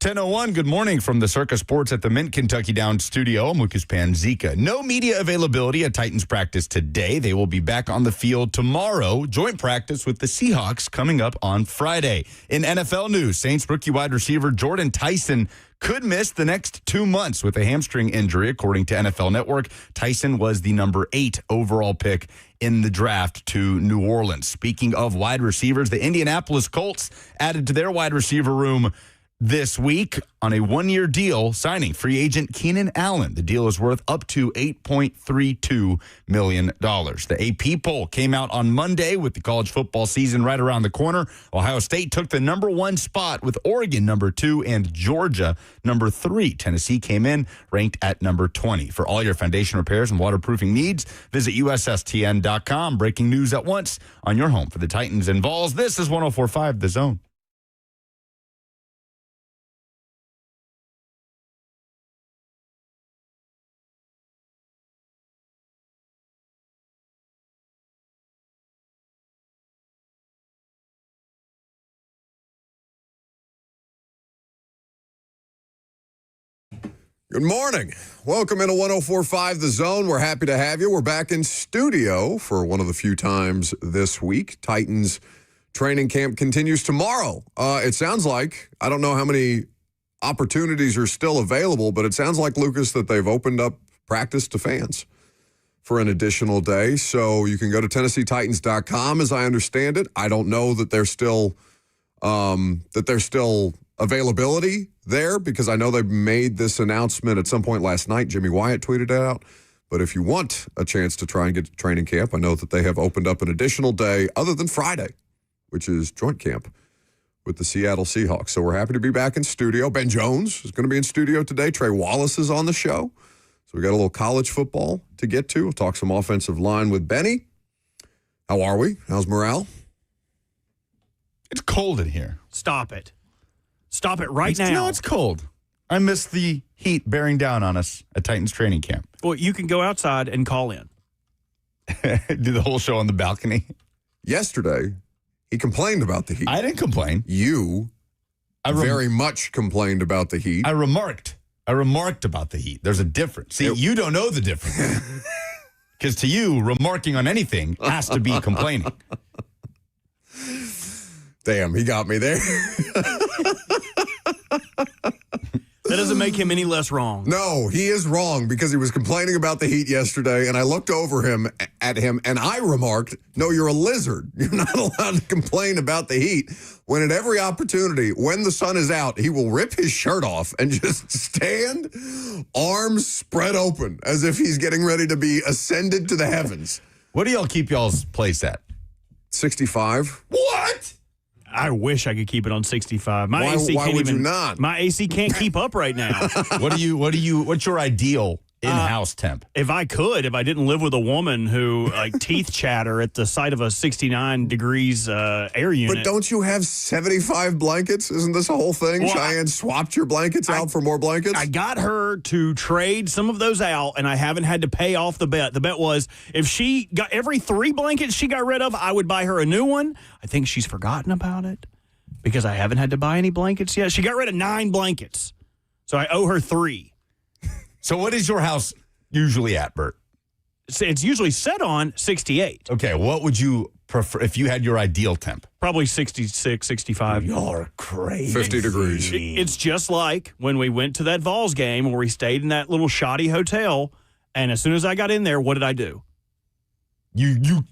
10:01, good morning from the Circa Sports at the Mint Kentucky Downs studio. I'm Lucas Panzica. No media availability at Titans practice today. They will be back on the field tomorrow. Joint practice with the Seahawks coming up on Friday. In NFL news, Saints rookie wide receiver Jordan Tyson could miss the next 2 months with a hamstring injury, according to NFL Network. Tyson was the number 8 overall pick in the draft to New Orleans. Speaking of wide receivers, the Indianapolis Colts added to their wide receiver room this week on a one-year deal, signing free agent Keenan Allen. The deal is worth up to $8.32 million. The AP poll came out on Monday with the college football season right around the corner. Ohio State took the number 1 spot with Oregon number 2 and Georgia number 3. Tennessee came in ranked at number 20. For all your foundation repairs and waterproofing needs, visit USSTN.com. Breaking news at once on your home for the Titans and Vols. This is 104.5 The Zone. Good morning. Welcome into 104.5 The Zone. We're happy to have you. We're back in studio for one of the few times this week. Titans training camp continues tomorrow. It sounds like, I don't know how many opportunities are still available, but it sounds like, Lucas, that they've opened up practice to fans for an additional day. So you can go to TennesseeTitans.com, as I understand it. I don't know that there's still availability there, because I know they made this announcement at some point last night. Jimmy Wyatt tweeted it out. But if you want a chance to try and get to training camp, I know that they have opened up an additional day other than Friday, which is joint camp with the Seattle Seahawks. So we're happy to be back in studio. Ben Jones is going to be in studio today. Trey Wallace is on the show. So we got a little college football to get to. We'll talk some offensive line with Benny. How are we? How's morale? It's cold in here. Stop it. Stop it right now. No, it's cold. I miss the heat bearing down on us at Titans training camp. Well, you can go outside and call in. Do the whole show on the balcony. Yesterday, he complained about the heat. I didn't complain. You very much complained about the heat. I remarked about the heat. There's a difference. See, you don't know the difference. Because to you, remarking on anything has to be complaining. Damn, he got me there. That doesn't make him any less wrong. No, he is wrong, because he was complaining about the heat yesterday, and I looked over at him, and I remarked, no, you're a lizard. You're not allowed to complain about the heat. When at every opportunity, when the sun is out, he will rip his shirt off and just stand, arms spread open, as if he's getting ready to be ascended to the heavens. What do y'all keep y'all's place at? 65. What? I wish I could keep it on 65. My Why AC can't would even, you not? My AC can't keep up right now. What's your ideal in-house temp? If I didn't live with a woman who teeth chatter at the sight of a 69 degrees air unit. But don't you have 75 blankets? Isn't this a whole thing? Well, Cheyenne swapped your blankets out for more blankets? I got her to trade some of those out, and I haven't had to pay off the bet. The bet was if she got every 3 blankets she got rid of, I would buy her a new one. I think she's forgotten about it because I haven't had to buy any blankets yet. She got rid of 9 blankets, so I owe her 3. So what is your house usually at, Bert? It's usually set on 68. Okay, what would you prefer if you had your ideal temp? Probably 66, 65. You're crazy. 50 degrees. It's just like when we went to that Vols game where we stayed in that little shoddy hotel, and as soon as I got in there, what did I do? You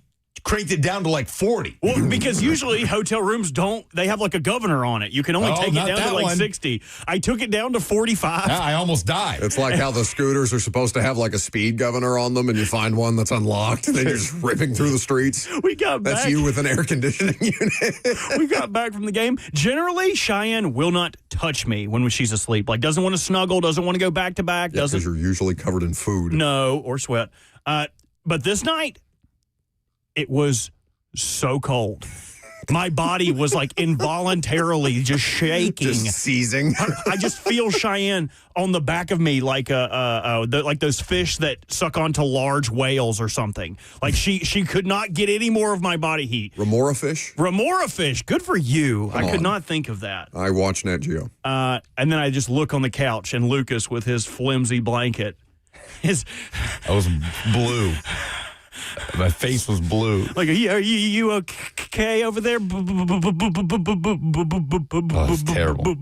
cranked it down to like 40. Well, because usually hotel rooms they have like a governor on it. You can only take it down to like 60. I took it down to 45. I almost died. It's like how the scooters are supposed to have like a speed governor on them, and you find one that's unlocked, and then you're just ripping through the streets. We got back. That's you with an air conditioning unit. We got back from the game. Generally, Cheyenne will not touch me when she's asleep. Like, doesn't want to snuggle, doesn't want to go back to back. Yeah, because you're usually covered in food. No, or sweat. But this night, it was so cold. My body was like involuntarily just shaking. Just seizing. I just feel Cheyenne on the back of me like like those fish that suck onto large whales or something. Like she could not get any more of my body heat. Remora fish? Remora fish. Good for you. Come I could on. not think of that. I watch Nat Geo. And then I just look on the couch and Lucas with his flimsy blanket. I was blue. My face was blue. Like, are you okay over there? It's terrible.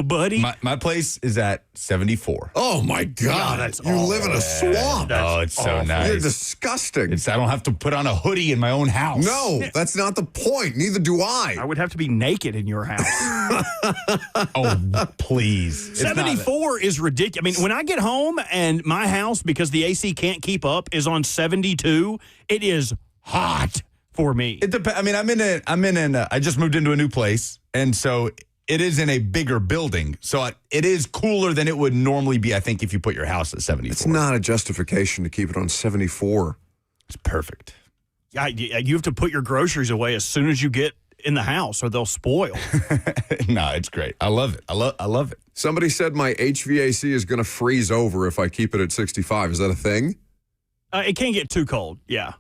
Buddy? My place is at 74. Oh, my God. that's you live in a swamp. Oh, it's so nice. You're disgusting. I don't have to put on a hoodie in my own house. No, that's not the point. Neither do I. I would have to be naked in your house. Oh, please. It's not- 74 is ridiculous. I mean, when I get home and my house, because the AC can't keep up, is on 72, it is hot for me. It depends. I mean, I just moved into a new place, and so it is in a bigger building. So it is cooler than it would normally be, I think, if you put your house at 74. It's not a justification to keep it on 74. It's perfect. You have to put your groceries away as soon as you get in the house or they'll spoil. No, it's great. I love it. I love it. Somebody said my HVAC is going to freeze over if I keep it at 65. Is that a thing? It can get too cold, yeah.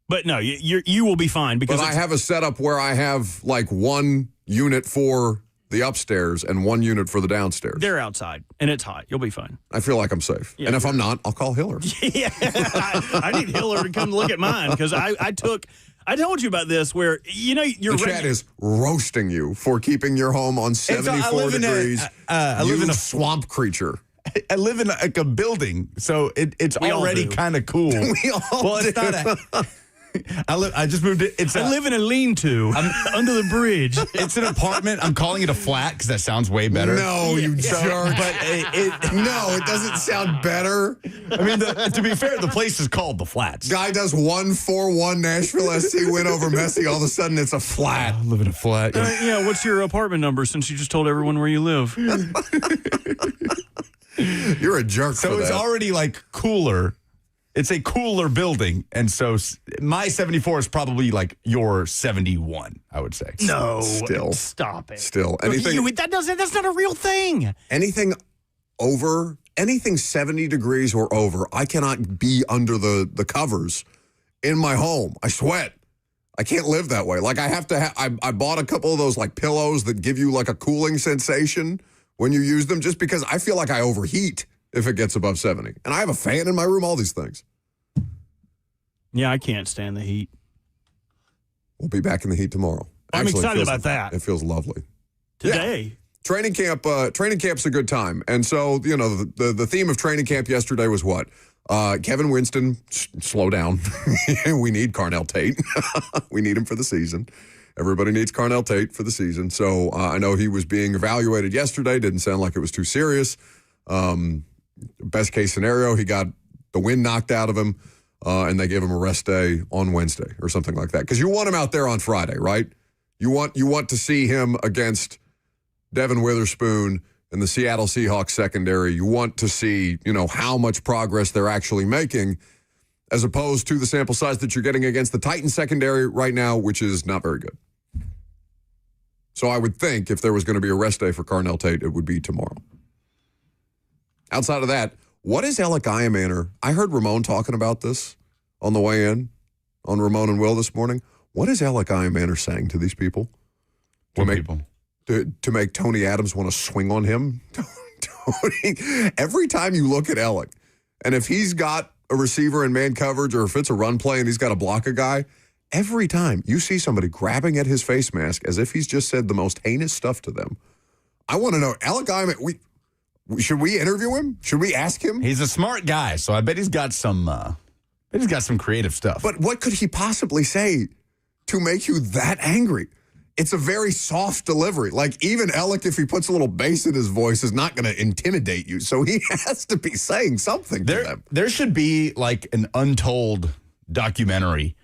But no, you will be fine because But I have a setup where I have like one unit for the upstairs and one unit for the downstairs. they're outside and it's hot. You'll be fine. I feel like I'm safe. Yeah, and if I'm not, I'll call Hiller. Yeah, I need Hiller to come look at mine because I told you about this where, your The chat is roasting you for keeping your home on 74 degrees. I live in a swamp creature. I live in like a building, so it's We all already do. kind of cool. We all well, it's do. not. I just moved it. I live in a lean-to under the bridge. It's an apartment. I'm calling it a flat because that sounds way better. No, you jerk. But No, it doesn't sound better. I mean, to be fair, the place is called the Flats. Guy does 1-4-1 Nashville SC win over Messi. All of a sudden, it's a flat. I live in a flat. Yeah, what's your apartment number since you just told everyone where you live? You're a jerk So for it's that. already like cooler. It's a cooler building, and so my 74 is probably like your 71. I would say. No. Still. Stop it. Still. Anything, That's not a real thing. anything 70 degrees or over, I cannot be under the covers in my home. I sweat. I can't live that way. Like I have to I bought a couple of those like pillows that give you like a cooling sensation when you use them just because I feel like I overheat if it gets above 70. And I have a fan in my room, all these things. Yeah, I can't stand the heat. We'll be back in the heat tomorrow. I'm Actually, it excited feels- about that. It feels lovely. Today. Training camp's a good time. And so, the theme of training camp yesterday was what? Kevin Winston, slow down. We need Carnell Tate. We need him for the season. Everybody needs Carnell Tate for the season. So I know he was being evaluated yesterday. Didn't sound like it was too serious. Best case scenario, he got the wind knocked out of him, and they gave him a rest day on Wednesday or something like that. Because you want him out there on Friday, right? You want to see him against Devin Witherspoon and the Seattle Seahawks secondary. You want to see, how much progress they're actually making, as opposed to the sample size that you're getting against the Titans secondary right now, which is not very good. So I would think if there was going to be a rest day for Carnell Tate, it would be tomorrow. Outside of that, what is Alec Iamaner? I heard Ramon talking about this on the way in, on Ramon and Will this morning. What is Alec Iamaner saying to these people? To make Tony Adams want to swing on him? Tony, every time you look at Alec, and if he's got a receiver in man coverage or if it's a run play and he's got to block a guy, every time you see somebody grabbing at his face mask as if he's just said the most heinous stuff to them. I want to know, Alec Iamaner, should we interview him? Should we ask him? He's a smart guy, so I bet he's got some creative stuff. But what could he possibly say to make you that angry? It's a very soft delivery. Like, even Alec, if he puts a little bass in his voice, is not going to intimidate you. So he has to be saying something to them. There should be like an untold documentary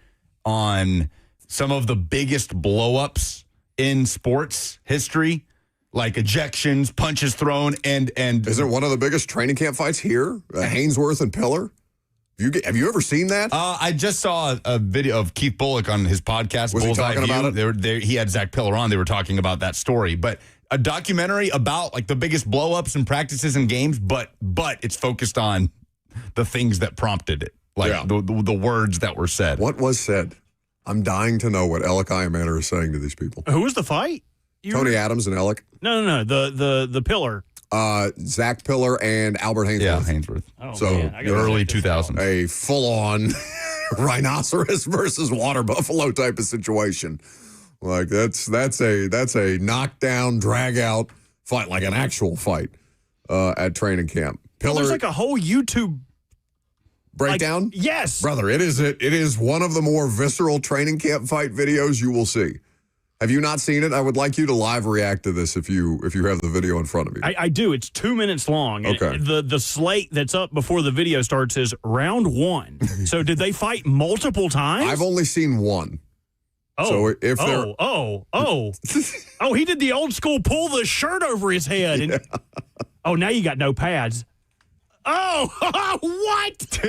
on some of the biggest blow-ups in sports history, like ejections, punches thrown, and Isn't one of the biggest training camp fights here? Hainsworth and Pillar? Have you ever seen that? I just saw a video of Keith Bullock on his podcast. Was he Bullseye talking View. about it? He had Zach Pillar on. They were talking about that story, but a documentary about like the biggest blowups and practices and games, but it's focused on the things that prompted it, like the words that were said. What was said? I'm dying to know what Alec Iamander is saying to these people. Who was the fight? Tony Adams and Alec. No. The Pillar. Zach Pillar and Albert Hainsworth. Yeah, Hainsworth. Oh, So, man, I gotta Early check this out. 2000s. A full-on rhinoceros versus water buffalo type of situation. Like that's a knockdown, drag out fight, like an actual fight at training camp. Well, Pillar there's like a whole YouTube breakdown. yes. Brother, it is one of the more visceral training camp fight videos you will see. Have you not seen it? I would like you to live react to this if you have the video in front of you. I do. It's 2 minutes long. Okay. The slate that's up before the video starts is round 1. So did they fight multiple times? I've only seen one. Oh, So if they're oh, he did the old school pull the shirt over his head. And, oh, now you got no pads. Oh, what?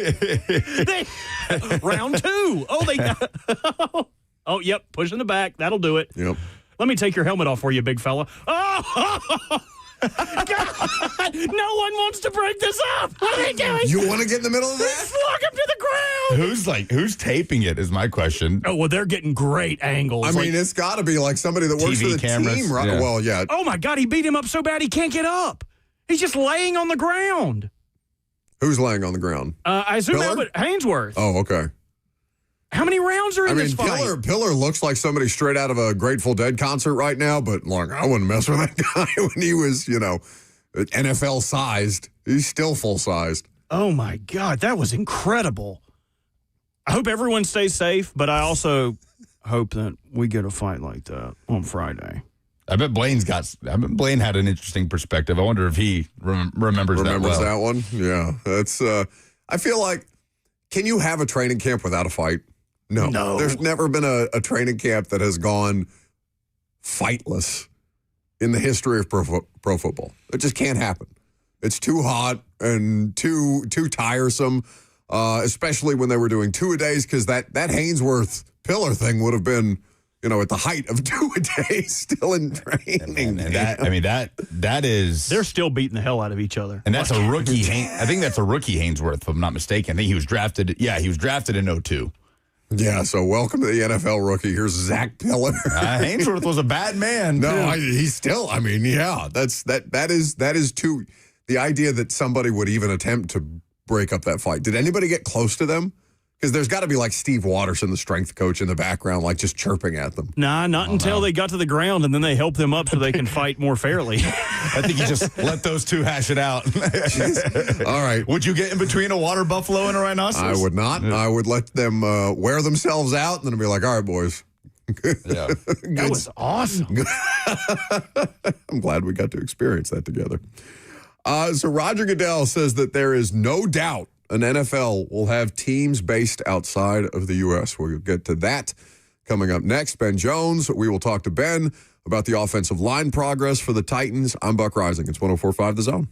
Round 2. Oh, they. Oh, yep. Push in the back. That'll do it. Yep. Let me take your helmet off for you, big fella. Oh, God. No one wants to break this up. What are they doing? You want to get in the middle of that? Slug him to the ground. Who's taping it is my question. Oh, well, they're getting great angles. I mean, it's got to be like somebody that works TV for the cameras, team, right? yeah. Well, yeah. oh, my God. He beat him up so bad he can't get up. He's just laying on the ground. Who's laying on the ground? I assume Pillar? Albert Hainsworth. Oh, okay. How many rounds are in this fight? Pillar looks like somebody straight out of a Grateful Dead concert right now, but like I wouldn't mess with that guy when he was, NFL sized. He's still full sized. Oh, my God. That was incredible. I hope everyone stays safe, but I also hope that we get a fight like that on Friday. I bet Blaine had an interesting perspective. I wonder if he remembers that well. that one? Yeah. That's I feel like, can you have a training camp without a fight? No. There's never been a training camp that has gone fightless in the history of pro football. It just can't happen. It's too hot and too tiresome, especially when they were doing two-a-days, because that Hainsworth Pillar thing would have been, at the height of two-a-days still in training. And that is... They're still beating the hell out of each other. And that's a rookie. I think that's a rookie Hainsworth, if I'm not mistaken. I think he was drafted. Yeah, he was drafted in 2002. Yeah, so welcome to the NFL rookie. Here's Zach Pillar. Hainsworth was a bad man. No, he's still. I mean, yeah, that is too. The idea that somebody would even attempt to break up that fight. Did anybody get close to them? Because there's got to be like Steve Watterson, the strength coach in the background, like just chirping at them. Nah, not until they got to the ground, and then they helped them up so they can fight more fairly. I think you just let those two hash it out. All right. Would you get in between a water buffalo and a rhinoceros? I would not. I would let them wear themselves out, and then I'd be like, all right, boys. Yeah. That was awesome. I'm glad we got to experience that together. So Roger Goodell says that there is no doubt an NFL will have teams based outside of the U.S. We'll get to that coming up next. Ben Jones, we will talk to Ben about the offensive line progress for the Titans. I'm Buck Rising. It's 104.5 The Zone.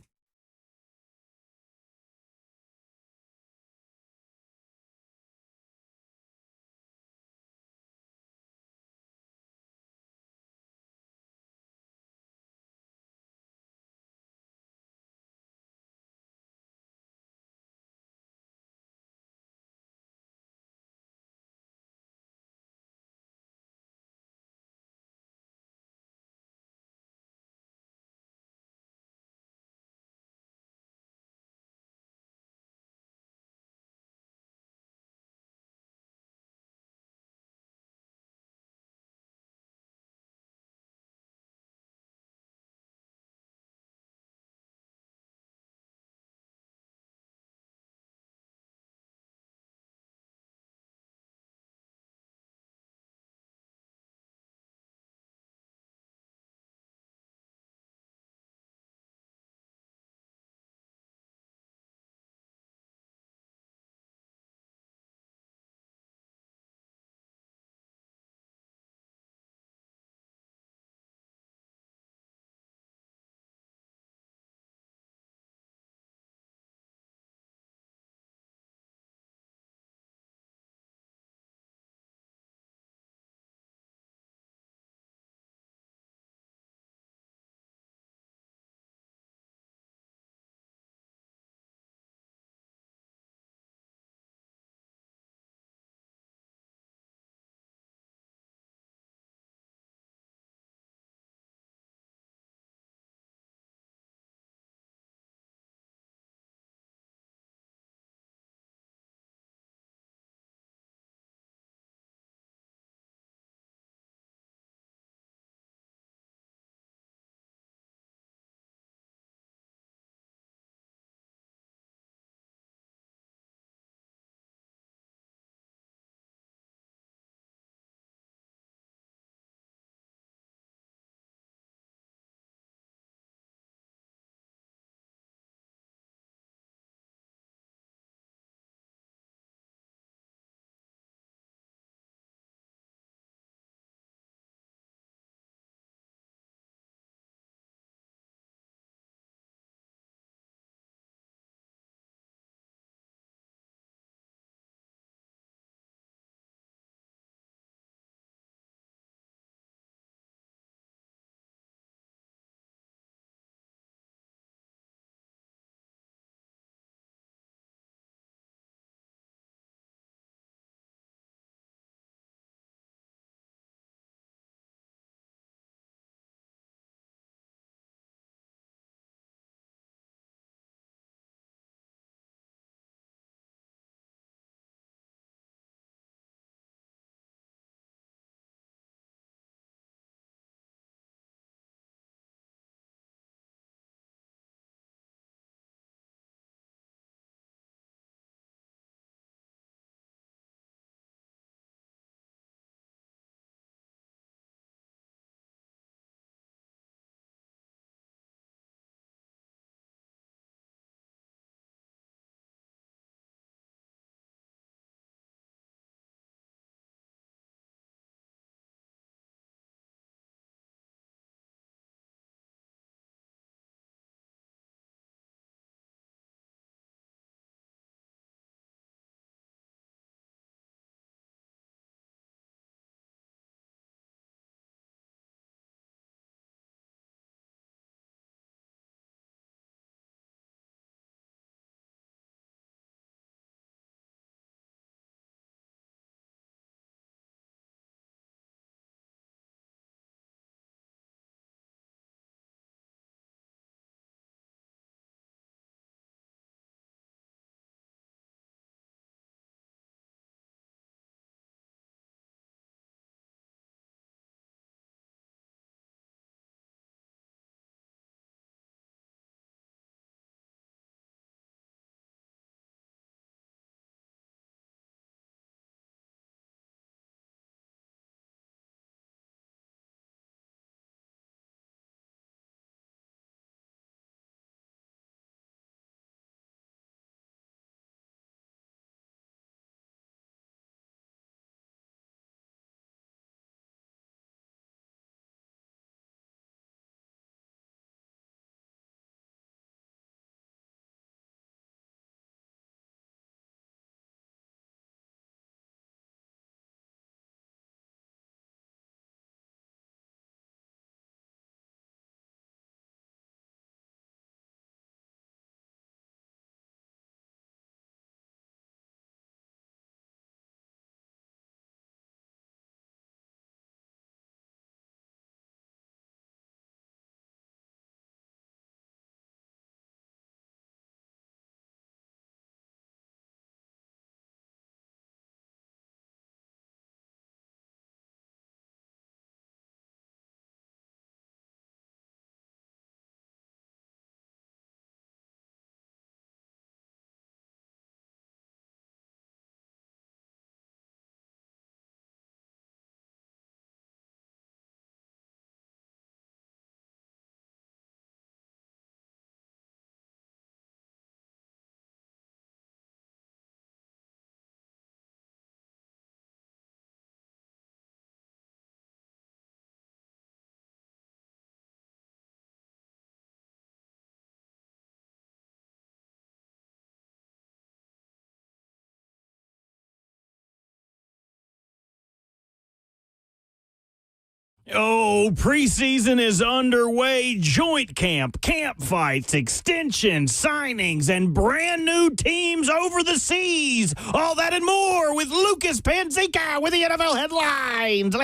Oh, preseason is underway. Joint camp, camp fights, extensions, signings, and brand new teams over the seas. All that and more with Lucas Panzica with the NFL headlines.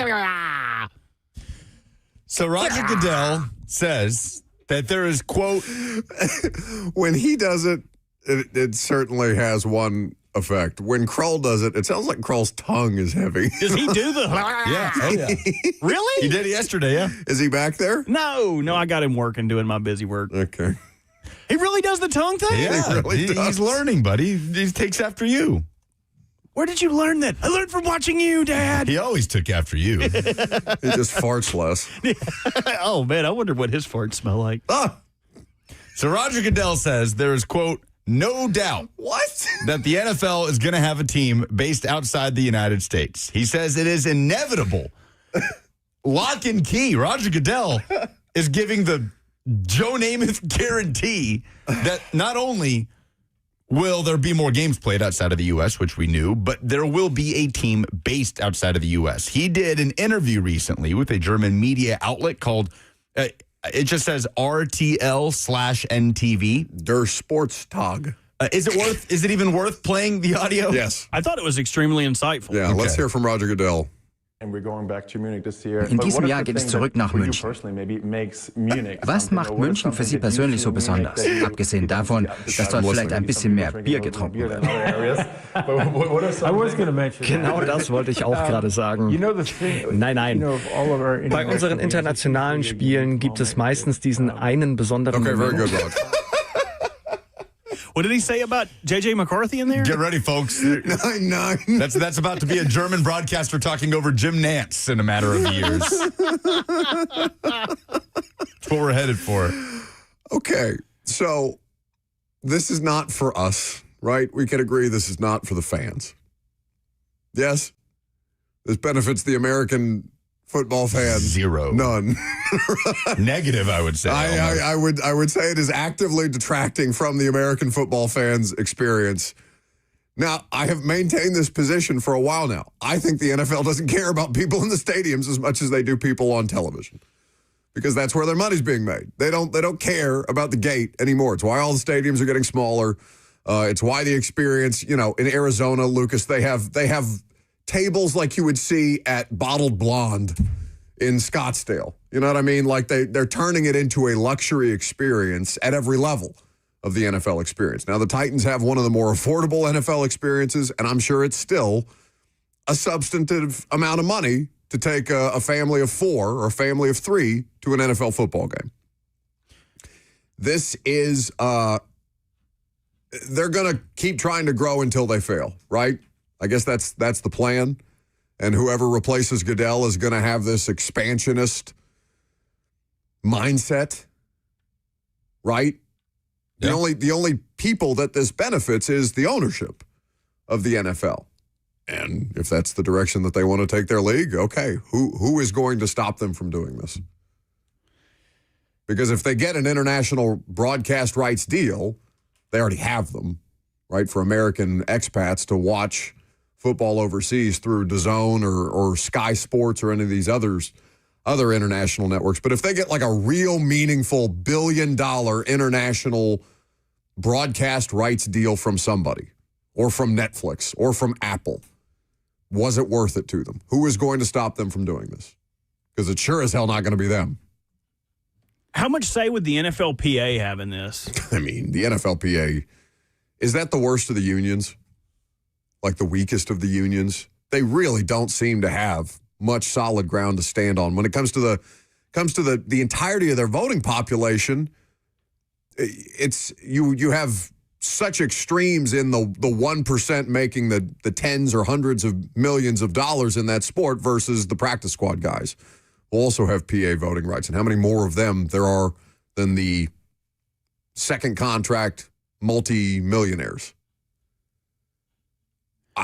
So Roger Goodell says that there is, quote, when he does it, it certainly has one effect. When Kroll does it, it sounds like Kroll's tongue is heavy. Does he do the? yeah, oh yeah. Really? He did it yesterday, yeah. Is he back there? No, I got him working, doing my busy work. Okay. He really does the tongue thing? Yeah, really does. he's learning, buddy. He takes after you. Where did you learn that? I learned from watching you, Dad. He always took after you. He just farts less. Oh, man, I wonder what his farts smell like. Ah, So Roger Goodell says there is, quote, no doubt what? that the NFL is going to have a team based outside the United States. He says it is inevitable. Lock and key. Roger Goodell is giving the Joe Namath guarantee that not only will there be more games played outside of the U.S., which we knew, but there will be a team based outside of the U.S. He did an interview recently with a German media outlet called, it just says RTL/NTV. Der Sportstag. Is it even worth playing the audio? Yes. I thought it was extremely insightful. Yeah, Okay. let's hear from Roger Goodell. In diesem Jahr geht es zurück nach München. Was macht München für Sie persönlich so besonders? Abgesehen davon, dass dort vielleicht ein bisschen mehr Bier getrunken wird. Genau das wollte ich auch gerade sagen. Nein. Bei unseren internationalen Spielen gibt es meistens diesen einen besonderen Okay, very Moment. good, Roger. What did he say about J.J. McCarthy in there? Get ready, folks. 9-9. That's about to be a German broadcaster talking over Jim Nantz in a matter of years. That's what we're headed for. Okay, so this is not for us, right? We can agree this is not for the fans. Yes? This benefits the American football fans. Zero. None. Negative, I would say. I would say it is actively detracting from the American football fans' experience. Now, I have maintained this position for a while now. I think the NFL doesn't care about people in the stadiums as much as they do people on television, because that's where their money's being made. They don't care about the gate anymore. It's why all the stadiums are getting smaller. It's why the experience, in Arizona, Lucas, they have tables like you would see at Bottled Blonde in Scottsdale. You know what I mean? Like they're turning it into a luxury experience at every level of the NFL experience. Now, the Titans have one of the more affordable NFL experiences, and I'm sure it's still a substantive amount of money to take a family of 4 or a family of 3 to an NFL football game. This is, they're going to keep trying to grow until they fail, right? I guess that's the plan. And whoever replaces Goodell is going to have this expansionist mindset, right? Yeah. The only people that this benefits is the ownership of the NFL. And if that's the direction that they want to take their league, okay, who is going to stop them from doing this? Because if they get an international broadcast rights deal, they already have them, right, for American expats to watch football overseas through DAZN or Sky Sports or any of these other international networks. But if they get like a real meaningful $1 billion international broadcast rights deal from somebody or from Netflix or from Apple, was it worth it to them? Who is going to stop them from doing this? Because it's sure as hell not going to be them. How much say would the NFLPA have in this? I mean, the NFLPA, is that the worst of the unions? Like the weakest of the unions? They really don't seem to have much solid ground to stand on. When it comes to the entirety of their voting population, it's you have such extremes in the 1% making the tens or hundreds of millions of dollars in that sport versus the practice squad guys who also have PA voting rights. And how many more of them there are than the second contract multi-millionaires?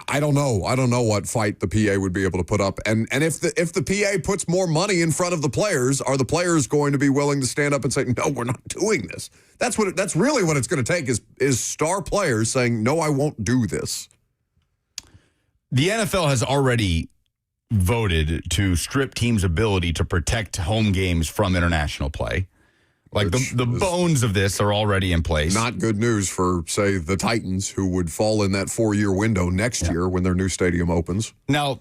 I don't know. I don't know what fight the PA would be able to put up. And if the PA puts more money in front of the players, are the players going to be willing to stand up and say, no, we're not doing this? That's really what it's going to take is star players saying, no, I won't do this. The NFL has already voted to strip teams' ability to protect home games from international play. Like the bones of this are already in place. Not good news for, say, the Titans, who would fall in that 4-year window next year when their new stadium opens. Now,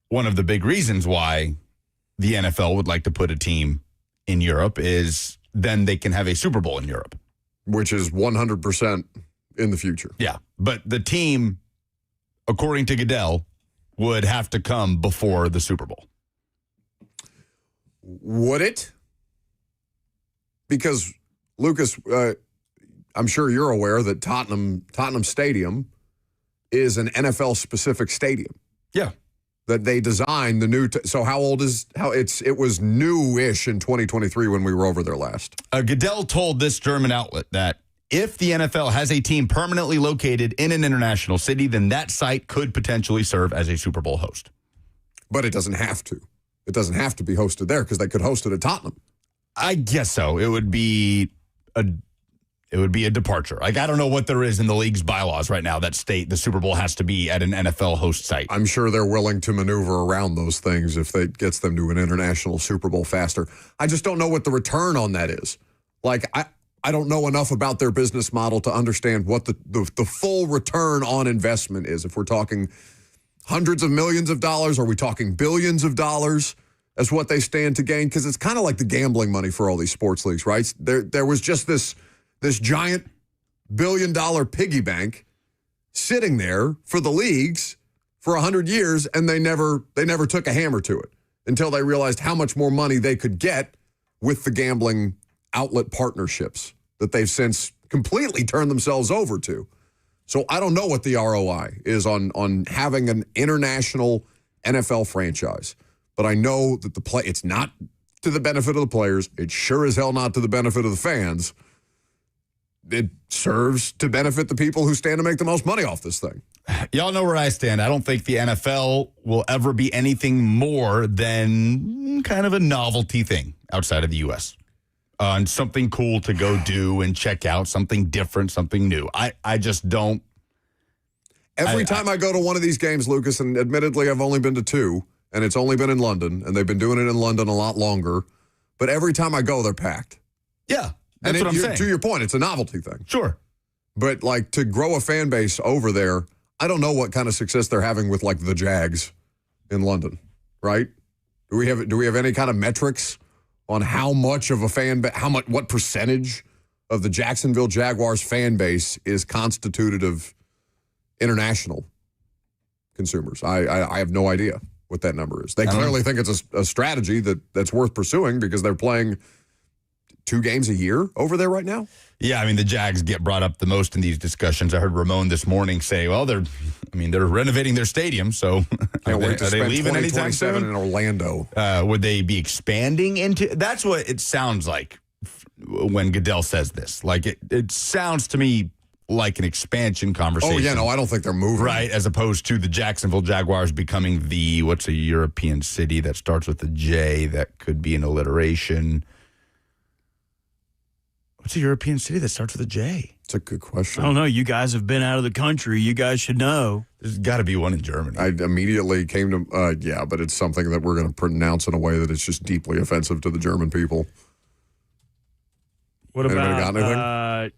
one of the big reasons why the NFL would like to put a team in Europe is then they can have a Super Bowl in Europe. Which is 100% in the future. Yeah, but the team, according to Goodell, would have to come before the Super Bowl. Would it? Because, Lucas, I'm sure you're aware that Tottenham Stadium is an NFL-specific stadium. Yeah. That they designed the new... so how old is... It was new-ish in 2023 when we were over there last. Goodell told this German outlet that if the NFL has a team permanently located in an international city, then that site could potentially serve as a Super Bowl host. But it doesn't have to. It doesn't have to be hosted there because they could host it at Tottenham. I guess so. It would be a departure. Like, I don't know what there is in the league's bylaws right now that state the Super Bowl has to be at an NFL host site. I'm sure they're willing to maneuver around those things if it gets them to an international Super Bowl faster. I just don't know what the return on that is. Like, I don't know enough about their business model to understand what the full return on investment is. If we're talking hundreds of millions of dollars, are we talking billions of dollars as what they stand to gain? Because it's kind of like the gambling money for all these sports leagues, right? There was just this giant billion-dollar piggy bank sitting there for the leagues for 100 years, and they never took a hammer to it until they realized how much more money they could get with the gambling outlet partnerships that they've since completely turned themselves over to. So I don't know what the ROI is on having an international NFL franchise. But I know that it's not to the benefit of the players. It's sure as hell not to the benefit of the fans. It serves to benefit the people who stand to make the most money off this thing. Y'all know where I stand. I don't think the NFL will ever be anything more than kind of a novelty thing outside of the U.S. And something cool to go do and check out, something different, something new. I just don't. Every time I go to one of these games, Lucas, and admittedly I've only been to 2, and it's only been in London, and they've been doing it in London a lot longer. But every time I go, they're packed. Yeah, that's what I'm saying. To your point, it's a novelty thing. Sure. But, like, to grow a fan base over there, I don't know what kind of success they're having with, like, the Jags in London, right? Do we have any kind of metrics on how much of a what percentage of the Jacksonville Jaguars fan base is constituted of international consumers? I have no idea what that number is. They clearly think it's a strategy that's worth pursuing because they're playing 2 games a year over there right now. Yeah, I mean, the Jags get brought up the most in these discussions. I heard Ramon this morning say, well, they're renovating their stadium, so can't wait to spend leaving anytime soon? in Orlando. Would they be expanding into? That's what it sounds like when Goodell says this. Like, it sounds to me like an expansion conversation. Oh, yeah, no, I don't think they're moving. Right, as opposed to the Jacksonville Jaguars becoming what's a European city that starts with a J that could be an alliteration? What's a European city that starts with a J? It's a good question. I don't know. You guys have been out of the country. You guys should know. There's got to be one in Germany. I immediately came to, but it's something that we're going to pronounce in a way that it's just deeply offensive to the German people. What about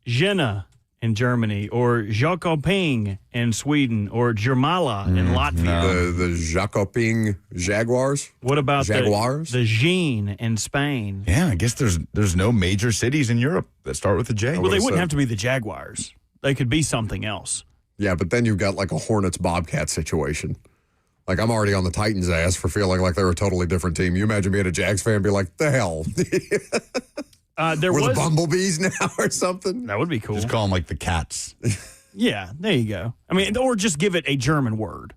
Jena in Germany, or Jönköping in Sweden, or Jurmala in Latvia? The Jönköping Jaguars? What about Jaguars? the Jean in Spain? Yeah, I guess there's no major cities in Europe that start with a J. Well, they wouldn't have to be the Jaguars. They could be something else. Yeah, but then you've got like a Hornets-Bobcat situation. Like, I'm already on the Titans' ass for feeling like they're a totally different team. You imagine being a Jags fan and be like, the hell? We're the Bumblebees now or something? That would be cool. Just call them like the Cats. Yeah, there you go. I mean, or just give it a German word.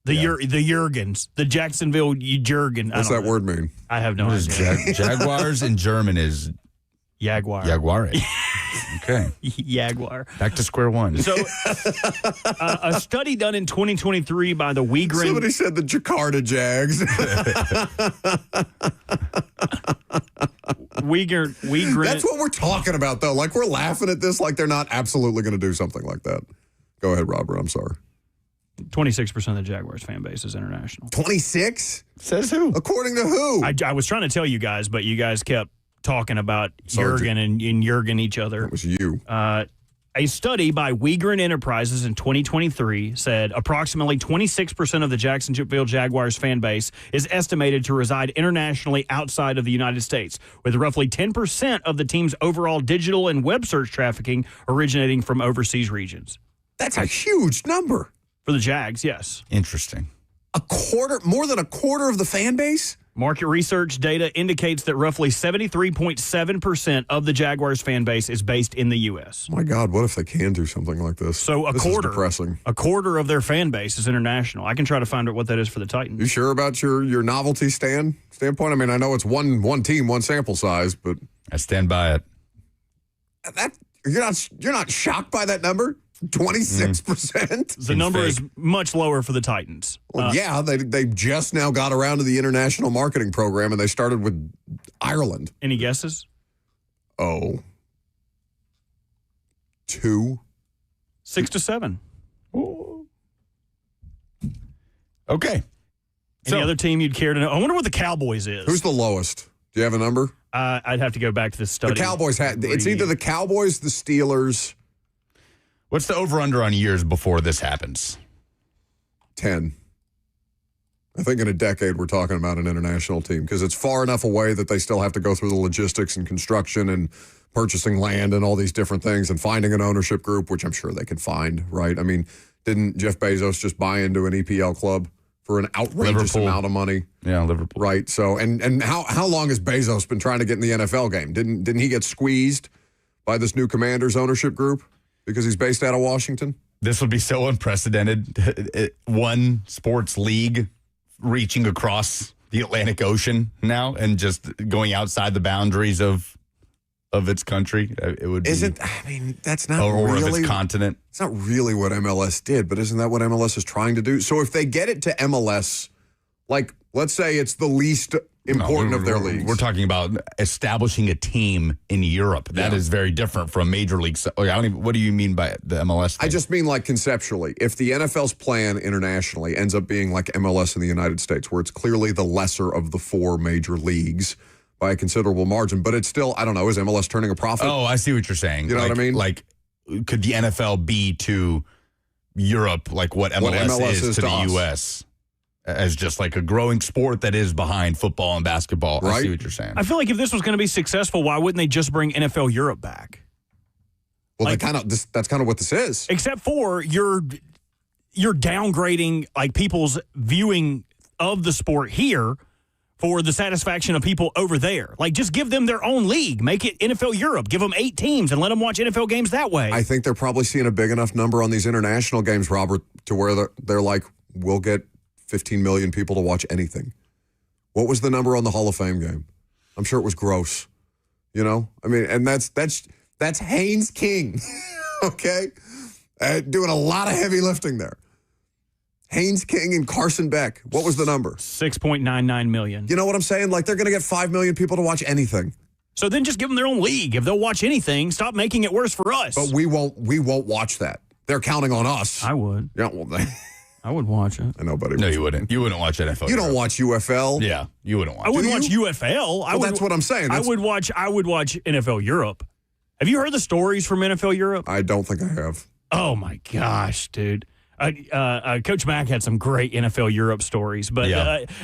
The Jurgens, the Jacksonville Jurgen. What's that word mean? I have no idea. Jaguars in German is Jaguar. Jaguar. Okay. Jaguar. Back to square one. So, a study done in 2023 by the Wiegren. Somebody said the Jakarta Jags. Wiegren. That's what we're talking about, though. Like, we're laughing at this like they're not absolutely going to do something like that. Go ahead, Robert. I'm sorry. 26% of the Jaguars fan base is international. 26? Says who? According to who? I was trying to tell you guys, but you guys kept talking about Jurgen and Jurgen each other. That was you. A study by Wiegren Enterprises in 2023 said approximately 26% of the Jacksonville Jaguars fan base is estimated to reside internationally outside of the United States, with roughly 10% of the team's overall digital and web search trafficking originating from overseas regions. That's a huge number. For the Jags, yes. Interesting. More than a quarter of the fan base? Market research data indicates that roughly 73.7% of the Jaguars fan base is based in the U.S. My God, what if they can do something like this? So This is depressing. A quarter of their fan base is international. I can try to find out what that is for the Titans. You sure about your novelty standpoint? I mean, I know it's one team, one sample size, but I stand by it. that you're not shocked by that number? 26%? The number is much lower for the Titans. Well, yeah, they just now got around to the international marketing program, and they started with Ireland. Any guesses? 2? 6 to 7. Okay. Any other team you'd care to know? I wonder what the Cowboys is. Who's the lowest? Do you have a number? I'd have to go back to the study. The Cowboys it's either the Cowboys, the Steelers. What's the over-under on years before this happens? 10. I think in a decade we're talking about an international team because it's far enough away that they still have to go through the logistics and construction and purchasing land and all these different things and finding an ownership group, which I'm sure they can find, right? I mean, didn't Jeff Bezos just buy into an EPL club for an outrageous amount of money? Yeah, Liverpool. Right. So, and how long has Bezos been trying to get in the NFL game? Didn't he get squeezed by this new Commanders ownership group? Because he's based out of Washington? This would be so unprecedented. One sports league reaching across the Atlantic Ocean now and just going outside the boundaries of its country. It would be. That's not or really. Or of its continent. It's not really what MLS did, but isn't that what MLS is trying to do? So if they get it to MLS, like, let's say it's the least important of their leagues. We're talking about establishing a team in Europe. That is very different from Major League. What do you mean by the MLS thing? I just mean like conceptually. If the NFL's plan internationally ends up being like MLS in the United States, where it's clearly the lesser of the 4 major leagues by a considerable margin, but it's still, I don't know, is MLS turning a profit? Oh, I see what you're saying. You know what I mean? Like, could the NFL be to Europe like what MLS is to the U.S.? As just like a growing sport that is behind football and basketball. Right? I see what you're saying. I feel like if this was going to be successful, why wouldn't they just bring NFL Europe back? Well, that's kind of what this is. Except for you're downgrading like people's viewing of the sport here for the satisfaction of people over there. Like, just give them their own league. Make it NFL Europe. Give them 8 teams and let them watch NFL games that way. I think they're probably seeing a big enough number on these international games, Robert, to where they're like, we'll get 15 million people to watch anything. What was the number on the Hall of Fame game? I'm sure it was gross. You know? I mean, and that's Haynes King, okay? Doing a lot of heavy lifting there. Haynes King and Carson Beck. What was the number? 6.99 million. You know what I'm saying? Like, they're going to get 5 million people to watch anything. So then just give them their own league. If they'll watch anything, stop making it worse for us. But we won't watch that. They're counting on us. I would. Yeah, well, I would watch it. I know, buddy. No, you wouldn't. You wouldn't watch NFL. You don't watch UFL. Yeah, you wouldn't watch. I wouldn't watch UFL. Well, that's what I'm saying. I would watch NFL Europe. Have you heard the stories from NFL Europe? I don't think I have. Oh my gosh, dude. Coach Mack had some great NFL Europe stories, but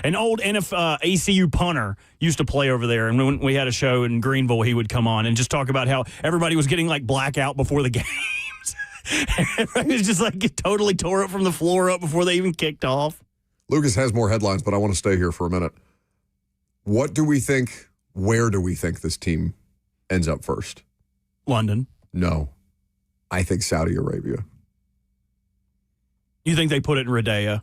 an old ACU punter used to play over there, and when we had a show in Greenville, he would come on and just talk about how everybody was getting like blackout before the games. It was just like totally tore up from the floor up before they even kicked off. Lucas has more headlines, but I want to stay here for a minute. What do we think? Where do we think this team ends up first? London. No. I think Saudi Arabia. You think they put it in Riyadh?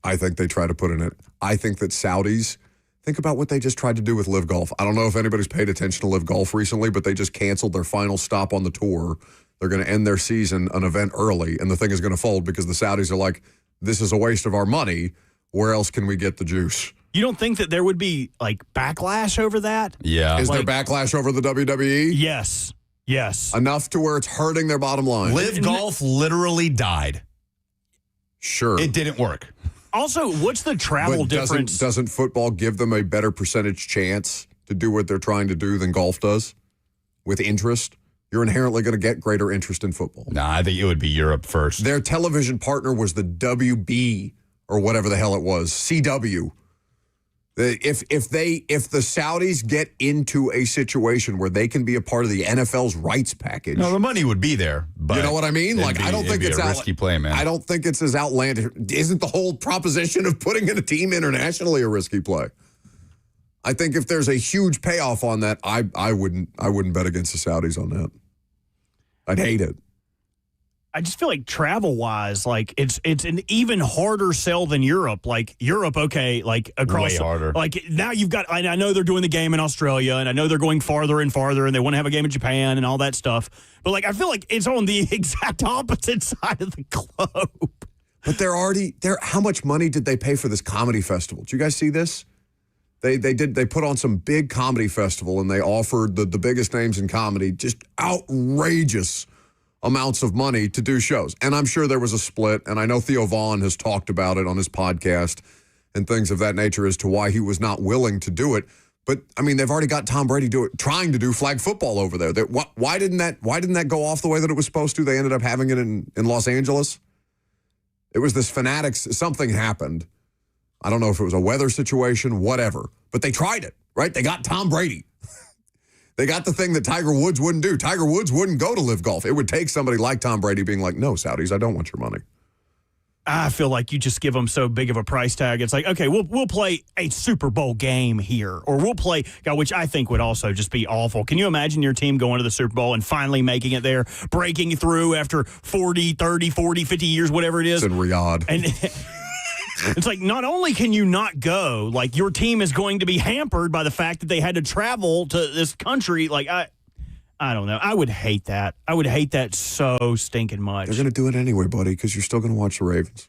I think they try to put in it. I think that Saudis, think about what they just tried to do with Live Golf. I don't know if anybody's paid attention to Live Golf recently, but they just canceled their final stop on the tour. They're going to end their season, an event early, and the thing is going to fold because the Saudis are like, this is a waste of our money. Where else can we get the juice? You don't think that there would be like backlash over that? Yeah. Is there backlash over the WWE? Yes. Yes. Enough to where it's hurting their bottom line. Live Golf literally died. Sure. It didn't work. Also, what's the travel difference? Doesn't football give them a better percentage chance to do what they're trying to do than golf does with interest? You're inherently going to get greater interest in football. Nah, I think it would be Europe first. Their television partner was the WB or whatever the hell it was, CW. If the Saudis get into a situation where they can be a part of the NFL's rights package, No, the money would be there, but you know what I mean? Like, I don't think it's a risky play, man. I don't think it's as outlandish. Isn't the whole proposition of putting in a team internationally a risky play? I think if there's a huge payoff on that, I wouldn't bet against the Saudis on that. I'd hate it. I just feel like travel-wise, like it's an even harder sell than Europe. Like Europe, okay, like across way harder. Like now you've got. I know they're doing the game in Australia, and I know they're going farther and farther, and they want to have a game in Japan and all that stuff. But like I feel like it's on the exact opposite side of the globe. But they're already there. How much money did they pay for this comedy festival? Did you guys see this? They put on some big comedy festival, and they offered the biggest names in comedy just outrageous amounts of money to do shows. And I'm sure there was a split, and I know Theo Vaughn has talked about it on his podcast and things of that nature as to why he was not willing to do it. But I mean, they've already got Tom Brady trying to do flag football over there. Why didn't that go off the way that it was supposed to? They ended up having it in Los Angeles. It was this Fanatics, something happened. I don't know if it was a weather situation, whatever. But they tried it, right? They got Tom Brady. They got the thing that Tiger Woods wouldn't do. Tiger Woods wouldn't go to Live Golf. It would take somebody like Tom Brady being like, no, Saudis, I don't want your money. I feel like you just give them so big of a price tag. It's like, okay, we'll play a Super Bowl game here, or we'll play, which I think would also just be awful. Can you imagine your team going to the Super Bowl and finally making it there, breaking through after 40, 30, 40, 50 years, whatever it is? It's in Riyadh. And it's like, not only can you not go, like your team is going to be hampered by the fact that they had to travel to this country. Like, I don't know. I would hate that. I would hate that so stinking much. They're going to do it anyway, buddy, because you're still going to watch the Ravens.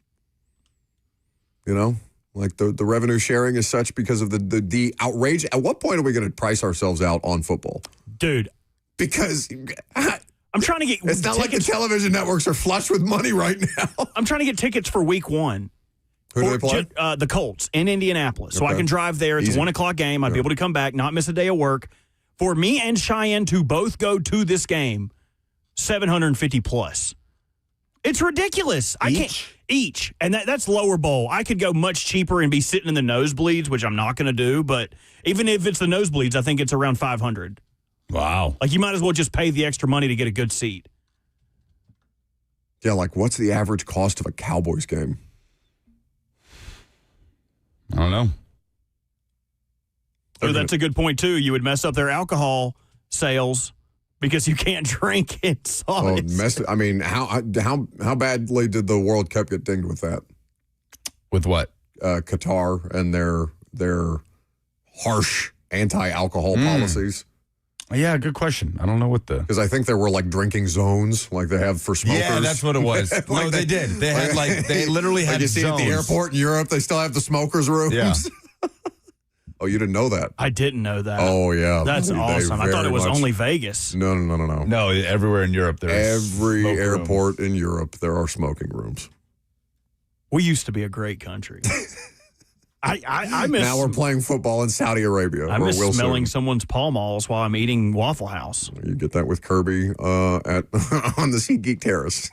You know? Like the revenue sharing is such because of the outrage. At what point are we going to price ourselves out on football? Dude. Because I'm trying to get it's not tickets. Like the television networks are flush with money right now. I'm trying to get tickets for week 1. Who do they play? The Colts in Indianapolis. So Okay. I can drive there. It's Easy. a 1:00 game. I'd be able to come back, not miss a day of work. For me and Cheyenne to both go to this game, $750 plus. It's ridiculous. I can't each, and that's lower bowl. I could go much cheaper and be sitting in the nosebleeds, which I'm not going to do. But even if it's the nosebleeds, I think it's around $500. Wow. Like you might as well just pay the extra money to get a good seat. Yeah, like what's the average cost of a Cowboys game? I don't know. So that's a good point, too. You would mess up their alcohol sales because you can't drink inside. I mean, how badly did the World Cup get dinged with that? With what? Qatar and their harsh anti-alcohol policies. Yeah, good question. I don't know what because I think there were like drinking zones, like they have for smokers. Yeah, that's what it was. Like no, they did. They had they literally had like you see zones. at the airport in Europe, they still have the smokers' rooms. Yeah. Oh, you didn't know that? I didn't know that. Oh, yeah. That's awesome. I thought it was only Vegas. No. No, everywhere in Europe there is every airport in Europe there are smoking rooms. We used to be a great country. I miss. Now we're playing football in Saudi Arabia. I miss smelling someone's Pall Malls while I'm eating Waffle House. You get that with Kirby at on the SeatGeek Terrace.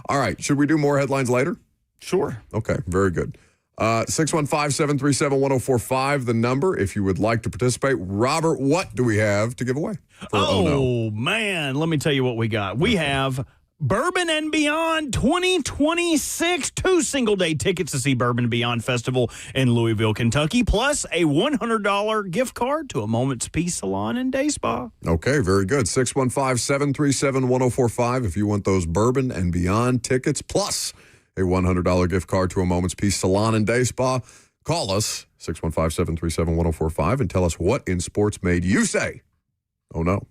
All right. Should we do more headlines later? Sure. Okay. Very good. 615-737-1045, the number if you would like to participate. Robert, what do we have to give away? Man, let me tell you what we got. We have Bourbon and Beyond 2026, 2 single-day tickets to see Bourbon and Beyond Festival in Louisville, Kentucky, plus a $100 gift card to a Moment's Peace Salon and Day Spa. Okay, very good. 615-737-1045 if you want those Bourbon and Beyond tickets, plus a $100 gift card to a Moment's Peace Salon and Day Spa. Call us, 615-737-1045, and tell us what in sports made you say, oh no.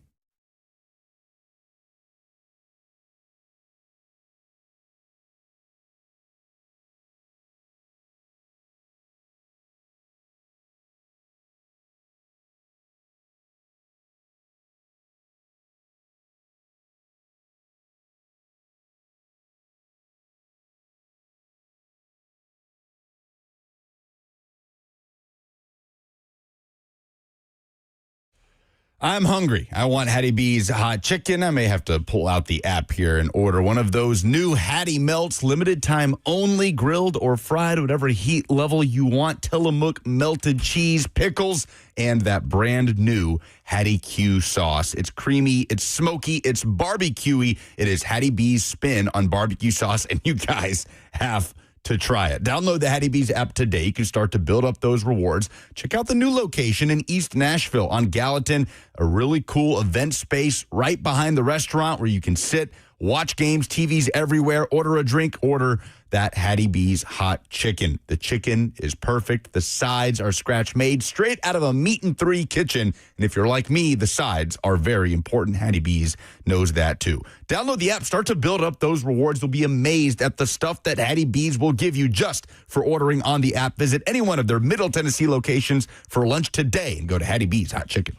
I'm hungry. I want Hattie B's hot chicken. I may have to pull out the app here and order one of those new Hattie Melts, limited time only, grilled or fried, whatever heat level you want. Tillamook melted cheese, pickles, and that brand new Hattie Q sauce. It's creamy, it's smoky, it's barbecuey. It is Hattie B's spin on barbecue sauce, and you guys have to try it. Download the Hattie B's app today. You can start to build up those rewards. Check out the new location in East Nashville on Gallatin, a really cool event space right behind the restaurant where you can sit, watch games, TVs everywhere, order a drink, order that Hattie B's hot chicken. The chicken is perfect. The sides are scratch made straight out of a Meat and Three kitchen. And if you're like me, the sides are very important. Hattie B's knows that too. Download the app. Start to build up those rewards. You'll be amazed at the stuff that Hattie B's will give you just for ordering on the app. Visit any one of their Middle Tennessee locations for lunch today and go to Hattie B's Hot Chicken.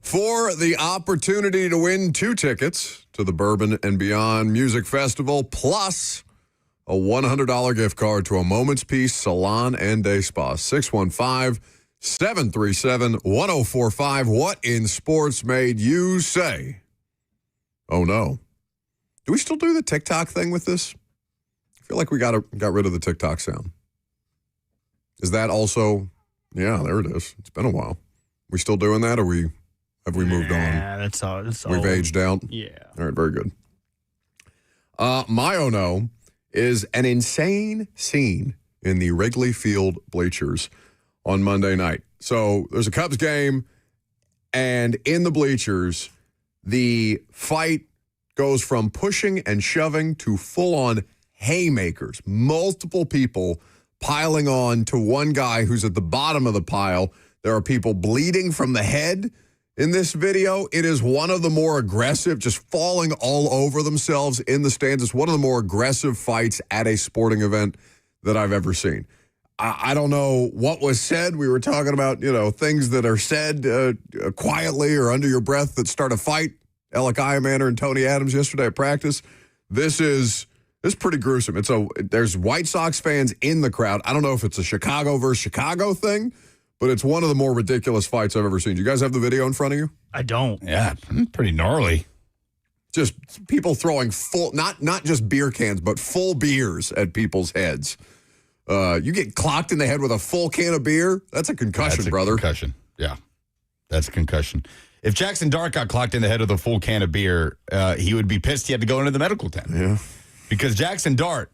For the opportunity to win 2 tickets to the Bourbon and Beyond Music Festival, plus a $100 gift card to a Moment's Peace Salon and Day Spa. 615-737-1045. What in sports made you say Oh, no. Do we still do the TikTok thing with this? I feel like we got rid of the TikTok sound. Is that also... Yeah, there it is. It's been a while. We still doing that, or have we moved on? Yeah, that's all. We've aged out? Yeah. All right, very good. My oh no is an insane scene in the Wrigley Field bleachers on Monday night. So there's a Cubs game, and in the bleachers, the fight goes from pushing and shoving to full-on haymakers. Multiple people piling on to one guy who's at the bottom of the pile. There are people bleeding from the head in this video. It is one of the more aggressive, just falling all over themselves in the stands. It's one of the more aggressive fights at a sporting event that I've ever seen. I don't know what was said. We were talking about, things that are said quietly or under your breath that start a fight. Alec Iamander and Tony Adams yesterday at practice. This is pretty gruesome. There's White Sox fans in the crowd. I don't know if it's a Chicago versus Chicago thing, but it's one of the more ridiculous fights I've ever seen. Do you guys have the video in front of you? I don't. Yeah, pretty gnarly. Just people throwing full, not just beer cans, but full beers at people's heads. You get clocked in the head with a full can of beer, that's a concussion, brother. Concussion. Yeah, that's a concussion. If Jackson Dart got clocked in the head with a full can of beer, he would be pissed he had to go into the medical tent. Yeah. Because Jackson Dart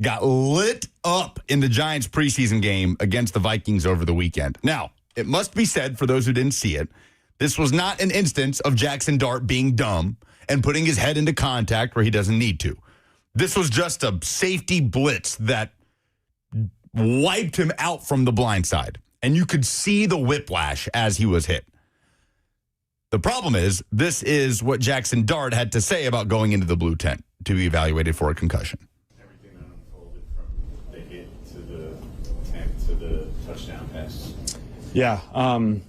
got lit up in the Giants preseason game against the Vikings over the weekend. Now, it must be said, for those who didn't see it, this was not an instance of Jackson Dart being dumb and putting his head into contact where he doesn't need to. This was just a safety blitz that wiped him out from the blind side. And you could see the whiplash as he was hit. The problem is, this is what Jackson Dart had to say about going into the blue tent to be evaluated for a concussion. Everything that unfolded from the hit to the tent to the touchdown pass. Yeah, I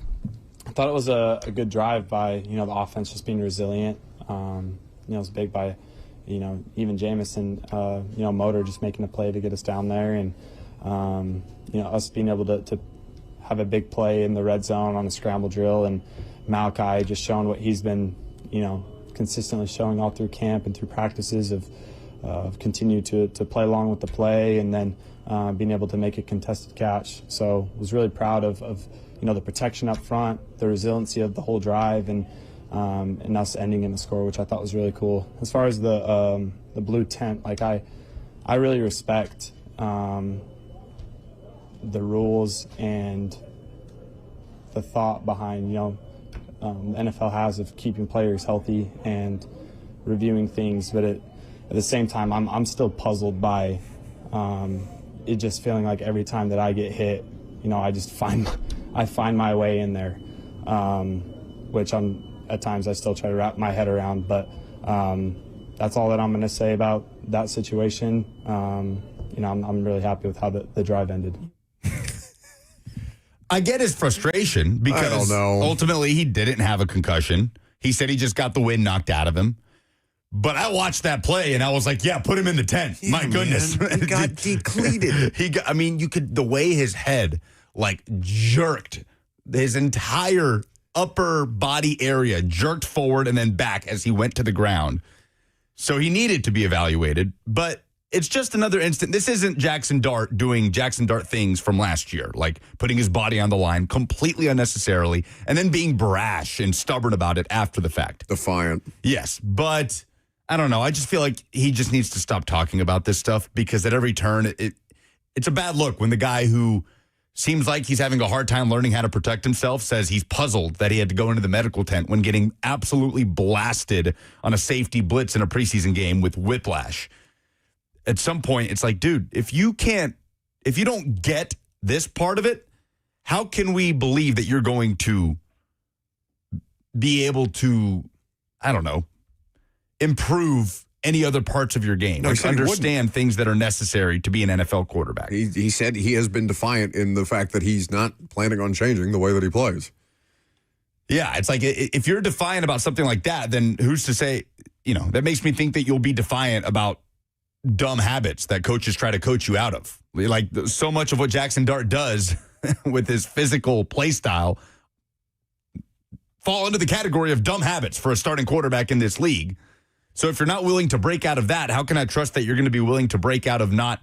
thought it was a good drive by, the offense just being resilient. It was big by, even Jamison, Motor just making a play to get us down there. And, us being able to have a big play in the red zone on a scramble drill, and Malachi just showing what he's been, consistently showing all through camp and through practices of continue to play along with the play, and then being able to make a contested catch. So was really proud of the protection up front, the resiliency of the whole drive, and us ending in the score, which I thought was really cool. As far as the blue tent, I really respect the rules and the thought behind, the NFL has of keeping players healthy and reviewing things, but at the same time, I'm still puzzled by it just feeling like every time that I get hit, I just find my way in there, which at times I still try to wrap my head around, but that's all that I'm going to say about that situation. I'm really happy with how the drive ended. I get his frustration because I don't know. Ultimately he didn't have a concussion. He said he just got the wind knocked out of him. But I watched that play and I was like, yeah, put him in the tent. Yeah, my goodness. Man. He got depleted. The way his head jerked, his entire upper body area jerked forward and then back as he went to the ground. So he needed to be evaluated, but it's just another instant. This isn't Jackson Dart doing Jackson Dart things from last year, like putting his body on the line completely unnecessarily and then being brash and stubborn about it after the fact. Defiant. Yes, but I don't know. I just feel like he just needs to stop talking about this stuff because at every turn, it's a bad look when the guy who seems like he's having a hard time learning how to protect himself says he's puzzled that he had to go into the medical tent when getting absolutely blasted on a safety blitz in a preseason game with whiplash. At some point, it's like, dude, if you don't get this part of it, how can we believe that you're going to be able to, I don't know, improve any other parts of your game? No, understand things that are necessary to be an NFL quarterback. He said he has been defiant in the fact that he's not planning on changing the way that he plays. Yeah, it's like if you're defiant about something like that, then who's to say, that makes me think that you'll be defiant about dumb habits that coaches try to coach you out of. Like so much of what Jackson Dart does with his physical play style fall into the category of dumb habits for a starting quarterback in this league. So if you're not willing to break out of that, how can I trust that you're going to be willing to break out of not,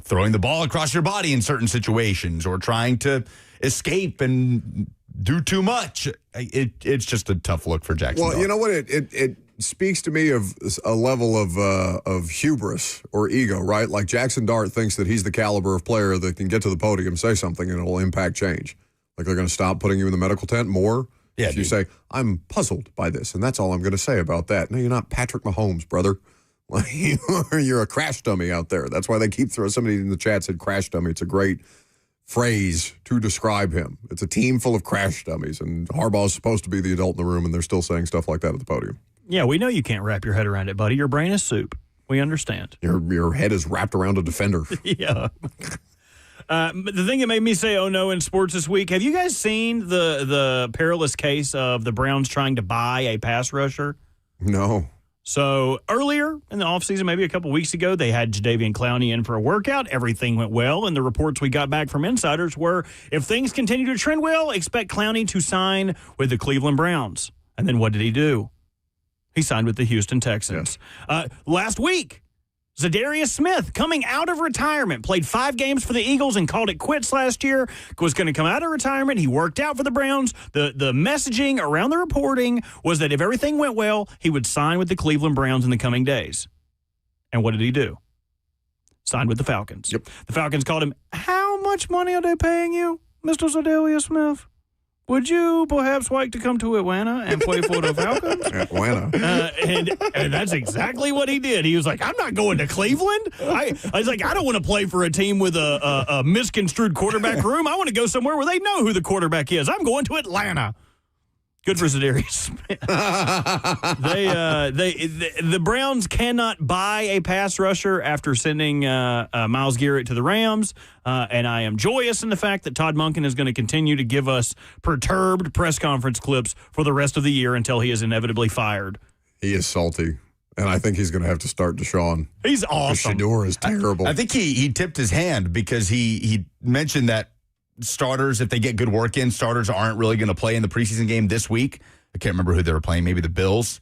throwing the ball across your body in certain situations or trying to escape and do too much? It's just a tough look for Jackson Well, Dart. you know what? It speaks to me of a level of hubris or ego, right? Like Jackson Dart thinks that he's the caliber of player that can get to the podium, say something, and it'll impact change. Like they're going to stop putting you in the medical tent more. Yeah, if you say, I'm puzzled by this, and that's all I'm going to say about that. No, you're not Patrick Mahomes, brother. You're a crash dummy out there. That's why they keep throwing. Somebody in the chat said crash dummy. It's a great phrase to describe him. It's a team full of crash dummies, and Harbaugh's supposed to be the adult in the room, and they're still saying stuff like that at the podium. Yeah, we know you can't wrap your head around it, buddy. Your brain is soup. We understand. Your head is wrapped around a defender. Yeah. The thing that made me say, oh no, in sports this week, have you guys seen the perilous case of the Browns trying to buy a pass rusher? No. So earlier in the offseason, maybe a couple weeks ago, they had Jadeveon Clowney in for a workout. Everything went well, and the reports we got back from insiders were, if things continue to trend well, expect Clowney to sign with the Cleveland Browns. And then what did he do? He signed with the Houston Texans. Yes. Last week, Zadarius Smith, coming out of retirement, played 5 games for the Eagles and called it quits last year, was going to come out of retirement. He worked out for the Browns. The messaging around the reporting was that if everything went well, he would sign with the Cleveland Browns in the coming days. And what did he do? Signed with the Falcons. Yep. The Falcons called him, how much money are they paying you, Mr. Zadarius Smith? Would you perhaps like to come to Atlanta and play for the Falcons? Atlanta. And that's exactly what he did. He was like, I'm not going to Cleveland. I was like, I don't want to play for a team with a misconstrued quarterback room. I want to go somewhere where they know who the quarterback is. I'm going to Atlanta. Good for Zadarius Smith. The Browns cannot buy a pass rusher after sending Myles Garrett to the Rams, and I am joyous in the fact that Todd Monken is going to continue to give us perturbed press conference clips for the rest of the year until he is inevitably fired. He is salty, and I think he's going to have to start Deshaun. He's awesome. Shedeur is terrible. I think he tipped his hand because he mentioned that starters, if they get good work in, starters aren't really going to play in the preseason game this week. I can't remember who they were playing, maybe the Bills.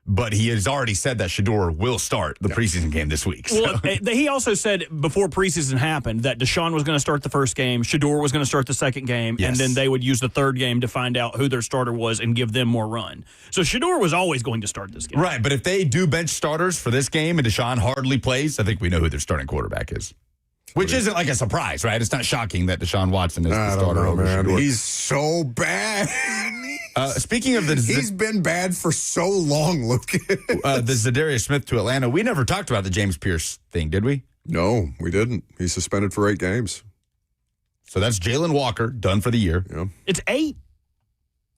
But he has already said that Shedeur will start the preseason game this week. So. Well, he also said before preseason happened that Deshaun was going to start the first game, Shedeur was going to start the second game, Yes. and then they would use the third game to find out who their starter was and give them more run. So Shedeur was always going to start this game. Right, but if they do bench starters for this game and Deshaun hardly plays, I think we know who their starting quarterback is. Which isn't like a surprise, right? It's not shocking that Deshaun Watson is the starter over Shedeur. He's so bad. Speaking of He's been bad for so long, Luke. the Zadarius Smith to Atlanta, we never talked about the James Pierce thing, did we? No, we didn't. He's suspended for 8 games. So that's Jalen Walker, done for the year. Yeah. It's 8.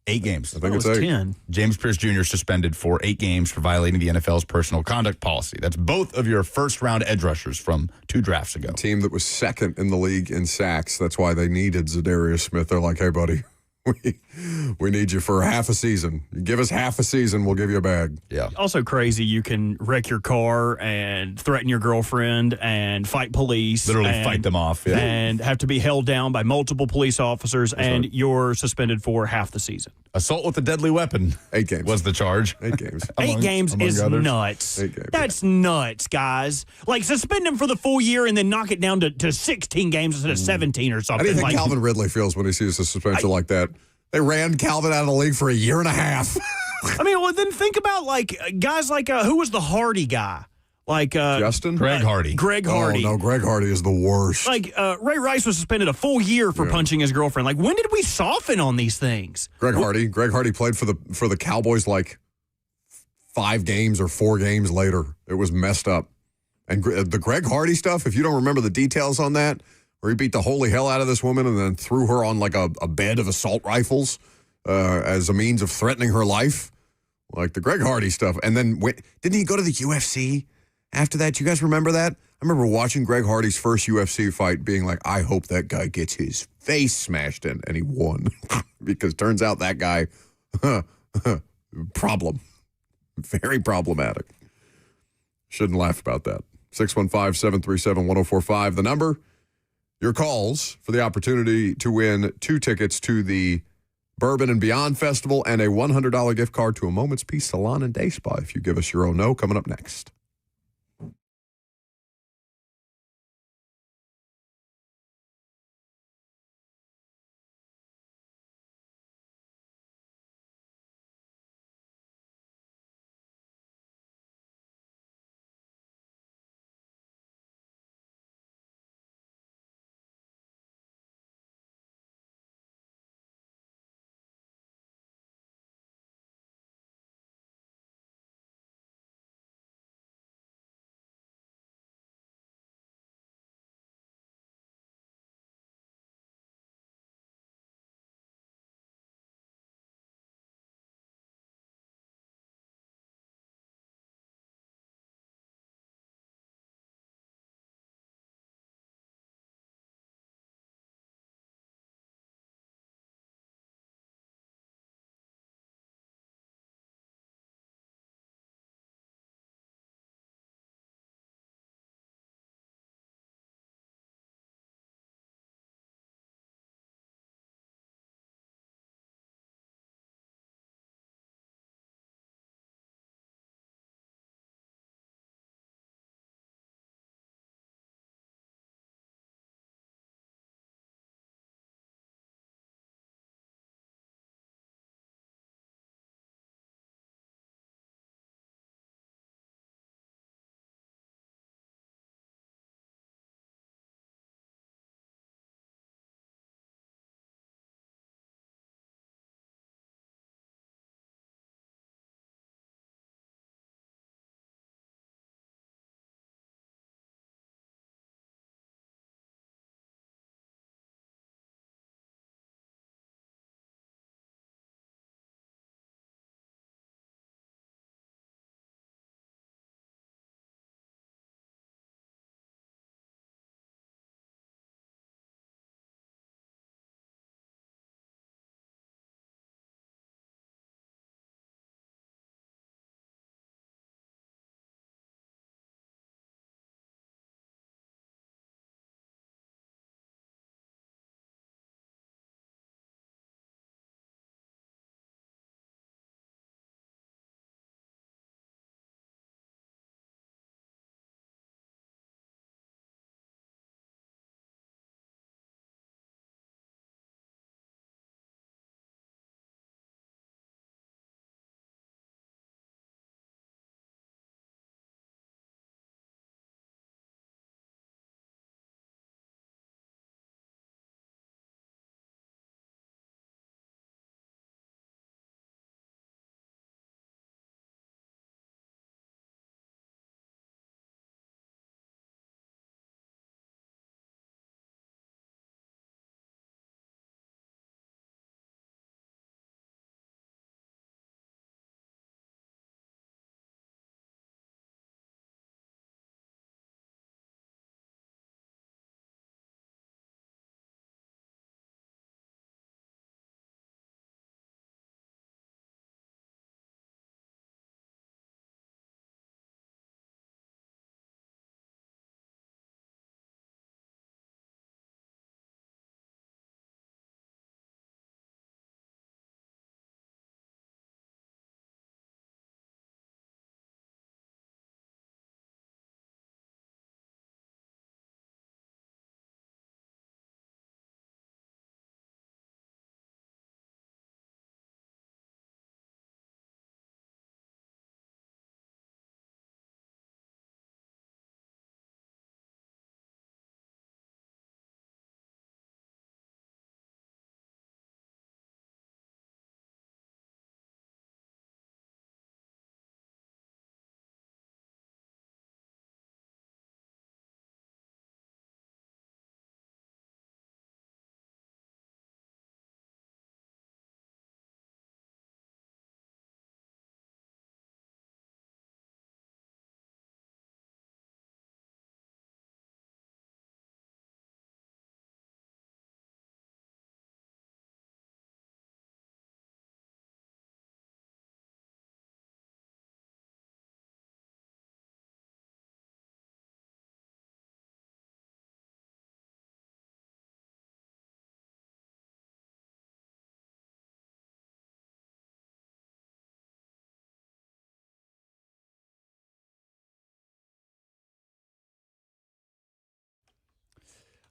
8 games. I think it's was 8. 10. James Pierce Jr. suspended for 8 games for violating the NFL's personal conduct policy. That's both of your first-round edge rushers from 2 drafts ago. Team that was second in the league in sacks. That's why they needed Zadarius Smith. They're like, hey, buddy, we need you for half a season. You give us half a season, we'll give you a bag. Yeah. Also crazy, you can wreck your car and threaten your girlfriend and fight police. Literally and, fight them off. Yeah. And have to be held down by multiple police officers, and you're suspended for half the season. Assault with a deadly weapon 8 games. was the charge. 8 games. 8 games is others. nuts. 8 games. That's nuts, guys. Like, suspend him for the full year and then knock it down to 16 games instead of 17 or How something. do you think like, Calvin Ridley feels when he sees a suspension like that? They ran Calvin out of the league for a year and a half. I mean, well, then think about, like, guys like, who was the Hardy guy? Like, Justin? Greg Hardy. Greg Hardy. Oh, no, Greg Hardy is the worst. Like, Ray Rice was suspended a full year for punching his girlfriend. Like, when did we soften on these things? Greg Hardy played for the Cowboys like 5 games or 4 games later. It was messed up. And the Greg Hardy stuff, if you don't remember the details on that, where he beat the holy hell out of this woman and then threw her on like a bed of assault rifles as a means of threatening her life. Like the Greg Hardy stuff. And then didn't he go to the UFC after that? You guys remember that? I remember watching Greg Hardy's first UFC fight being like, I hope that guy gets his face smashed in. And he won. Because turns out that guy, problem. Very problematic. Shouldn't laugh about that. 615-737-1045. The number, your calls for the opportunity to win 2 tickets to the Bourbon and Beyond Festival, and a $100 gift card to a Moment's Peace Salon and Day Spa. If you give us your own no, coming up next.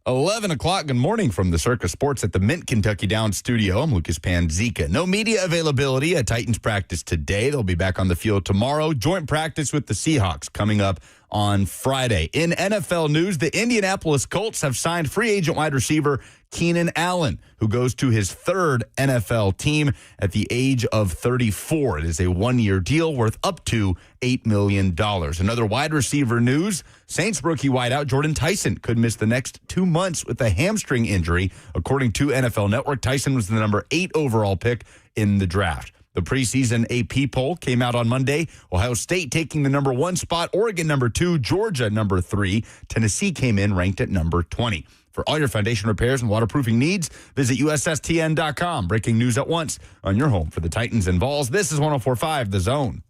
11 o'clock. Good morning from the Circa Sports at the Mint Kentucky Downs studio. I'm Lucas Panzica. No media availability at Titans practice today. They'll be back on the field tomorrow. Joint practice with the Seahawks coming up on Friday. In NFL news, the Indianapolis Colts have signed free agent wide receiver Keenan Allen, who goes to his third NFL team at the age of 34. It is a one-year deal worth up to $8 million. Another wide receiver news, Saints rookie wideout Jordan Tyson could miss the next 2 months with a hamstring injury. According to NFL Network, Tyson was the number 8 overall pick in the draft. The preseason AP poll came out on Monday. Ohio State taking the number 1 spot, Oregon number 2, Georgia number 3. Tennessee came in ranked at number 20. For all your foundation repairs and waterproofing needs, visit USSTN.com. Breaking news at once on your home for the Titans and Vols. This is 104.5 The Zone.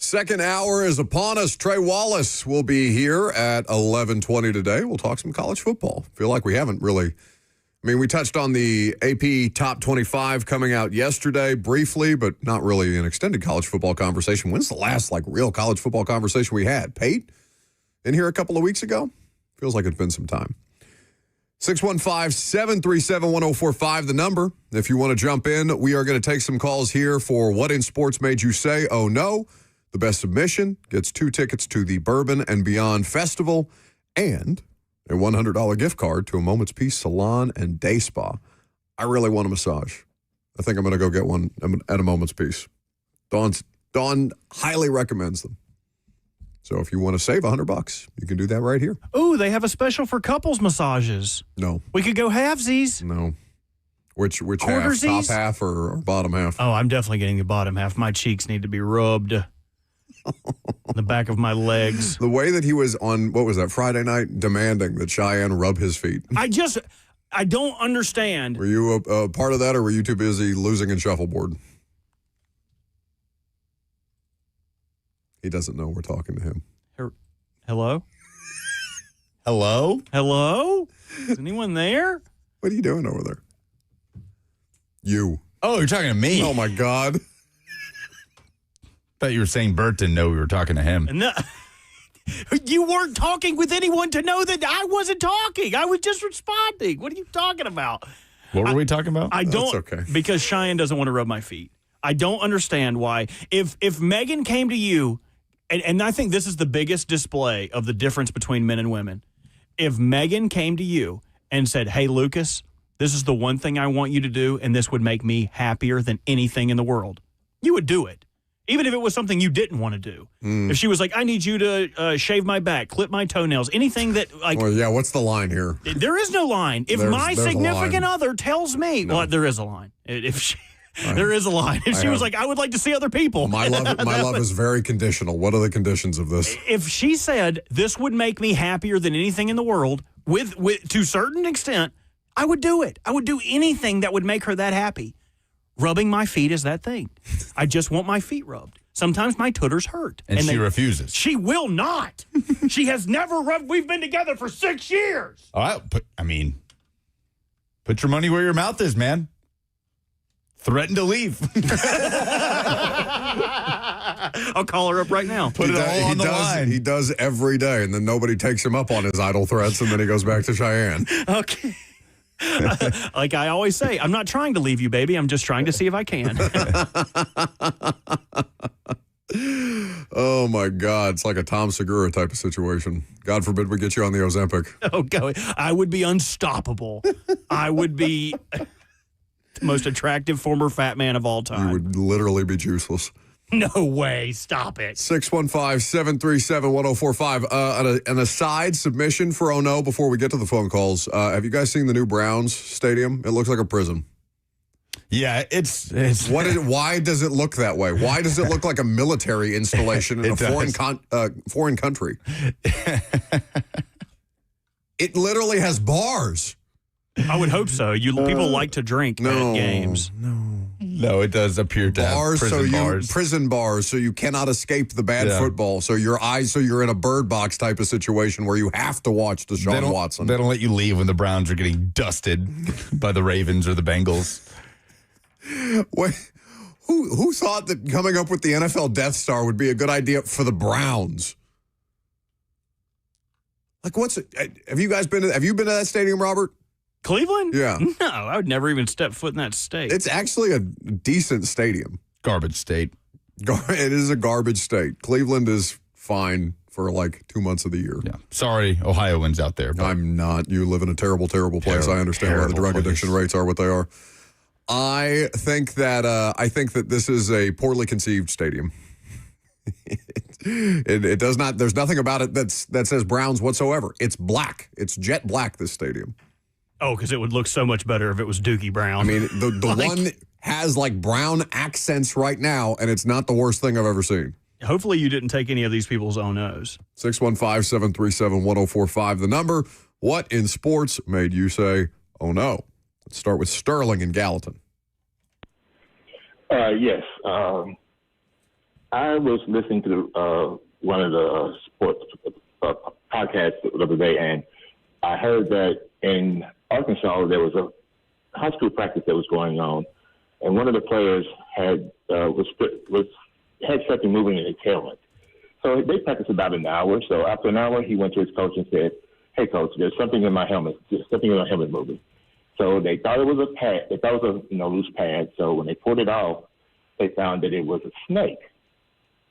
Second hour is upon us. Trey Wallace will be here at 11:20 today. We'll talk some college football. Feel like we haven't really. We touched on the AP Top 25 coming out yesterday briefly, but not really an extended college football conversation. When's the last, real college football conversation we had? Pate, in here a couple of weeks ago? Feels like it's been some time. 615-737-1045, the number. If you want to jump in, we are going to take some calls here for What in Sports Made You Say, Oh No? The best submission gets 2 tickets to the Bourbon and Beyond Festival and a $100 gift card to a Moment's Peace Salon and Day Spa. I really want a massage. I think I'm going to go get one at a Moment's Peace. Dawn highly recommends them. So if you want to save $100, you can do that right here. Ooh, they have a special for couples massages. No. We could go halvesies. No. Which half? Top half or bottom half? Oh, I'm definitely getting the bottom half. My cheeks need to be rubbed. The back of my legs. The way that he was on, what was that, Friday night, demanding that Cheyenne rub his feet. I don't understand. Were you a part of that, or were you too busy losing in shuffleboard? He doesn't know we're talking to him. Hello? Hello? Hello? Is anyone there? What are you doing over there? You. Oh, you're talking to me. Oh, my God. Thought you were saying Bert didn't know we were talking to him. No, you weren't talking with anyone to know that I wasn't talking. I was just responding. What are you talking about? What were we talking about? I don't. That's okay. Because Cheyenne doesn't want to rub my feet. I don't understand why. If Megan came to you, and I think this is the biggest display of the difference between men and women. If Megan came to you and said, "Hey, Lucas, this is the one thing I want you to do, and this would make me happier than anything in the world," you would do it. Even if it was something you didn't want to do. If she was like, "I need you to shave my back, clip my toenails," anything that Well, yeah, what's the line here? There is no line. If my significant other tells me, well, there is a line. There is a line. If she was like, "I would like to see other people." My love is very conditional. What are the conditions of this? If she said, "This would make me happier than anything in the world," with to a certain extent, I would do it. I would do anything that would make her that happy. Rubbing my feet is that thing. I just want my feet rubbed. Sometimes my tooters hurt. And she refuses. She will not. She has never rubbed. We've been together for 6 years. All right. Put your money where your mouth is, man. Threaten to leave. I'll call her up right now. Put it all on the line. He does every day, and then nobody takes him up on his idle threats, and then he goes back to Cheyenne. Okay. Like I always say, I'm not trying to leave you, baby. I'm just trying to see if I can. Oh, my God. It's like a Tom Segura type of situation. God forbid we get you on the Ozempic. Oh, go. I would be unstoppable. I would be the most attractive former fat man of all time. You would literally be juiceless. No way. Stop it. 615-737-1045. An aside submission for Oh No before we get to the phone calls. Have you guys seen the new Browns stadium? It looks like a prison. Yeah, it's Why does it look that way? Why does it look like a military installation in a foreign country? It literally has bars. I would hope so. People like to drink at games. No. No, it does appear to have prison bars, so you cannot escape the bad football. So you're in a bird box type of situation where you have to watch Deshaun Watson. They don't let you leave when the Browns are getting dusted by the Ravens or the Bengals. Wait, who thought that coming up with the NFL Death Star would be a good idea for the Browns? Like, have you been to that stadium, Robert? Cleveland? Yeah. No, I would never even step foot in that state. It's actually a decent stadium. Garbage state. It is a garbage state. Cleveland is fine for like 2 months of the year. Yeah. Sorry, Ohioans out there. I'm not. You live in a terrible, terrible place. I understand why the drug addiction rates are what they are. I think that this is a poorly conceived stadium. It does not. There's nothing about it that says Browns whatsoever. It's black. It's jet black. This stadium. Oh, because it would look so much better if it was Dookie Brown. I mean, the one has like brown accents right now, and it's not the worst thing I've ever seen. Hopefully, you didn't take any of these people's own O's. 615-737-1045. The number. What in sports made you say, "Oh no"? Let's start with Sterling in Gallatin. Yes. I was listening to one of the sports podcasts the other day, and I heard that in Arkansas there was a high school practice that was going on, and one of the players had something moving in his helmet. So they practiced about an hour. So after an hour, he went to his coach and said, "Hey, coach, there's something in my helmet. There's something in my helmet moving." So they thought it was a pad. They thought it was a loose pad. So when they pulled it off, they found that it was a snake.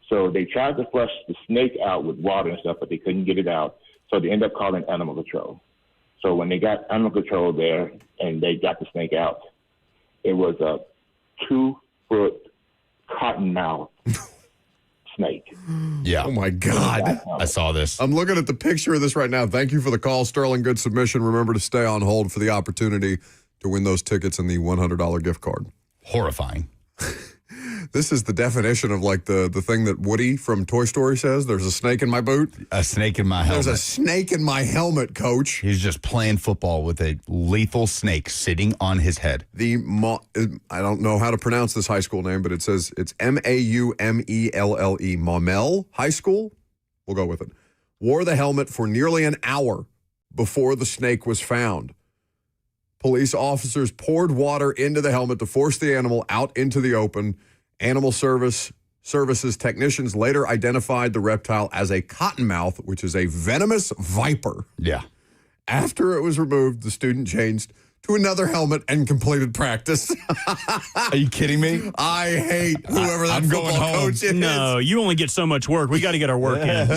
So they tried to flush the snake out with water and stuff, but they couldn't get it out. So they ended up calling animal control. So when they got animal control there and they got the snake out, it was a 2-foot cottonmouth snake. Yeah. Oh, my God. I saw this. I'm looking at the picture of this right now. Thank you for the call, Sterling. Good submission. Remember to stay on hold for the opportunity to win those tickets and the $100 gift card. Horrifying. This is the definition of like the thing that Woody from Toy Story says. There's a snake in my boot. A snake in my helmet. There's a snake in my helmet, coach. He's just playing football with a lethal snake sitting on his head. I don't know how to pronounce this high school name, but it says it's Maumelle, Maumelle High School. We'll go with it. Wore the helmet for nearly an hour before the snake was found. Police officers poured water into the helmet to force the animal out into the open. Animal Services technicians later identified the reptile as a cottonmouth, which is a venomous viper. Yeah. After it was removed, the student changed to another helmet and completed practice. Are you kidding me? I hate whoever that football coach is. No, you only get so much work. We got to get our work in.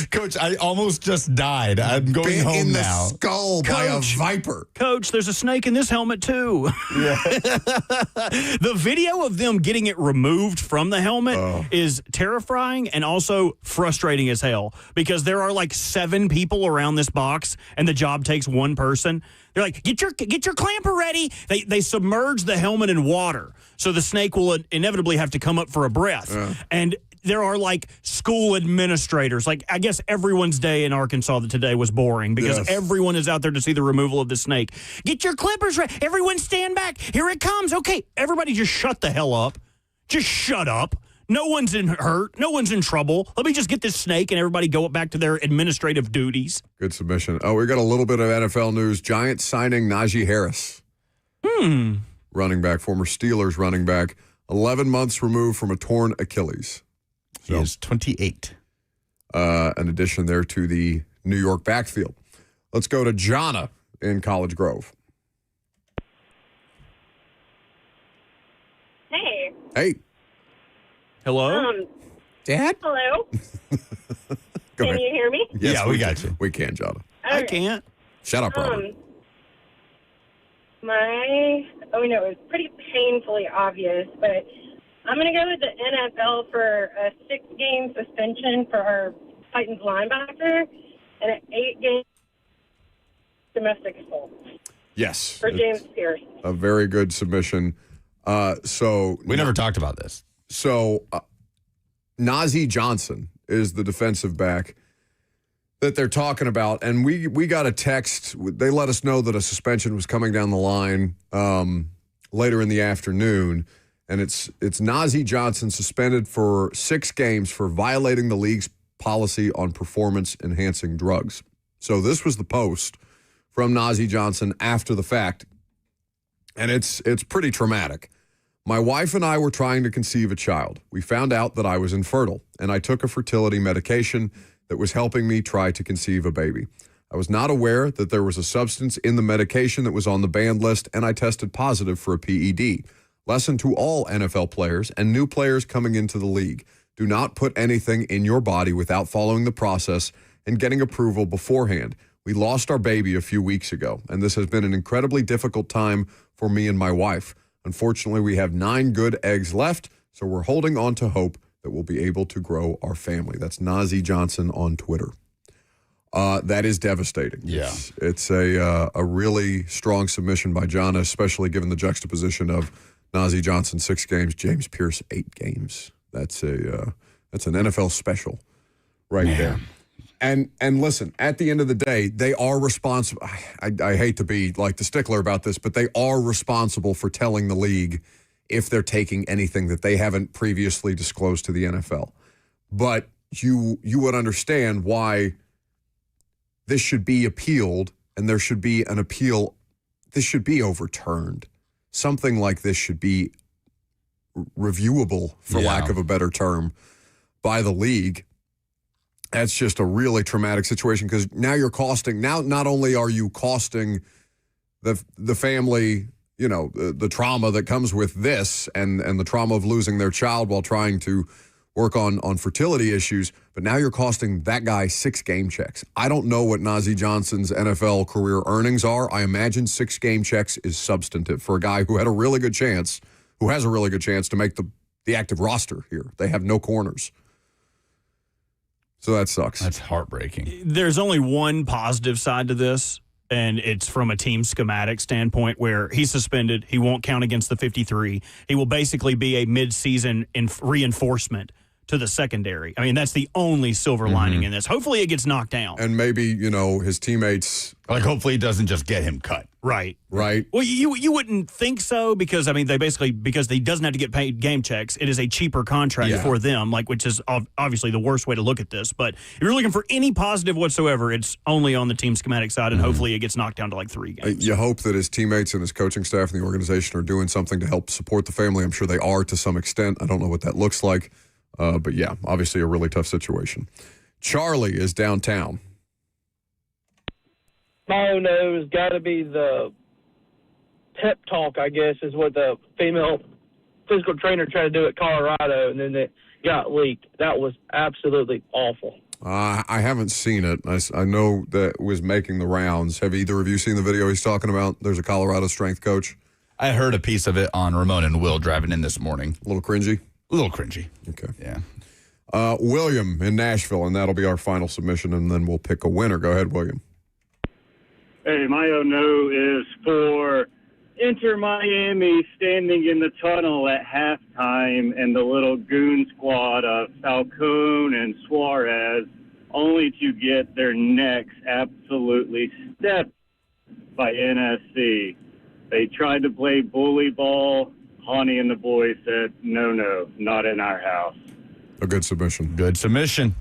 Coach, I almost just died. I'm going home in the now. Skull by a viper. Coach, there's a snake in this helmet too. Yeah. The video of them getting it removed from the helmet is terrifying and also frustrating as hell because there are like 7 people around this box and the job takes one person. They're like, get your clamper ready. They submerge the helmet in water, so the snake will inevitably have to come up for a breath. And there are like school administrators. Like I guess everyone's day in Arkansas today was boring because everyone is out there to see the removal of the snake. Get your clippers ready. Everyone stand back. Here it comes. Okay, everybody just shut the hell up. Just shut up. No one's hurt. No one's in trouble. Let me just get this snake and everybody go back to their administrative duties. Good submission. Oh, we got a little bit of NFL news. Giants signing Najee Harris. Running back, former Steelers running back, 11 months removed from a torn Achilles. He is 28. An addition there to the New York backfield. Let's go to Jonna in College Grove. Hey. Hey. Hello? Dad? Hello. Go Can ahead. you hear me? Yes, we got you. We can, Jonna. I can't. Shut up, Robert. It's pretty painfully obvious, but I'm going to go with the NFL for a 6-game suspension for our Titans linebacker and an 8-game domestic assault. Yes. For James Pierce. A very good submission. We never talked about this. So Najee Johnson is the defensive back that they're talking about. And we got a text. They let us know that a suspension was coming down the line. later in the afternoon, and it's Nazeeh Johnson suspended for 6 games for violating the league's policy on performance-enhancing drugs. So this was the post from Nazeeh Johnson after the fact, and it's pretty traumatic. My wife and I were trying to conceive a child. We found out that I was infertile, and I took a fertility medication that was helping me try to conceive a baby. I was not aware that there was a substance in the medication that was on the banned list, and I tested positive for a PED. Lesson to all NFL players and new players coming into the league. Do not put anything in your body without following the process and getting approval beforehand. We lost our baby a few weeks ago, and this has been an incredibly difficult time for me and my wife. Unfortunately, we have 9 good eggs left, so we're holding on to hope that we'll be able to grow our family. That's Nazeeh Johnson on Twitter. That is devastating. Yeah. It's a really strong submission by John, especially given the juxtaposition of Nazeeh Johnson 6 games, James Pierce 8 games. That's an NFL special right there. And listen, at the end of the day, they are responsible. I hate to be like the stickler about this, but they are responsible for telling the league if they're taking anything that they haven't previously disclosed to the NFL. But you would understand why this should be appealed, and there should be an appeal. This should be overturned. Something like this should be reviewable, for lack of a better term, by the league. That's just a really traumatic situation, because now you're costing. Now, not only are you costing the family, you know, the trauma that comes with this, and the trauma of losing their child while trying to work on fertility issues, but now you're costing that guy 6 game checks. I don't know what Nazeeh Johnson's NFL career earnings are. I imagine 6 game checks is substantive for a guy who had a really good chance, who has a really good chance to make the active roster here. They have no corners. So that sucks. That's heartbreaking. There's only one positive side to this, and it's from a team schematic standpoint, where he's suspended. He won't count against the 53. He will basically be a midseason reinforcement to the secondary. I mean, that's the only silver lining in this. Hopefully it gets knocked down. And maybe, you know, his teammates... Like, hopefully it doesn't just get him cut. Right. Right. Well, you wouldn't think so, because, I mean, because he doesn't have to get paid game checks, it is a cheaper contract for them, like, which is obviously the worst way to look at this. But if you're looking for any positive whatsoever, it's only on the team schematic side, and hopefully it gets knocked down to like 3 games. You hope that his teammates and his coaching staff and the organization are doing something to help support the family. I'm sure they are to some extent. I don't know what that looks like. But yeah, obviously a really tough situation. Charlie is downtown. My no has got to be the pep talk, I guess, is what the female physical trainer tried to do at Colorado, and then it got leaked. That was absolutely awful. I haven't seen it. I know that was making the rounds. Have either of you seen the video he's talking about? There's a Colorado strength coach. I heard a piece of it on Ramon and Will driving in this morning. A little cringy? A little cringy. Okay. Yeah. William in Nashville, and that'll be our final submission, and then we'll pick a winner. Go ahead, William. Hey, my no is for Inter Miami standing in the tunnel at halftime, and the little goon squad of Falcone and Suarez only to get their necks absolutely stepped by NSC. They tried to play bully ball. Honey and the boys said, no, not in our house. A good submission. Good submission.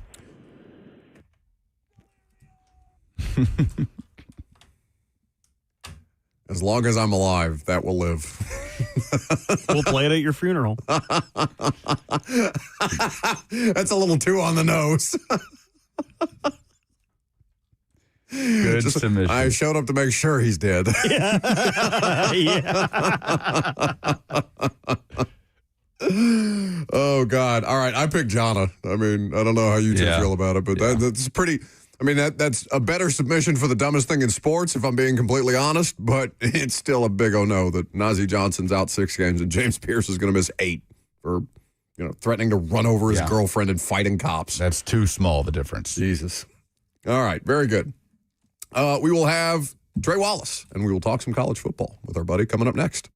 As long as I'm alive, that will live. We'll play it at your funeral. That's a little too on the nose. Good submission. I showed up to make sure he's dead. Oh, God. All right, I picked Jana. I mean, I don't know how you two feel about it, but that's pretty... I mean, that's a better submission for the dumbest thing in sports, if I'm being completely honest, but it's still a big no that Nazeeh Johnson's out 6 games and James Pierce is going to miss 8 for, you know, threatening to run over his girlfriend and fighting cops. That's too small, the difference. Jesus. All right, very good. We will have Trey Wallace, and we will talk some college football with our buddy coming up next.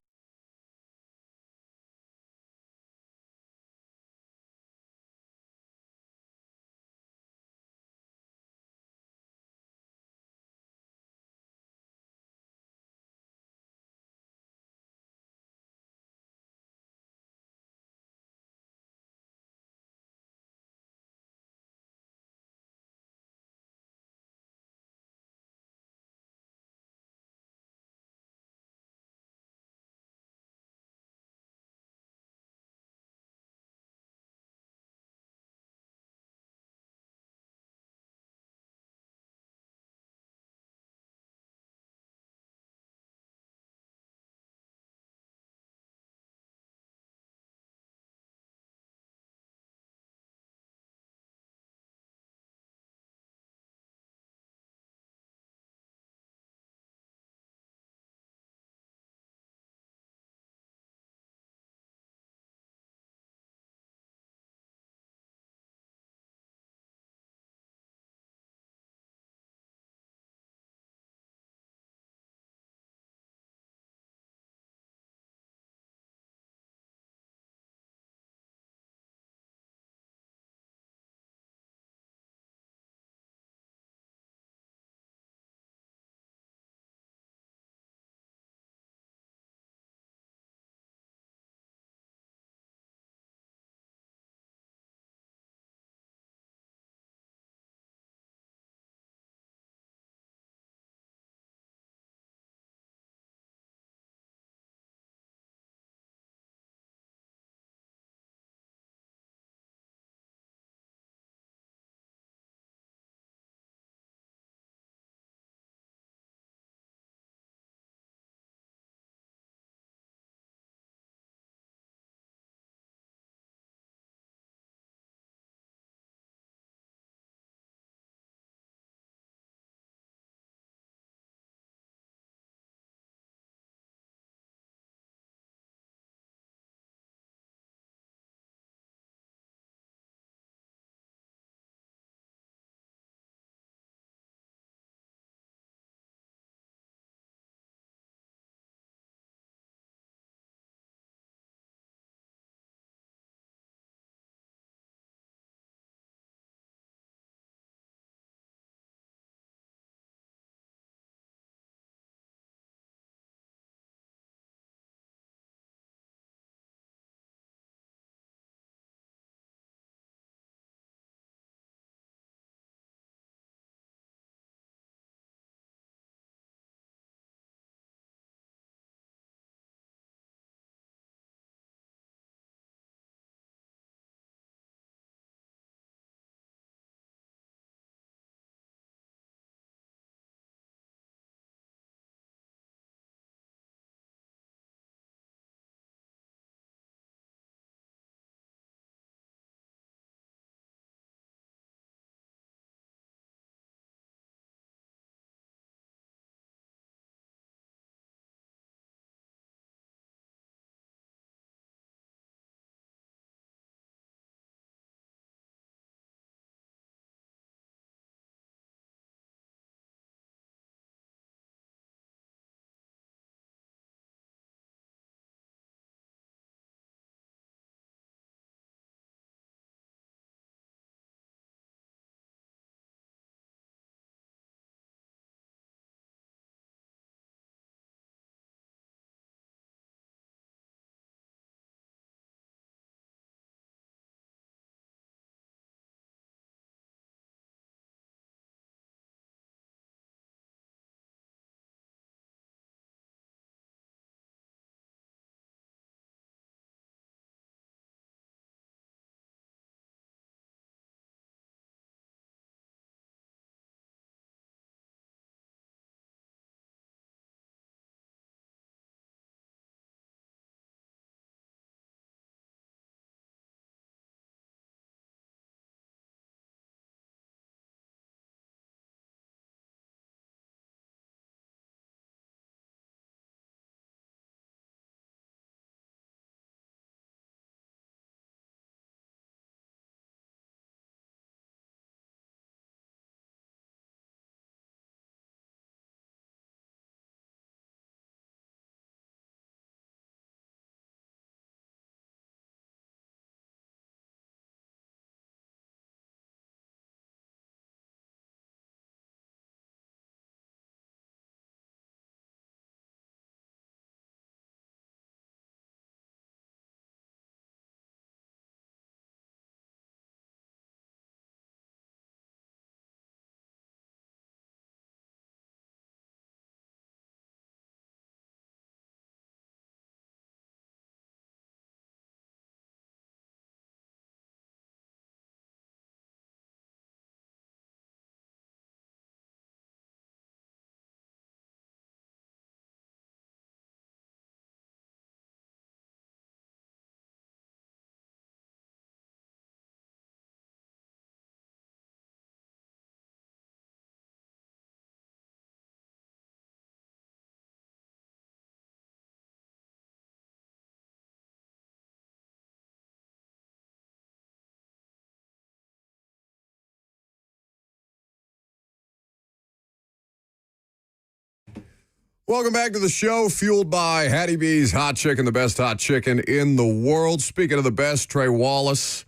Welcome back to the show, fueled by Hattie B's Hot Chicken, the best hot chicken in the world. Speaking of the best, Trey Wallace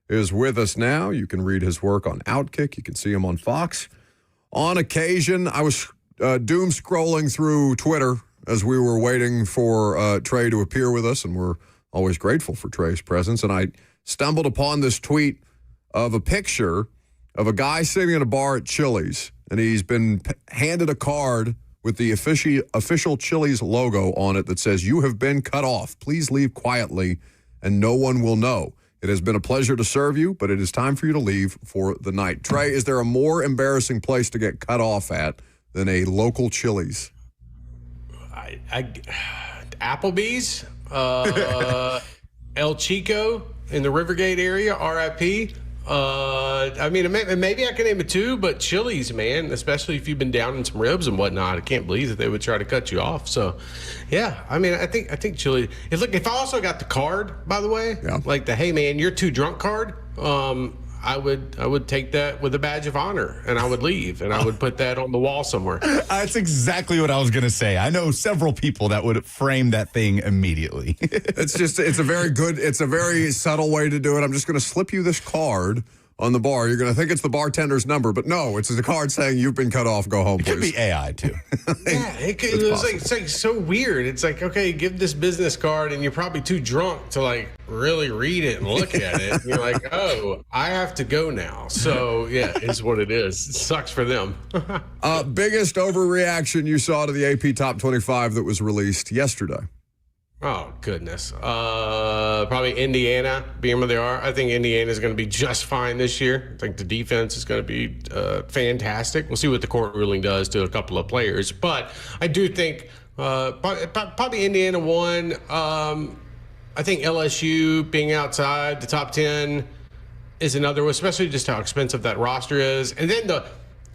is with us now. You can read his work on Outkick. You can see him on Fox. On occasion, I was doom scrolling through Twitter as we were waiting for Trey to appear with us, and we're always grateful for Trey's presence. And I stumbled upon this tweet of a picture of a guy sitting in a bar at Chili's, and he's been handed a card with the official Chili's logo on it that says, "You have been cut off. Please leave quietly, and no one will know. It has been a pleasure to serve you, but it is time for you to leave for the night." Trey, is there a more embarrassing place to get cut off at than a local Chili's? Applebee's, El Chico in the Rivergate area, RIP. I mean, maybe I can name it too, but Chili's, man, especially if you've been down in some ribs and whatnot, I can't believe that they would try to cut you off. So, yeah, I mean, I think Chili's. Look, if I also got the card, by the way, like the "Hey man, you're too drunk" card, I would take that with a badge of honor, and I would leave, and I would put that on the wall somewhere. That's exactly what I was going to say. I know several people that would frame that thing immediately. It's a very subtle way to do it. I'm just going to slip you this card on the bar. You're going to think it's the bartender's number, but no, it's the card saying you've been cut off. Go home, please. It could be AI too. Yeah, it's like so weird. It's like, okay, give this business card, and you're probably too drunk to like really read it and look at it. And you're like, oh, I have to go now. So yeah, it's what it is. It sucks for them. Biggest overreaction you saw to the AP Top 25 that was released yesterday? Oh, goodness. Probably Indiana being where they are. I think Indiana is going to be just fine this year. I think the defense is going to be fantastic. We'll see what the court ruling does to a couple of players. But I do think probably Indiana won. I think LSU being outside the top 10 is another one, especially just how expensive that roster is. And then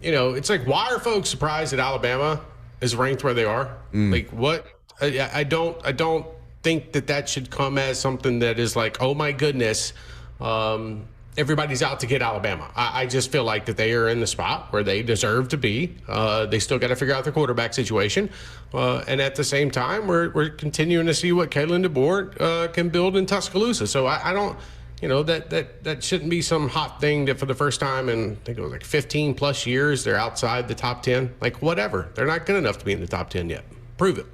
it's like, why are folks surprised that Alabama is ranked where they are? Like, what? I don't think that should come as something that is like, oh my goodness, everybody's out to get Alabama. I just feel like that they are in the spot where they deserve to be. They still got to figure out their quarterback situation, and at the same time, we're continuing to see what Kalen DeBoer can build in Tuscaloosa. So I don't, that shouldn't be some hot thing that for the first time in, I think it was like 15 plus years, they're outside the top 10. Like, whatever, they're not good enough to be in the top 10 yet. Prove it.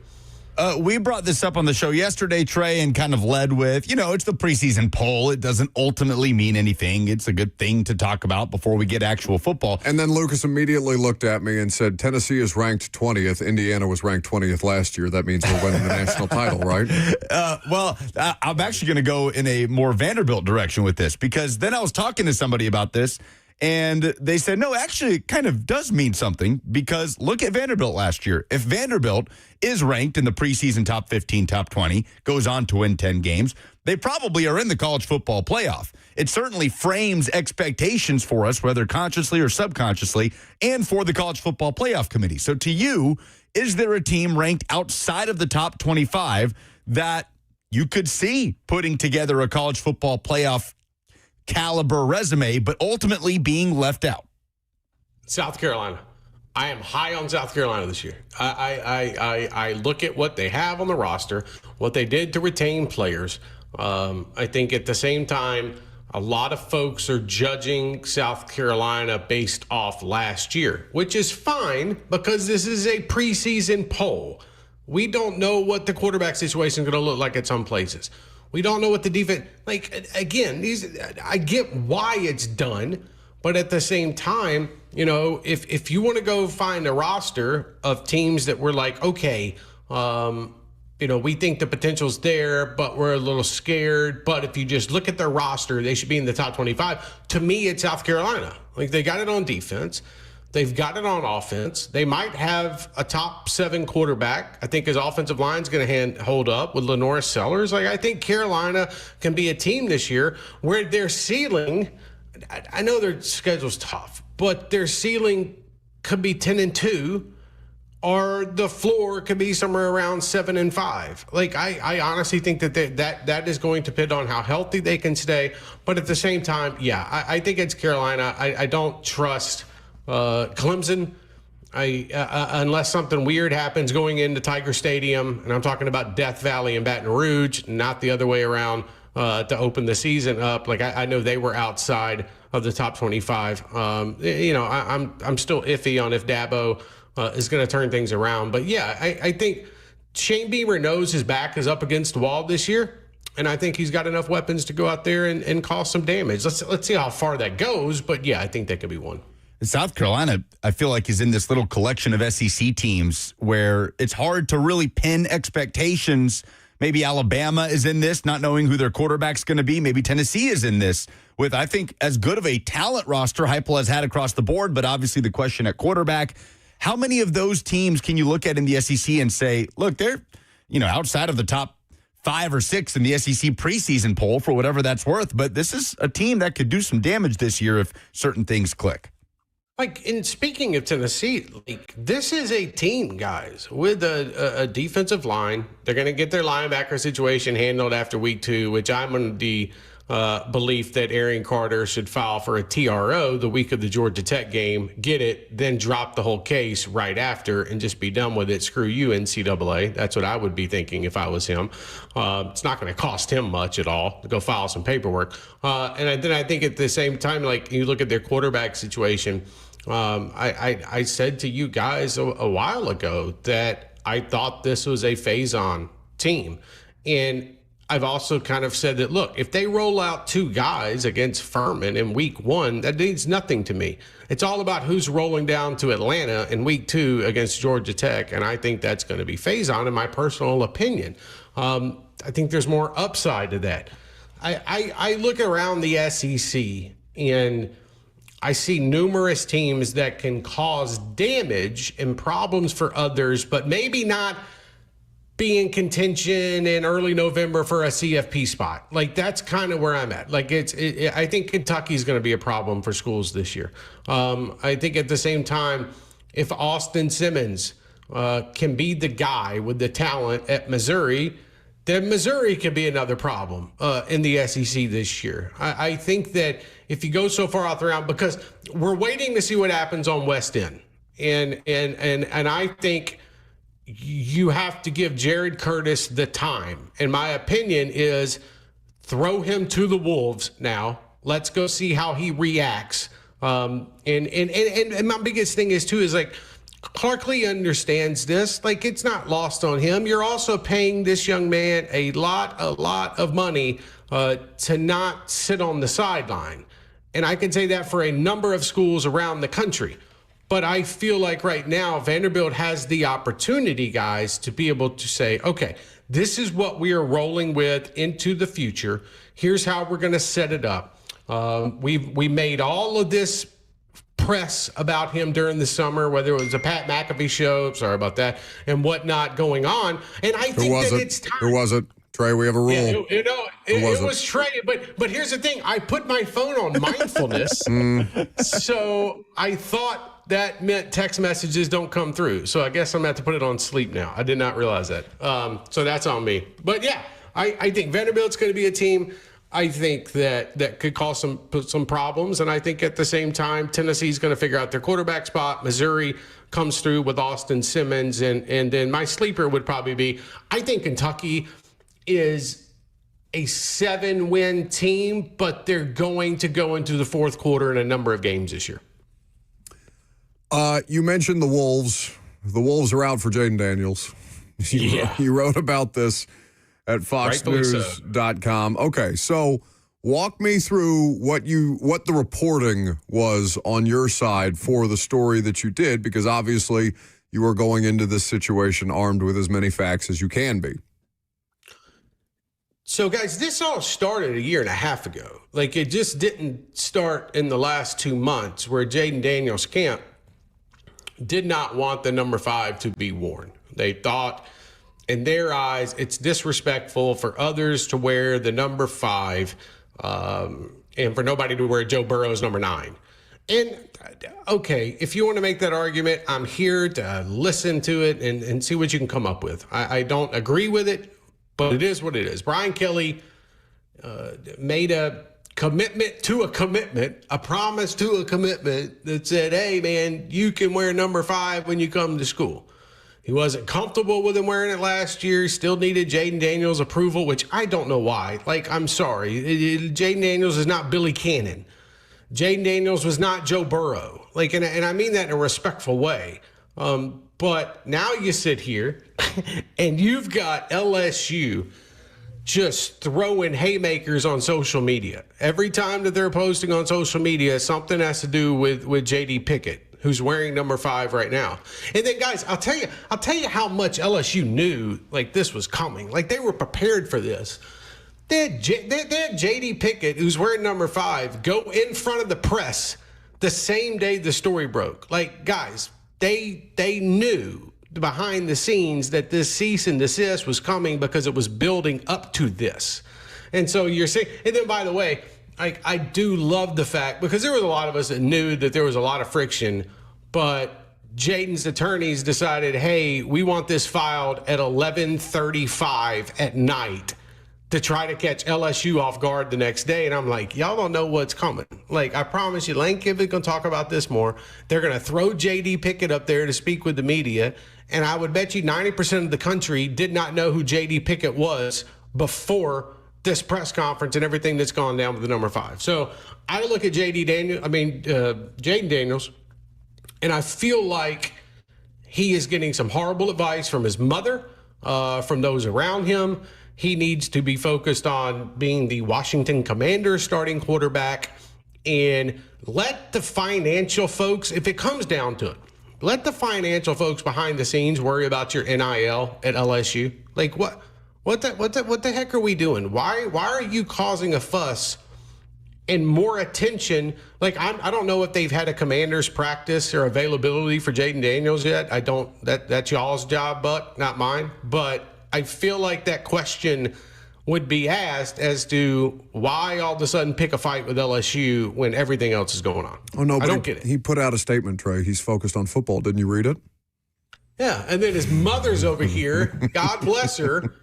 We brought this up on the show yesterday, Trey, and kind of led with, it's the preseason poll. It doesn't ultimately mean anything. It's a good thing to talk about before we get actual football. And then Lucas immediately looked at me and said, Tennessee is ranked 20th. Indiana was ranked 20th last year. That means we're winning the national title, right? Well, I'm actually going to go in a more Vanderbilt direction with this, because then I was talking to somebody about this, and they said, no, actually, it kind of does mean something, because look at Vanderbilt last year. If Vanderbilt is ranked in the preseason top 15, top 20, goes on to win 10 games, they probably are in the college football playoff. It certainly frames expectations for us, whether consciously or subconsciously, and for the college football playoff committee. So to you, is there a team ranked outside of the top 25 that you could see putting together a college football playoff caliber resume, but ultimately being left out? South Carolina. I am high on South Carolina this year. I look at what they have on the roster, what they did to retain players. I think at the same time, a lot of folks are judging South Carolina based off last year, which is fine because this is a preseason poll. We don't know what the quarterback situation is going to look like at some places. We don't know what the defense, again, I get why it's done, but at the same time, if you want to go find a roster of teams that we're like, okay, we think the potential's there, but we're a little scared. But if you just look at their roster, they should be in the top 25. To me, it's South Carolina. Like, they got it on defense. They've got it on offense. They might have a top 7 quarterback. I think his offensive line is going to hold up with Lenoris Sellers. I think Carolina can be a team this year where their ceiling, I know their schedule's tough, but their ceiling could be 10-2, or the floor could be somewhere around 7-5. I honestly think that is going to depend on how healthy they can stay. But at the same time, I think it's Carolina. I don't trust Clemson. Unless something weird happens going into Tiger Stadium, and I'm talking about Death Valley and Baton Rouge, not the other way around to open the season up. Like I know they were outside of the top 25. I'm still iffy on if Dabo is going to turn things around. But yeah, I think Shane Beamer knows his back is up against the wall this year. And I think he's got enough weapons to go out there and cause some damage. Let's see how far that goes. But yeah, I think that could be one. South Carolina, I feel like, is in this little collection of SEC teams where it's hard to really pin expectations. Maybe Alabama is in this, not knowing who their quarterback's going to be. Maybe Tennessee is in this with, I think, as good of a talent roster Heupel has had across the board. But obviously the question at quarterback, how many of those teams can you look at in the SEC and say, look, they're, outside of the top 5 or 6 in the SEC preseason poll for whatever that's worth. But this is a team that could do some damage this year if certain things click. Like, in speaking of Tennessee, this is a team, guys, with a defensive line. They're going to get their linebacker situation handled after week 2, which I'm on the belief that Arian Carter should file for a TRO the week of the Georgia Tech game, get it, then drop the whole case right after and just be done with it. Screw you, NCAA. That's what I would be thinking if I was him. It's not going to cost him much at all to go file some paperwork. And then I think at the same time, like, you look at their quarterback situation, I said to you guys a while ago that I thought this was a phase-on team. And I've also kind of said that, look, if they roll out 2 guys against Furman in week 1, that means nothing to me. It's all about who's rolling down to Atlanta in week 2 against Georgia Tech, and I think that's going to be phase-on in my personal opinion. I think there's more upside to that. I look around the SEC, and I see numerous teams that can cause damage and problems for others, but maybe not be in contention in early November for a CFP spot. Like, that's kind of where I'm at. Like, I think Kentucky's going to be a problem for schools this year. I think at the same time, if Austin Simmons can be the guy with the talent at Missouri, then Missouri could be another problem in the SEC this year. I think that if you go so far out the round, because we're waiting to see what happens on West End, and I think you have to give Jared Curtis the time. And my opinion is throw him to the Wolves now. Let's go see how he reacts. And my biggest thing is too, is like, Clark Lee understands this. Like, it's not lost on him. You're also paying this young man a lot of money to not sit on the sideline. And I can say that for a number of schools around the country. But I feel like right now Vanderbilt has the opportunity, guys, to be able to say, okay, this is what we are rolling with into the future. Here's how we're going to set it up. We made all of this press about him during the summer, whether it was a Pat McAfee show, sorry about that, and whatnot going on. And I think that it's time. Who was it? Trey, we have a rule. Yeah, it was Trey, but here's the thing. I put my phone on mindfulness, so I thought that meant text messages don't come through. So I guess I'm going to have to put it on sleep now. I did not realize that. So that's on me. But yeah, I think Vanderbilt's going to be a team, I think, that could cause some problems. And I think at the same time, Tennessee's going to figure out their quarterback spot. Missouri comes through with Austin Simmons. And then my sleeper would probably be, I think Kentucky is a 7-win team, but they're going to go into the fourth quarter in a number of games this year. You mentioned the Wolves. The Wolves are out for Jaden Daniels. You wrote about this at foxnews.com. Okay, so walk me through what the reporting was on your side for the story that you did, because obviously you are going into this situation armed with as many facts as you can be. So, guys, this all started a year and a half ago. Like, it just didn't start in the last 2 months, where Jaden Daniels' camp did not want the number 5 to be worn. They thought, in their eyes, it's disrespectful for others to wear the number 5 and for nobody to wear Joe Burrow's number 9. And, okay, if you want to make that argument, I'm here to listen to it and see what you can come up with. I don't agree with it, but it is what it is. Brian Kelly made a commitment to a commitment, a promise to a commitment that said, hey, man, you can wear number 5 when you come to school. He wasn't comfortable with him wearing it last year. Still needed Jayden Daniels' approval, which I don't know why. Like, I'm sorry. Jayden Daniels is not Billy Cannon. Jayden Daniels was not Joe Burrow. Like, and I mean that in a respectful way. But now you sit here and you've got LSU just throwing haymakers on social media. Every time that they're posting on social media, something has to do with J.D. Pickett, who's wearing number 5 right now. And then, guys, I'll tell you how much LSU knew like this was coming. Like, they were prepared for this. They had J.D. Pickett, who's wearing number 5, go in front of the press the same day the story broke. Like, guys, they knew behind the scenes that this cease and desist was coming because it was building up to this. And so you're saying, and then, by the way, I do love the fact, because there was a lot of us that knew that there was a lot of friction, but Jayden's attorneys decided, hey, we want this filed at 11:35 at night to try to catch LSU off guard the next day. And I'm like, y'all don't know what's coming. Like, I promise you, Lane Kiffin's going to talk about this more. They're going to throw J.D. Pickett up there to speak with the media. And I would bet you 90% of the country did not know who J.D. Pickett was before this press conference and everything that's gone down with the number 5. So I look at Jayden Daniels, and I feel like he is getting some horrible advice from his mother, from those around him. He needs to be focused on being the Washington Commanders starting quarterback, and let the financial folks, if it comes down to it, let the financial folks behind the scenes worry about your NIL at LSU. Like, what the heck are we doing? Why are you causing a fuss and more attention? Like, I don't know if they've had a Commanders practice or availability for Jayden Daniels yet. I don't. That's y'all's job, Buck, not mine. But I feel like that question would be asked as to why all of a sudden pick a fight with LSU when everything else is going on. Oh, no, I but don't get it. He put out a statement, Trey. He's focused on football. Didn't you read it? Yeah, and then his mother's over here, God bless her,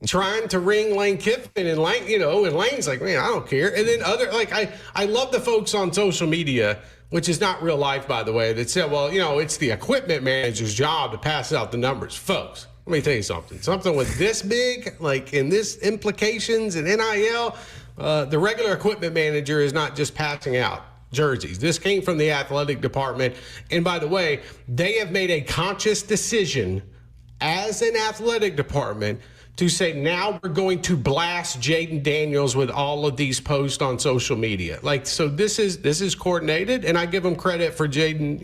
trying to ring Lane Kiffin, and Lane, and Lane's like, man, I don't care. And then I love the folks on social media, which is not real life, by the way, that said, well, it's the equipment manager's job to pass out the numbers. Folks, let me tell you something. Something with this big, like in this implications and NIL, the regular equipment manager is not just passing out jerseys. This came from the athletic department. And by the way, they have made a conscious decision as an athletic department to say, now we're going to blast Jayden Daniels with all of these posts on social media. Like, so this is coordinated, and I give them credit for Jayden.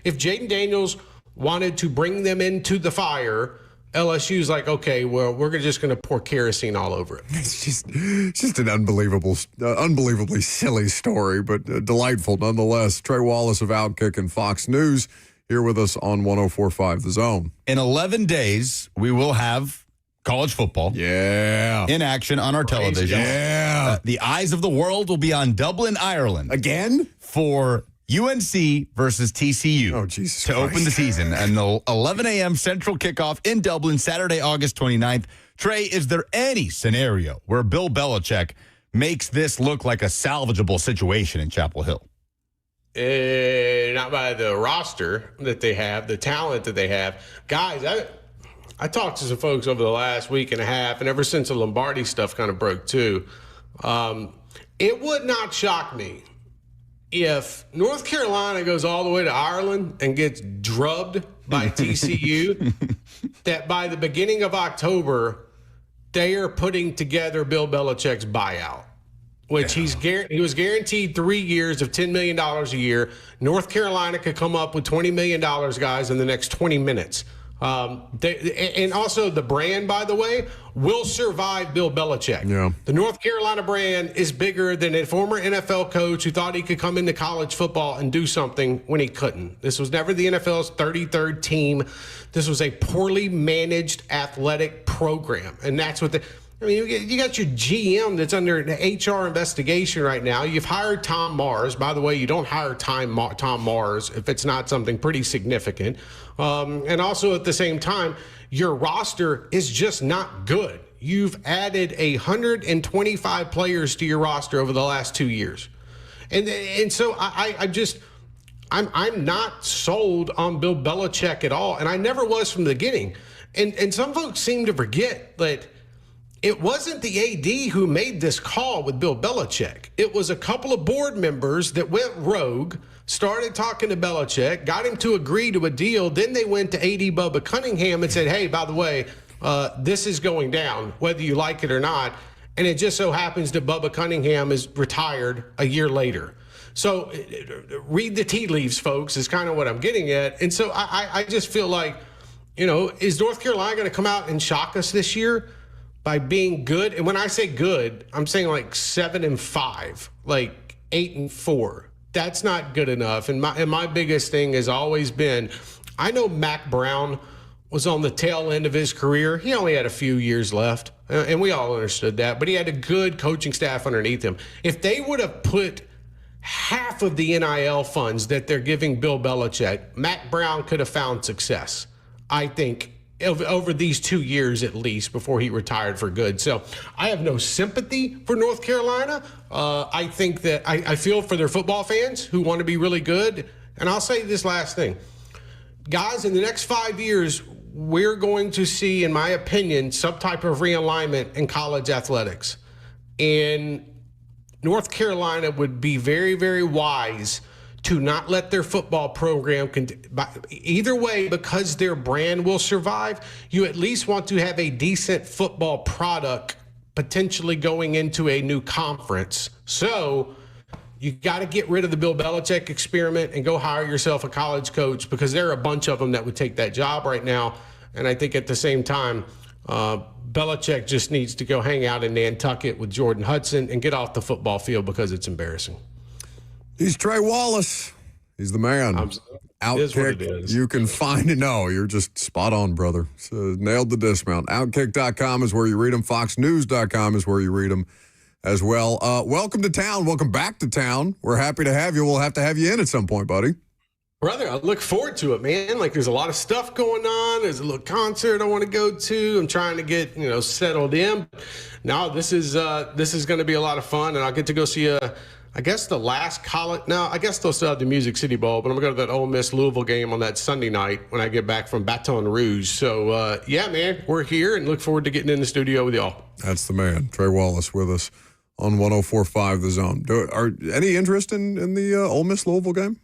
If Jayden Daniels wanted to bring them into the fire, LSU's like, okay, well, we're just going to pour kerosene all over it. It's just an unbelievably silly story, but delightful nonetheless. Trey Wallace of Outkick and Fox News here with us on 104.5 The Zone. In 11 days, we will have college football. Yeah. In action on our television. Yeah. The eyes of the world will be on Dublin, Ireland. Again? For UNC versus TCU. Oh, Jesus to Christ. open the season. And the 11 a.m. Central kickoff in Dublin, Saturday, August 29th. Trey, is there any scenario where Bill Belichick makes this look like a salvageable situation in Chapel Hill? Not by the roster that they have, the talent that they have. Guys, I talked to some folks over the last week and a half, and ever since the Lombardi stuff kind of broke too, it would not shock me if North Carolina goes all the way to Ireland and gets drubbed by TCU, that by the beginning of October, they are putting together Bill Belichick's buyout, which he was guaranteed 3 years of $10 million a year. North Carolina could come up with $20 million, guys, in the next 20 minutes. And also the brand, by the way, will survive Bill Belichick. Yeah. The North Carolina brand is bigger than a former NFL coach who thought he could come into college football and do something when he couldn't. This was never the NFL's 33rd team. This was a poorly managed athletic program. And that's what you got your GM that's under an HR investigation right now. You've hired Tom Mars. By the way, you don't hire Tom Mars if it's not something pretty significant. And also at the same time, your roster is just not good. you've added 125 players to your roster over the last 2 years. And so I'm not sold on Bill Belichick at all, and I never was from the beginning. And some folks seem to forget that it wasn't the AD who made this call with Bill Belichick. It was a couple of board members that went rogue, started talking to Belichick, got him to agree to a deal. Then they went to AD Bubba Cunningham and said, hey, by the way, this is going down, whether you like it or not. And it just so happens that Bubba Cunningham is retired a year later. So read the tea leaves, folks, is kind of what I'm getting at. And so I just feel like, is North Carolina going to come out and shock us this year by being good? And when I say good, I'm saying like 7-5, like 8-4. That's not good enough. And my biggest thing has always been, I know Mac Brown was on the tail end of his career. He only had a few years left, and we all understood that. But he had a good coaching staff underneath him. If they would have put half of the NIL funds that they're giving Bill Belichick, Mac Brown could have found success, I think, over these 2 years at least before he retired for good. So I have no sympathy for North Carolina. I think that I feel for their football fans who want to be really good. And I'll say this last thing. Guys, in the next 5 years, we're going to see, in my opinion, some type of realignment in college athletics. And North Carolina would be very, very wise to not let their football program, either way, because their brand will survive, you at least want to have a decent football product potentially going into a new conference. So you got to get rid of the Bill Belichick experiment and go hire yourself a college coach, because there are a bunch of them that would take that job right now. And I think at the same time, Belichick just needs to go hang out in Nantucket with Jordan Hudson and get off the football field because it's embarrassing. He's Trey Wallace. He's the man. Outkick. You can find it. No, you're just spot on, brother. So, nailed the dismount. Outkick.com is where you read them. FoxNews.com is where you read them as well. Welcome to town. Welcome back to town. We're happy to have you. We'll have to have you in at some point, buddy. Brother, I look forward to it, man. Like, there's a lot of stuff going on. There's a little concert I want to go to. I'm trying to get, settled in. Now, this is going to be a lot of fun, and I'll get to go see I guess the last college. Now, I guess they'll still have the Music City Bowl, but I'm going to go to that Ole Miss Louisville game on that Sunday night when I get back from Baton Rouge. So, yeah, man, we're here and look forward to getting in the studio with y'all. That's the man, Trey Wallace, with us on 104.5 The Zone. Are any interest in the Ole Miss Louisville game?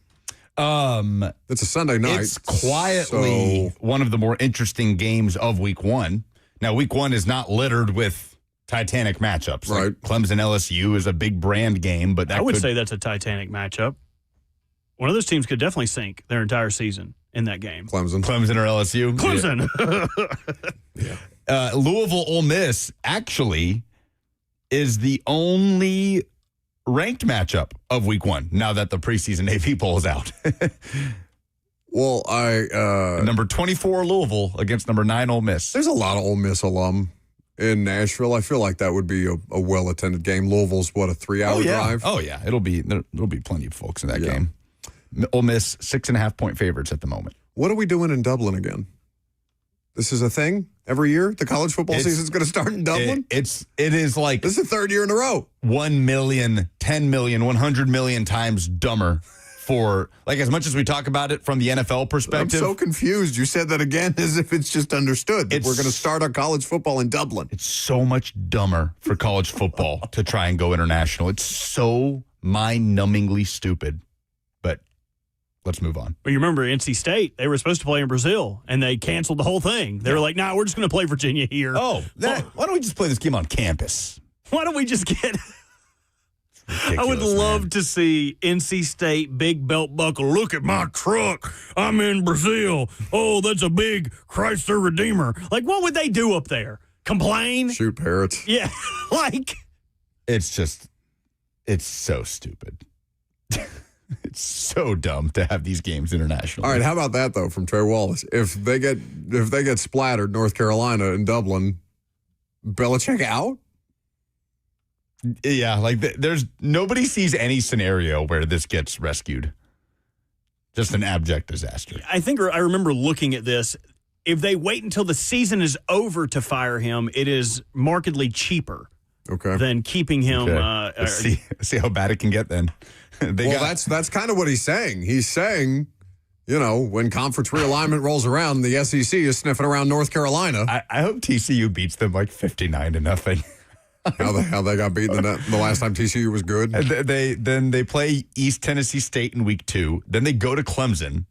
It's a Sunday night. It's quietly one of the more interesting games of Week 1. Now, Week 1 is not littered with Titanic matchups. Right. Like Clemson LSU is a big brand game, but I would say that's a Titanic matchup. One of those teams could definitely sink their entire season in that game. Clemson or LSU. Clemson. Yeah. Louisville Ole Miss actually is the only ranked matchup of Week 1 now that the preseason AP poll is out. Well, number 24 Louisville against number 9 Ole Miss. There's a lot of Ole Miss alum in Nashville. I feel like that would be a well-attended game. Louisville's, what, a 3-hour drive? Oh, yeah. There'll be plenty of folks in that game. Ole Miss, 6.5-point favorites at the moment. What are we doing in Dublin again? This is a thing every year? The college football season's going to start in Dublin? It is like... This is the third year in a row. 1 million, 10 million, 100 million times dumber for, like, as much as we talk about it from the NFL perspective. I'm so confused. You said that again as if it's just understood that we're going to start our college football in Dublin. It's so much dumber for college football to try and go international. It's so mind-numbingly stupid. But let's move on. Well, you remember NC State, they were supposed to play in Brazil, and they canceled the whole thing. They were like, nah, we're just going to play Virginia here. Why don't we just play this game on campus? Why don't we just get... I would love to see NC State big belt buckle. Look at my truck. I'm in Brazil. Oh, that's a big Chrysler Redeemer. Like, what would they do up there? Complain? Shoot parrots. Yeah. Like. It's so stupid. It's so dumb to have these games internationally. All right, how about that, though, from Trey Wallace? If they get splattered, North Carolina and Dublin, Belichick out? Yeah, like there's nobody sees any scenario where this gets rescued. Just an abject disaster. I remember looking at this. if they wait until the season is over to fire him, it is markedly cheaper than keeping him. See how bad it can get then. That's kind of what he's saying. He's saying, when conference realignment rolls around, the SEC is sniffing around North Carolina. I hope TCU beats them like 59-0. How they got beaten the last time TCU was good? They play East Tennessee State in week 2. Then they go to Clemson,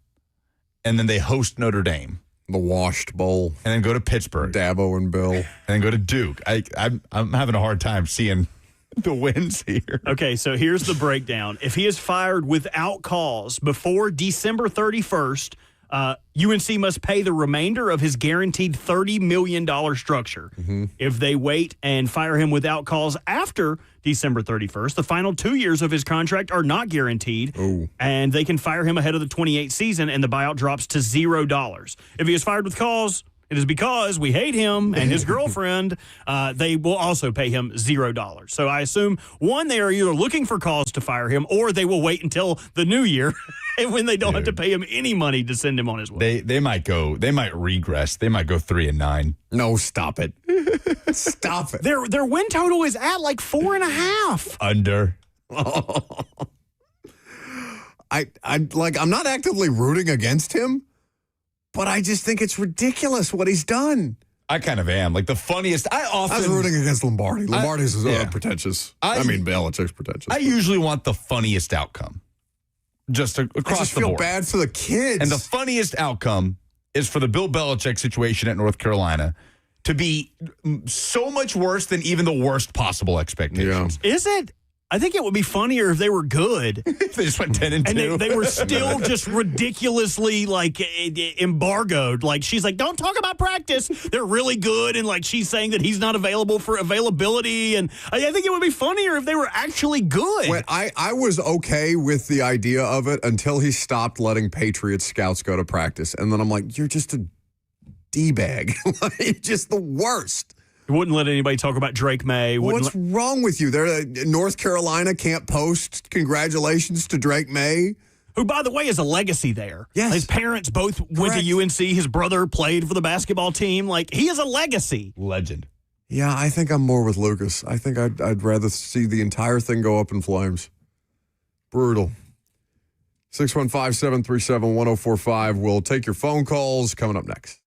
and then they host Notre Dame, the Washed Bowl, and then go to Pittsburgh, Dabo and Bill, and then go to Duke. I'm having a hard time seeing the wins here. Okay, so here's the breakdown. If he is fired without cause before December 31st, UNC must pay the remainder of his guaranteed $30 million structure. Mm-hmm. If they wait and fire him without cause after December 31st, the final 2 years of his contract are not guaranteed, and they can fire him ahead of the 28 season, and the buyout drops to $0. If he is fired with cause, it is because we hate him and his girlfriend. They will also pay him $0. So I assume, one, they are either looking for cause to fire him, or they will wait until the new year and when they don't have to pay him any money to send him on his way. They might regress. They might go 3-9. No, stop it. Stop it. Their win total is at like 4.5. Under. I'm not actively rooting against him, but I just think it's ridiculous what he's done. I kind of am. Like the funniest. I was rooting against Lombardi. Lombardi's pretentious. Belichick's pretentious. I usually want the funniest outcome. Just across the board. I feel bad for the kids. And the funniest outcome is for the Bill Belichick situation at North Carolina to be so much worse than even the worst possible expectations. Yeah. Is it? I think it would be funnier if they were good. If they just went 10-2. And they were still just ridiculously, embargoed. Like, she's like, don't talk about practice. They're really good. And, she's saying that he's not available for availability. And I think it would be funnier if they were actually good. Well, I was okay with the idea of it until he stopped letting Patriots scouts go to practice. And then I'm like, you're just a D-bag. Just the worst. Wouldn't let anybody talk about Drake May. What's wrong with you? North Carolina can't post congratulations to Drake May, who, by the way, is a legacy there. Yes. His parents both went to UNC. His brother played for the basketball team. He is a legacy. Legend. Yeah, I think I'm more with Lucas. I think I'd rather see the entire thing go up in flames. Brutal. 615-737-1045. We'll take your phone calls coming up next.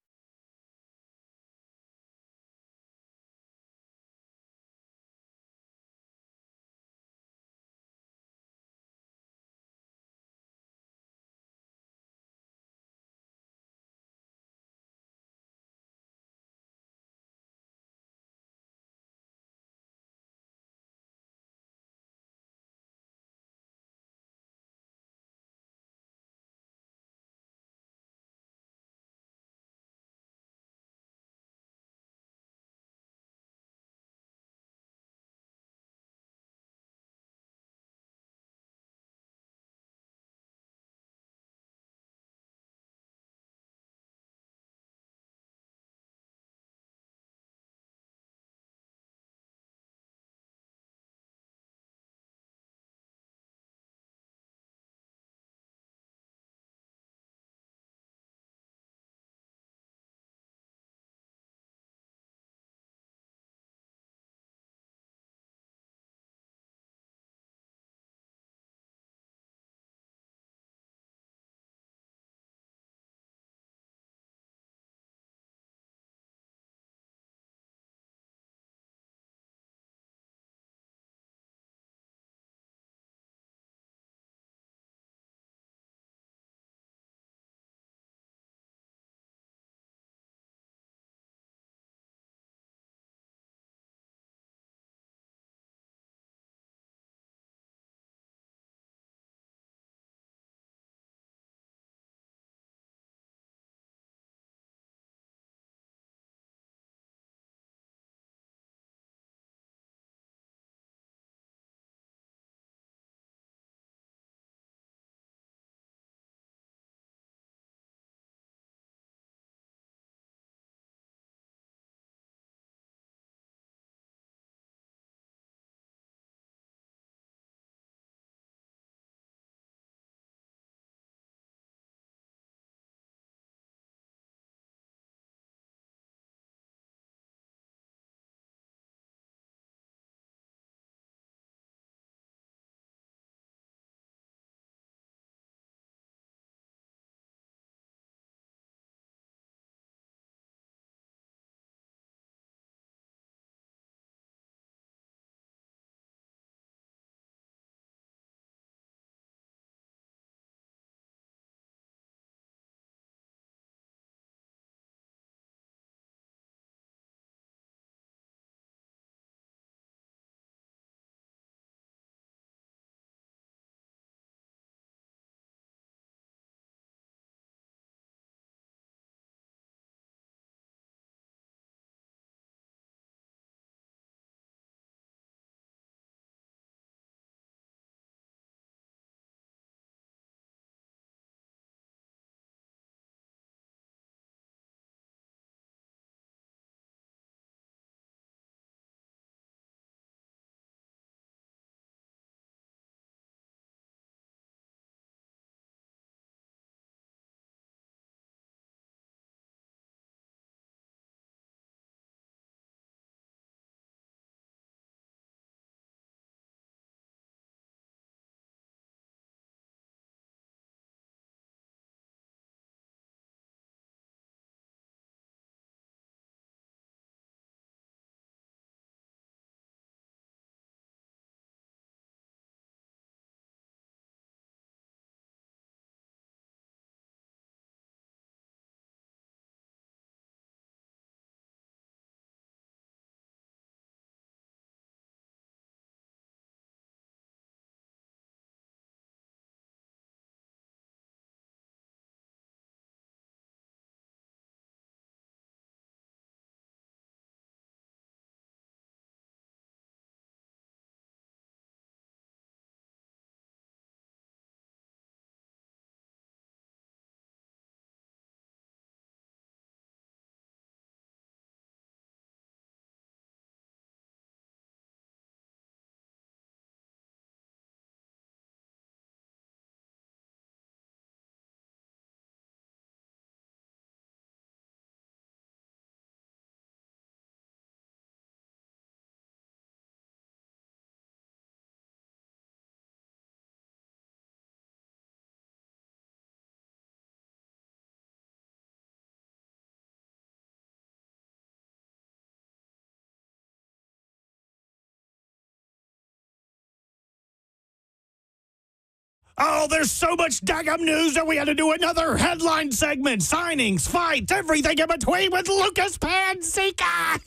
Oh, there's so much daggum news that we had to do another headline segment. Signings, fights, everything in between with Lucas Panzica.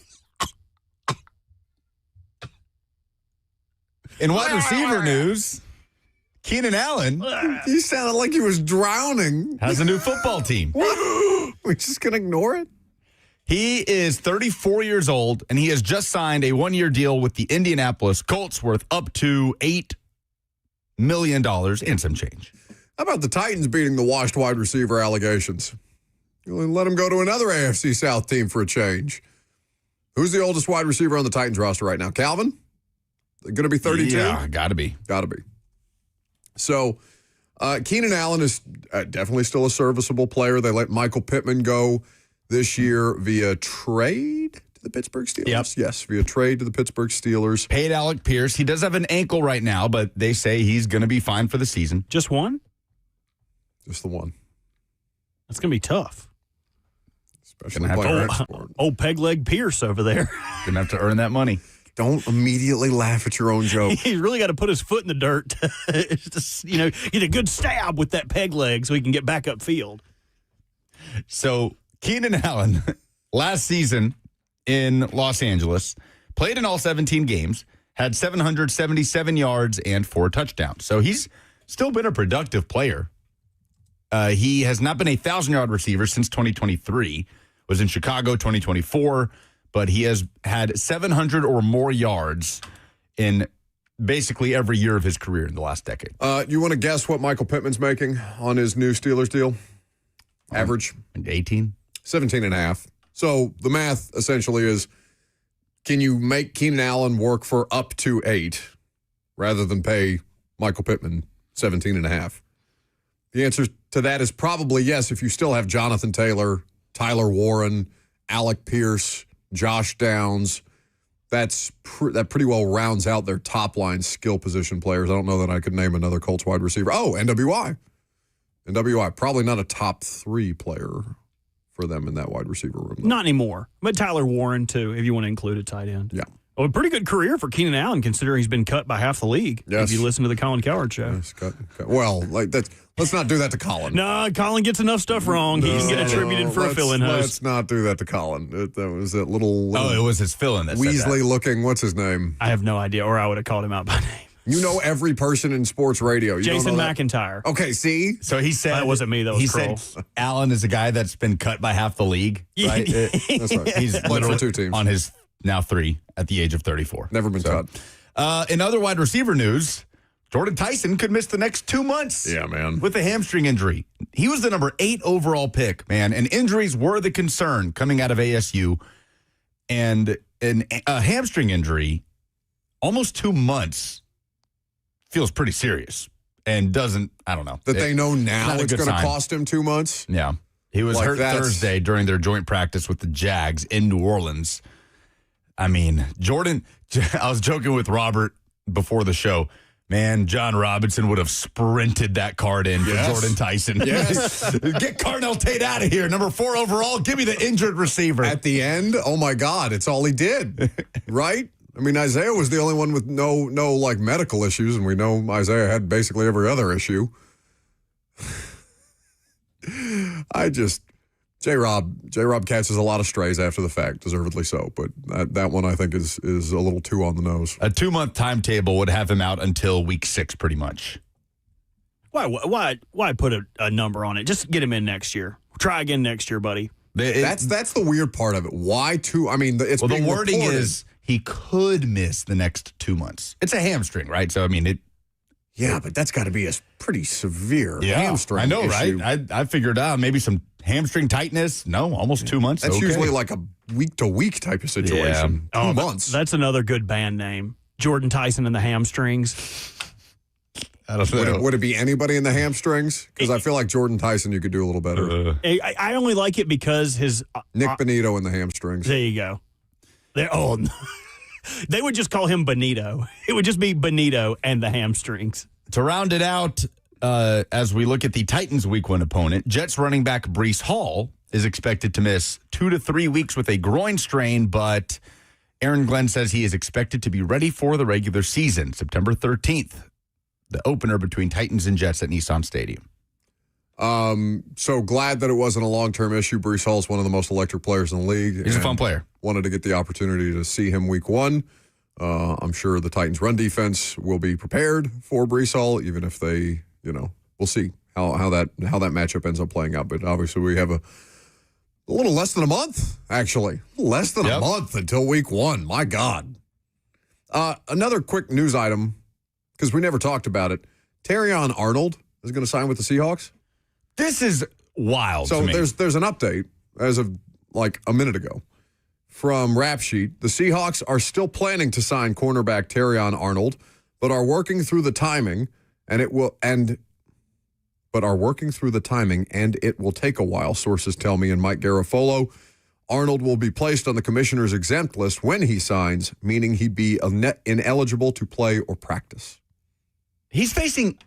In wide receiver news, Keenan Allen He sounded like he was drowning. has a new football team. We're just going to ignore it? He is 34 years old, and he has just signed a one-year deal with the Indianapolis Colts worth up to $8 million and some change. How about the Titans beating the washed wide receiver allegations? Let him go to another AFC South team for a change. Who's the oldest wide receiver on the Titans roster right now? Calvin? Going to be 32? Yeah, got to be. Got to be. So, Keenan Allen is definitely still a serviceable player. They let Michael Pittman go this year via trade to the Pittsburgh Steelers. Yep. Yes, via trade to the Pittsburgh Steelers. Paid Alec Pierce. He does have an ankle right now, but they say he's going to be fine for the season. Just one? Just the one. That's going to be tough. Especially playing Old peg leg Pierce over there. Going to have to earn that money. Don't immediately laugh at your own joke. He's really got to put his foot in the dirt to, get a good stab with that peg leg so he can get back upfield. So Keenan Allen, last season in Los Angeles, played in all 17 games, had 777 yards and 4 touchdowns. So he's still been a productive player. He has not been a 1,000-yard receiver since 2023, was in Chicago 2024, but he has had 700 or more yards in basically every year of his career in the last decade. You want to guess what Michael Pittman's making on his new Steelers deal? Average? 18? 17.5. So the math essentially is, can you make Keenan Allen work for up to 8 rather than pay Michael Pittman 17.5? The answer to that is probably yes, if you still have Jonathan Taylor, Tyler Warren, Alec Pierce, Josh Downs. That pretty well rounds out their top-line skill position players. I don't know that I could name another Colts wide receiver. Oh, NWI. NWI, probably not a top 3 player for them in that wide receiver room, though. Not anymore. But Tyler Warren, too, if you want to include a tight end. Yeah. Well, a pretty good career for Keenan Allen, considering he's been cut by half the league. Yes. If you listen to the Colin Cowherd show. Yes, cut. Well, let's not do that to Colin. No, Colin gets enough stuff wrong. He can get attributed for a fill-in host. Let's not do that to Colin. That was that little it was his fill-in that said that. Weasley-looking, what's his name? I have no idea, or I would have called him out by name. You know every person in sports radio. You Jason don't know that? McIntyre. Okay, see? So he said... That wasn't me, that was Kroll. said Allen is a guy that's been cut by half the league, right? That's right. He's Played for 2 teams. on his now 3 at the age of 34. Never been cut. In other wide receiver news, Jordan Tyson could miss the next 2 months. Yeah, man. With a hamstring injury. He was the number 8 overall pick, man, and injuries were the concern coming out of ASU. And a hamstring injury, almost 2 months, feels pretty serious and doesn't, I don't know. They know now not a it's good going to sign. cost him 2 months? Yeah. He was hurt Thursday during their joint practice with the Jags in New Orleans. I mean, Jordan, I was joking with Robert before the show. Man, John Robinson would have sprinted that card in for Jordan Tyson. Yes. Get Carnell Tate out of here. Number 4 overall. Give me the injured receiver. At the end, oh my God, it's all he did, right? I mean, Isaiah was the only one with no like medical issues, and we know Isaiah had basically every other issue. J-Rob catches a lot of strays after the fact, deservedly so, but that one I think is a little too on the nose. A 2-month timetable would have him out until week 6, pretty much. Why put a number on it? Just get him in next year. Try again next year, buddy. That's the weird part of it. Why 2? I mean, it's the wording is he could miss the next 2 months. It's a hamstring, right? So I mean it. Yeah, but that's got to be a pretty severe hamstring. I know, issue. right? I figured out maybe some hamstring tightness. No, almost 2 months. That's usually like a week-to-week type of situation. Yeah. 2 months. That's another good band name. Jordan Tyson and the Hamstrings. I don't know. Would it be anybody in the hamstrings? Because I feel like Jordan Tyson, you could do a little better. I only like it because his... Nick Benito in the hamstrings. There you go. They would just call him Benito. It would just be Benito and the hamstrings. To round it out, as we look at the Titans' week 1 opponent, Jets running back Breece Hall is expected to miss 2 to 3 weeks with a groin strain, but Aaron Glenn says he is expected to be ready for the regular season, September 13th. the opener between Titans and Jets at Nissan Stadium. So glad that it wasn't a long-term issue. Breece Hall's one of the most electric players in the league. He's a fun player. Wanted to get the opportunity to see him week one. I'm sure the Titans' run defense will be prepared for Breece Hall, even if they, we'll see how that matchup ends up playing out. But obviously, we have a little less than a month, actually. Less than a month until week one. My God. Another quick news item, because we never talked about it. Terrion Arnold is going to sign with the Seahawks. This is wild. So to me. there's an update as of like a minute ago from Rap Sheet. The Seahawks are still planning to sign cornerback Terrion Arnold, but are working through the timing, and it will take a while. Sources tell me, and Mike Garafolo, Arnold will be placed on the commissioner's exempt list when he signs, meaning he'd be ineligible to play or practice. He's facing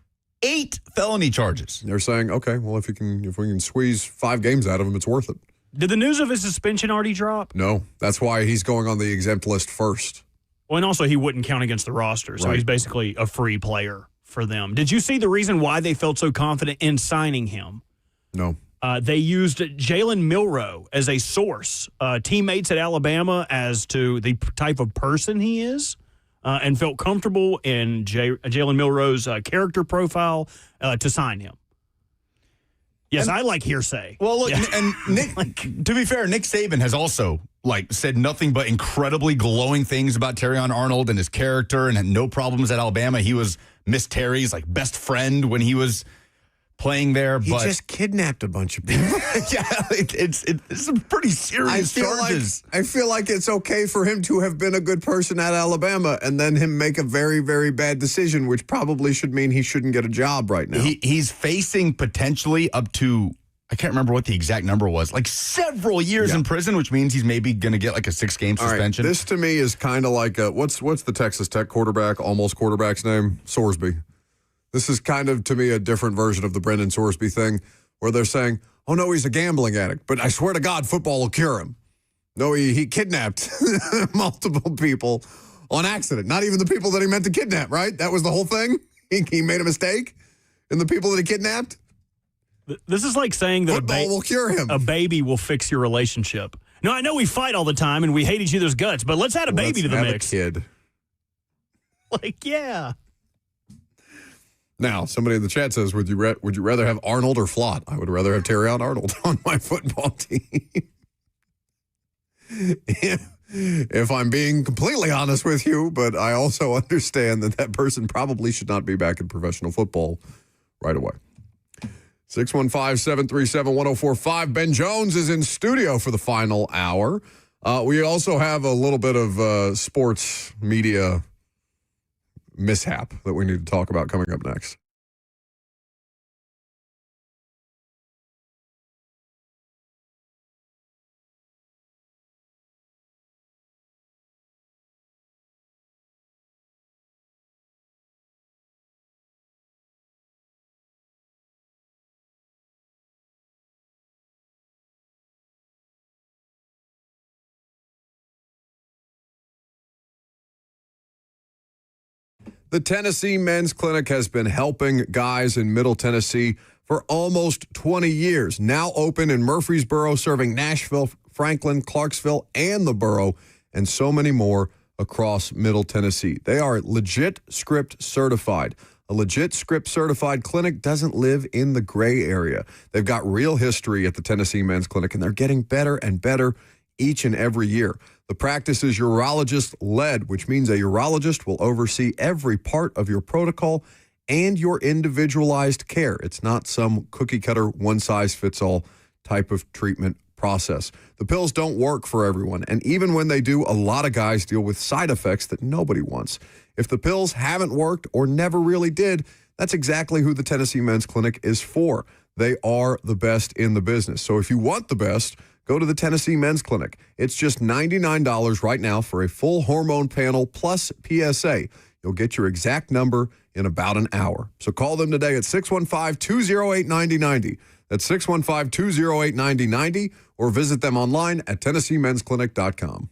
8 felony charges. They're saying, okay, well, if we can squeeze 5 games out of him, it's worth it. Did the news of his suspension already drop? No, that's why he's going on the exempt list first. Well, and also he wouldn't count against the roster, so Right. he's basically a free player for them. Did you see the reason why they felt so confident in signing him? No. They used Jalen Milroe as a source, teammates at Alabama, as to the type of person he is, and felt comfortable in Jalen Milroe's character profile to sign him. Yes, I like hearsay. Well, look, and Nick, to be fair, Nick Saban has also said nothing but incredibly glowing things about Terrion Arnold and his character, and had no problems at Alabama. He was Miss Terry's best friend when he was playing there. He just kidnapped a bunch of people. Yeah, it's some pretty serious charges. I feel like it's okay for him to have been a good person at Alabama and then him make a very, very bad decision, which probably should mean he shouldn't get a job right now. He's facing potentially up to, I can't remember what the exact number was, several years in prison, which means he's maybe going to get a 6-game suspension. All right, this to me is kind of like, what's the Texas Tech quarterback's name? Sorsby. This is kind of, to me, a different version of the Brendan Sorsby thing, where they're saying, oh, no, he's a gambling addict, but I swear to God, football will cure him. No, he kidnapped multiple people on accident. Not even the people that he meant to kidnap, right? That was the whole thing? He made a mistake in the people that he kidnapped? This is like saying that football will cure him. A baby will fix your relationship. No, I know we fight all the time and we hate each other's guts, but let's add a baby to the mix. A kid. Yeah. Now, somebody in the chat says, would you rather have Arnold or Flott? I would rather have Terrion Arnold on my football team. If I'm being completely honest with you, but I also understand that person probably should not be back in professional football right away. 615-737-1045. Ben Jones is in studio for the final hour. We also have a little bit of sports media mishap that we need to talk about coming up next. The Tennessee Men's Clinic has been helping guys in Middle Tennessee for almost 20 years. Now open in Murfreesboro, serving Nashville, Franklin, Clarksville, and the borough, and so many more across Middle Tennessee. They are legit script certified. A legit script certified clinic doesn't live in the gray area. They've got real history at the Tennessee Men's Clinic, and they're getting better and better each and every year. The practice is urologist-led, which means a urologist will oversee every part of your protocol and your individualized care. It's not some cookie-cutter, one-size-fits-all type of treatment process. The pills don't work for everyone, and even when they do, a lot of guys deal with side effects that nobody wants. If the pills haven't worked or never really did, that's exactly who the Tennessee Men's Clinic is for. They are the best in the business. So if you want the best, go to the Tennessee Men's Clinic. It's just $99 right now for a full hormone panel plus PSA. You'll get your exact number in about an hour. So call them today at 615-208-9090. That's 615-208-9090, or visit them online at TennesseeMen'sClinic.com.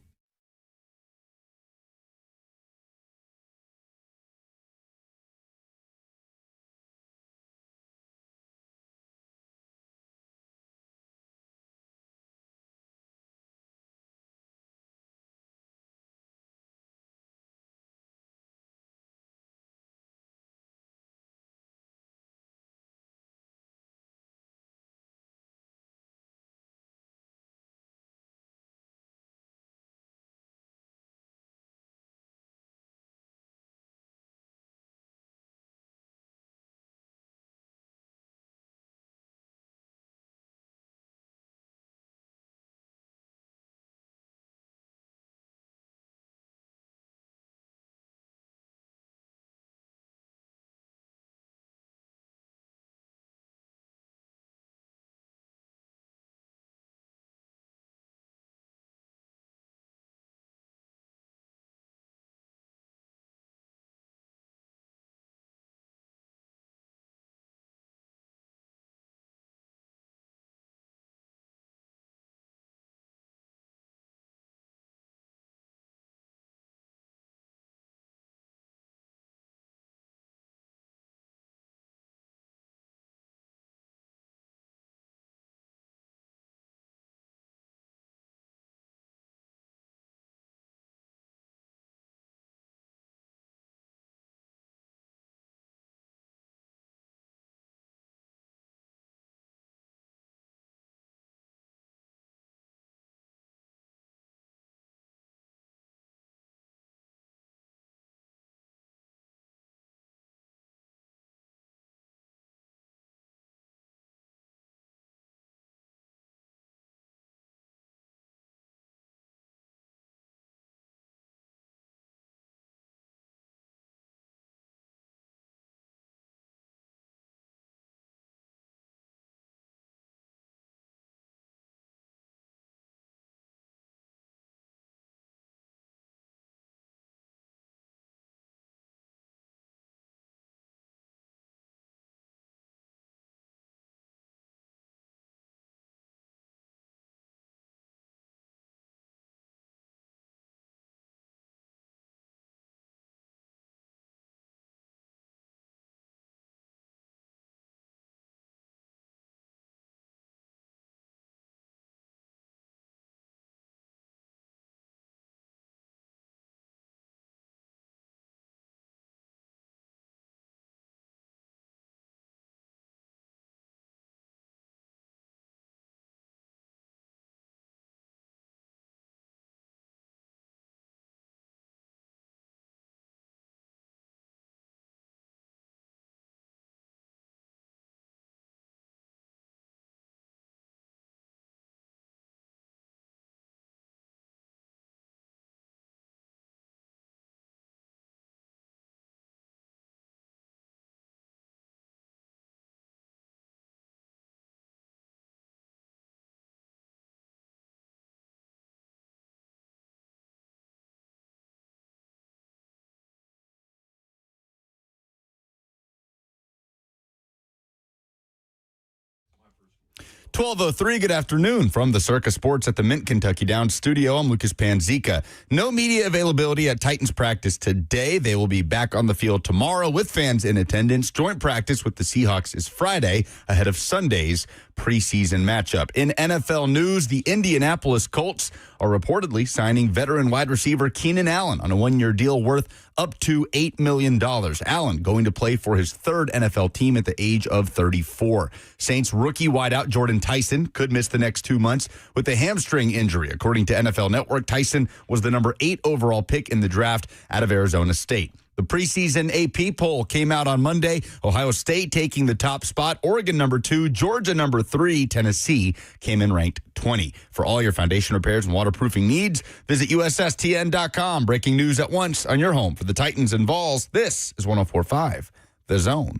12:03, good afternoon from the Circa Sports at the Mint Kentucky Downs studio. I'm Lucas Panzica. No media availability at Titans practice today. They will be back on the field tomorrow with fans in attendance. Joint practice with the Seahawks is Friday ahead of Sunday's preseason matchup. In NFL news, the Indianapolis Colts are reportedly signing veteran wide receiver Keenan Allen on a one-year deal worth up to $8 million. Allen going to play for his third NFL team at the age of 34. Saints rookie wideout Jordan Tyson could miss the next 2 months with a hamstring injury. According to NFL Network, Tyson was the number 8 overall pick in the draft out of Arizona State. The preseason AP poll came out on Monday. Ohio State taking the top spot, Oregon number 2, Georgia number 3, Tennessee came in ranked 20. For all your foundation repairs and waterproofing needs, visit USSTN.com. Breaking news at once on your home for the Titans and Vols. This is 104.5 The Zone.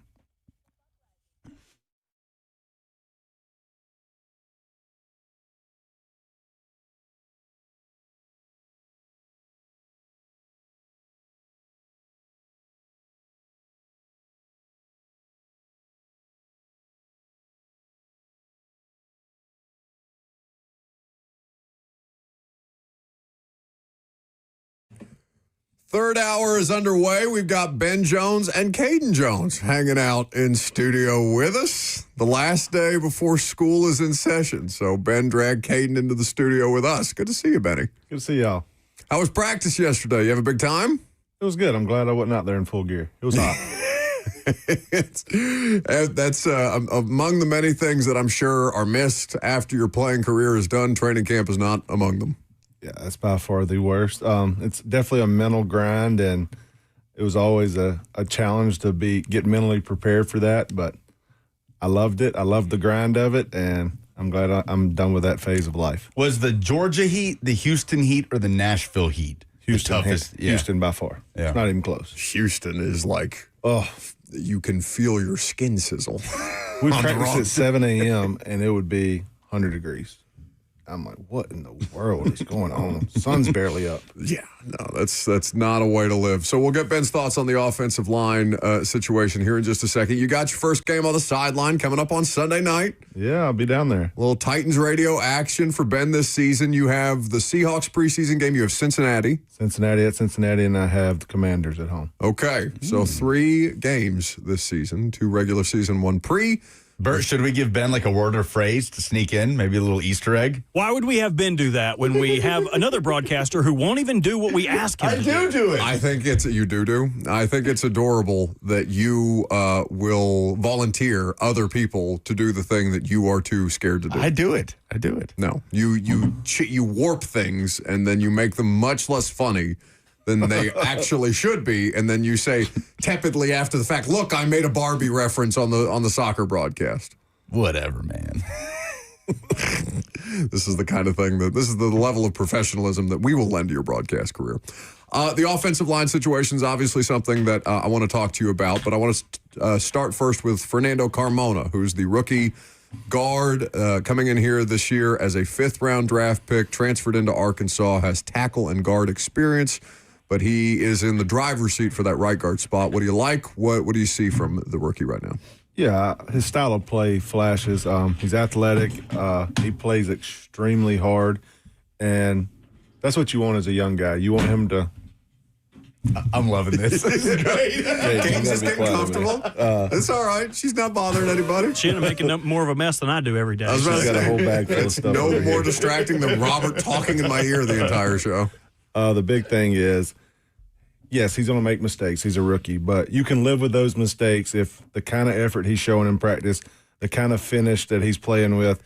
Third hour is underway. We've got Ben Jones and Caden Jones hanging out in studio with us the last day before school is in session. So Ben dragged Caden into the studio with us. Good to see you, Benny. Good to see y'all. How was practice yesterday? You have a big time? It was good. I'm glad I wasn't out there in full gear. It was hot. That's among the many things that I'm sure are missed after your playing career is done. Training camp is not among them. Yeah, that's by far the worst. It's definitely a mental grind, and it was always a challenge to get mentally prepared for that. But I loved it. I loved the grind of it, and I'm glad I'm done with that phase of life. Was the Georgia Heat, the Houston Heat, or the Nashville Heat? Houston, the toughest? Yeah. Houston by far. Yeah. It's not even close. Houston is like, you can feel your skin sizzle. We practiced at 7 a.m., and it would be 100 degrees. I'm like, what in the world is going on? Sun's barely up. Yeah, no, that's not a way to live. So we'll get Ben's thoughts on the offensive line situation here in just a second. You got your first game on the sideline coming up on Sunday night. Yeah, I'll be down there. A little Titans radio action for Ben this season. You have the Seahawks preseason game. You have Cincinnati. Cincinnati at Cincinnati, and I have the Commanders at home. Okay, so 3 games this season, 2 regular season, 1 pre. Bert, should we give Ben like a word or phrase to sneak in? Maybe a little Easter egg? Why would we have Ben do that when we have another broadcaster who won't even do what we ask him to do it. I think you do. I think it's adorable that you will volunteer other people to do the thing that you are too scared to do. I do it. No, you warp things and then you make them much less funny than they actually should be, and then you say tepidly after the fact, "Look, I made a Barbie reference on the soccer broadcast." Whatever, man. This is the kind of thing this is the level of professionalism that we will lend to your broadcast career. The offensive line situation is obviously something that I want to talk to you about, but I want to start first with Fernando Carmona, who's the rookie guard coming in here this year as a 5th-round draft pick, transferred into Arkansas, has tackle and guard experience. But he is in the driver's seat for that right guard spot. What do you like? What do you see from the rookie right now? Yeah, his style of play flashes. He's athletic. He plays extremely hard. And that's what you want as a young guy. You want him to... I'm loving this. This is great. Kane's just getting comfortable. It's all right. She's not bothering anybody. She ended up making more of a mess than I do every day. I was about to got a whole bag full of stuff. No more distracting than Robert talking in my ear the entire show. The big thing is, yes, he's going to make mistakes. He's a rookie, but you can live with those mistakes if the kind of effort he's showing in practice, the kind of finish that he's playing with,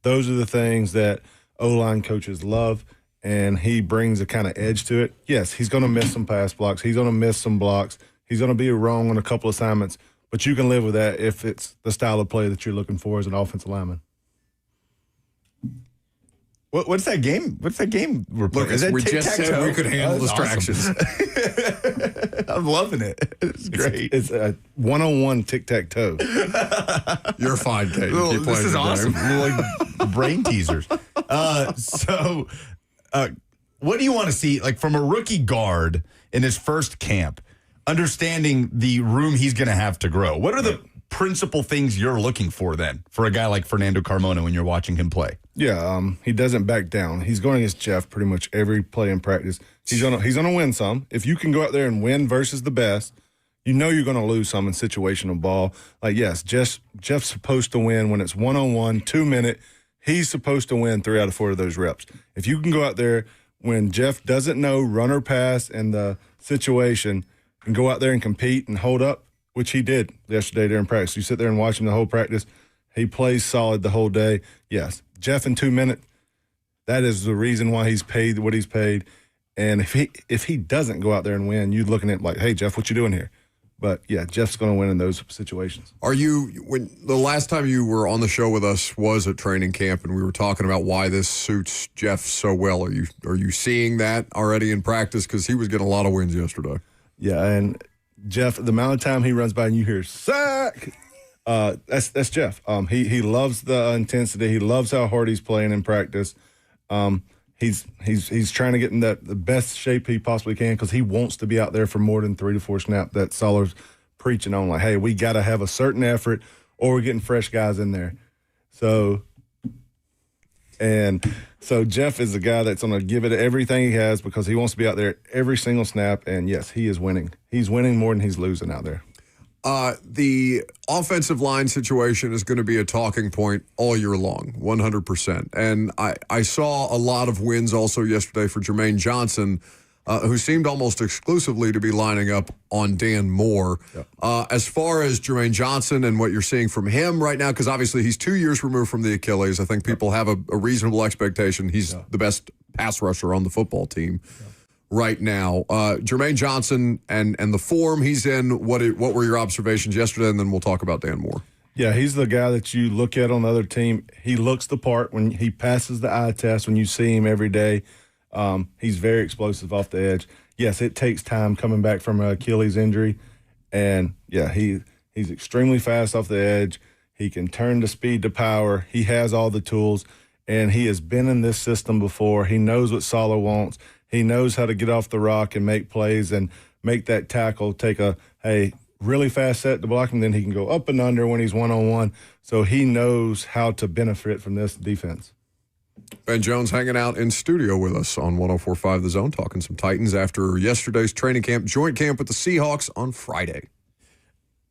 those are the things that O-line coaches love, and he brings a kind of edge to it. Yes, he's going to miss some pass blocks. He's going to miss some blocks. He's going to be wrong on a couple assignments, but you can live with that if it's the style of play that you're looking for as an offensive lineman. What's that game? We're playing? Look, we just said we could handle distractions. Awesome. I'm loving it. It's great. It's a one-on-one tic-tac-toe. You're fine, Kate. This is awesome. Like brain teasers. So, what do you want to see, like, from a rookie guard in his first camp, understanding the room he's going to have to grow? What are the principal things you're looking for then for a guy like Fernando Carmona when you're watching him play? Yeah, he doesn't back down. He's going against Jeff pretty much every play in practice. He's gonna win some. If you can go out there and win versus the best, you know you're going to lose some in situational ball. Like, yes, Jeff's supposed to win when it's 1-on-1, 2-minute. He's supposed to win 3 out of 4 of those reps. If you can go out there when Jeff doesn't know run or pass in the situation and go out there and compete and hold up, which he did yesterday during practice. You sit there and watch him the whole practice. He plays solid the whole day. Yes, Jeff in 2 minutes, that is the reason why he's paid what he's paid. And if he doesn't go out there and win, you're looking at like, hey, Jeff, what you doing here? But, yeah, Jeff's going to win in those situations. When the last time you were on the show with us was at training camp, and we were talking about why this suits Jeff so well. Are you seeing that already in practice? Because he was getting a lot of wins yesterday. Yeah, and Jeff, the amount of time he runs by and you hear sack, that's Jeff. He loves the intensity. He loves how hard he's playing in practice. He's trying to get in the best shape he possibly can because he wants to be out there for more than 3 to 4 snaps. That Soller's preaching on, like, hey, we got to have a certain effort or we're getting fresh guys in there. So Jeff is the guy that's going to give it everything he has because he wants to be out there every single snap. And, yes, he is winning. He's winning more than he's losing out there. The offensive line situation is going to be a talking point all year long, 100%. And I saw a lot of wins also yesterday for Jermaine Johnson, who seemed almost exclusively to be lining up on Dan Moore. Yep. As far as Jermaine Johnson and what you're seeing from him right now, because obviously he's 2 years removed from the Achilles, I think people have a reasonable expectation he's the best pass rusher on the football team. Right now, Jermaine Johnson and the form he's in, what were your observations yesterday? And then we'll talk about Dan Moore. Yeah, he's the guy that you look at on the other team. He looks the part when he passes the eye test, when you see him every day. He's very explosive off the edge. Yes, it takes time coming back from an Achilles injury. And, yeah, he's extremely fast off the edge. He can turn the speed to power. He has all the tools. And he has been in this system before. He knows what Salah wants. He knows how to get off the rock and make plays and make that tackle, take a really fast set to block him, then he can go up and under when he's one-on-one. So he knows how to benefit from this defense. Ben Jones hanging out in studio with us on 104.5 The Zone, talking some Titans after yesterday's training camp, joint camp with the Seahawks on Friday.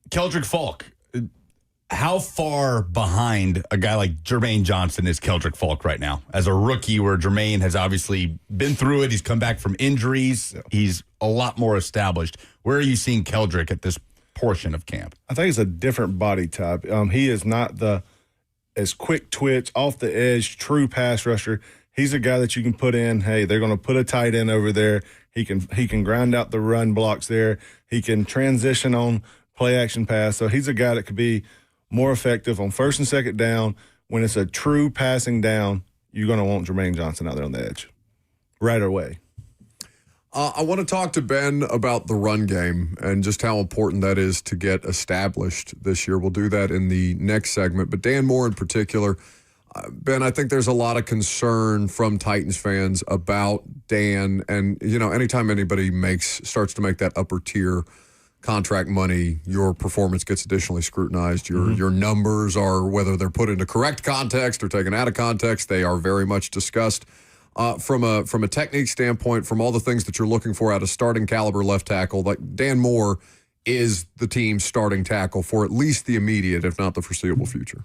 Keldrick Falk. How far behind a guy like Jermaine Johnson is Keldrick Falk right now? As a rookie, where Jermaine has obviously been through it. He's come back from injuries. Yeah. He's a lot more established. Where are you seeing Keldrick at this portion of camp? I think it's a different body type. He is not as quick twitch, off the edge, true pass rusher. He's a guy that you can put in, hey, they're going to put a tight end over there. He can grind out the run blocks there. He can transition on play action pass. So he's a guy that could be more effective on first and second down. When it's a true passing down, you're going to want Jermaine Johnson out there on the edge right away. I want to talk to Ben about the run game and just how important that is to get established this year. We'll do that in the next segment. But Dan Moore in particular, Ben, I think there's a lot of concern from Titans fans about Dan. And, anytime anybody starts to make that upper tier contract money, your performance gets additionally scrutinized. Your numbers are, whether they're put into correct context or taken out of context, they are very much discussed. From a technique standpoint, from all the things that you're looking for out of starting caliber left tackle, like Dan Moore is the team's starting tackle for at least the immediate, if not the foreseeable future.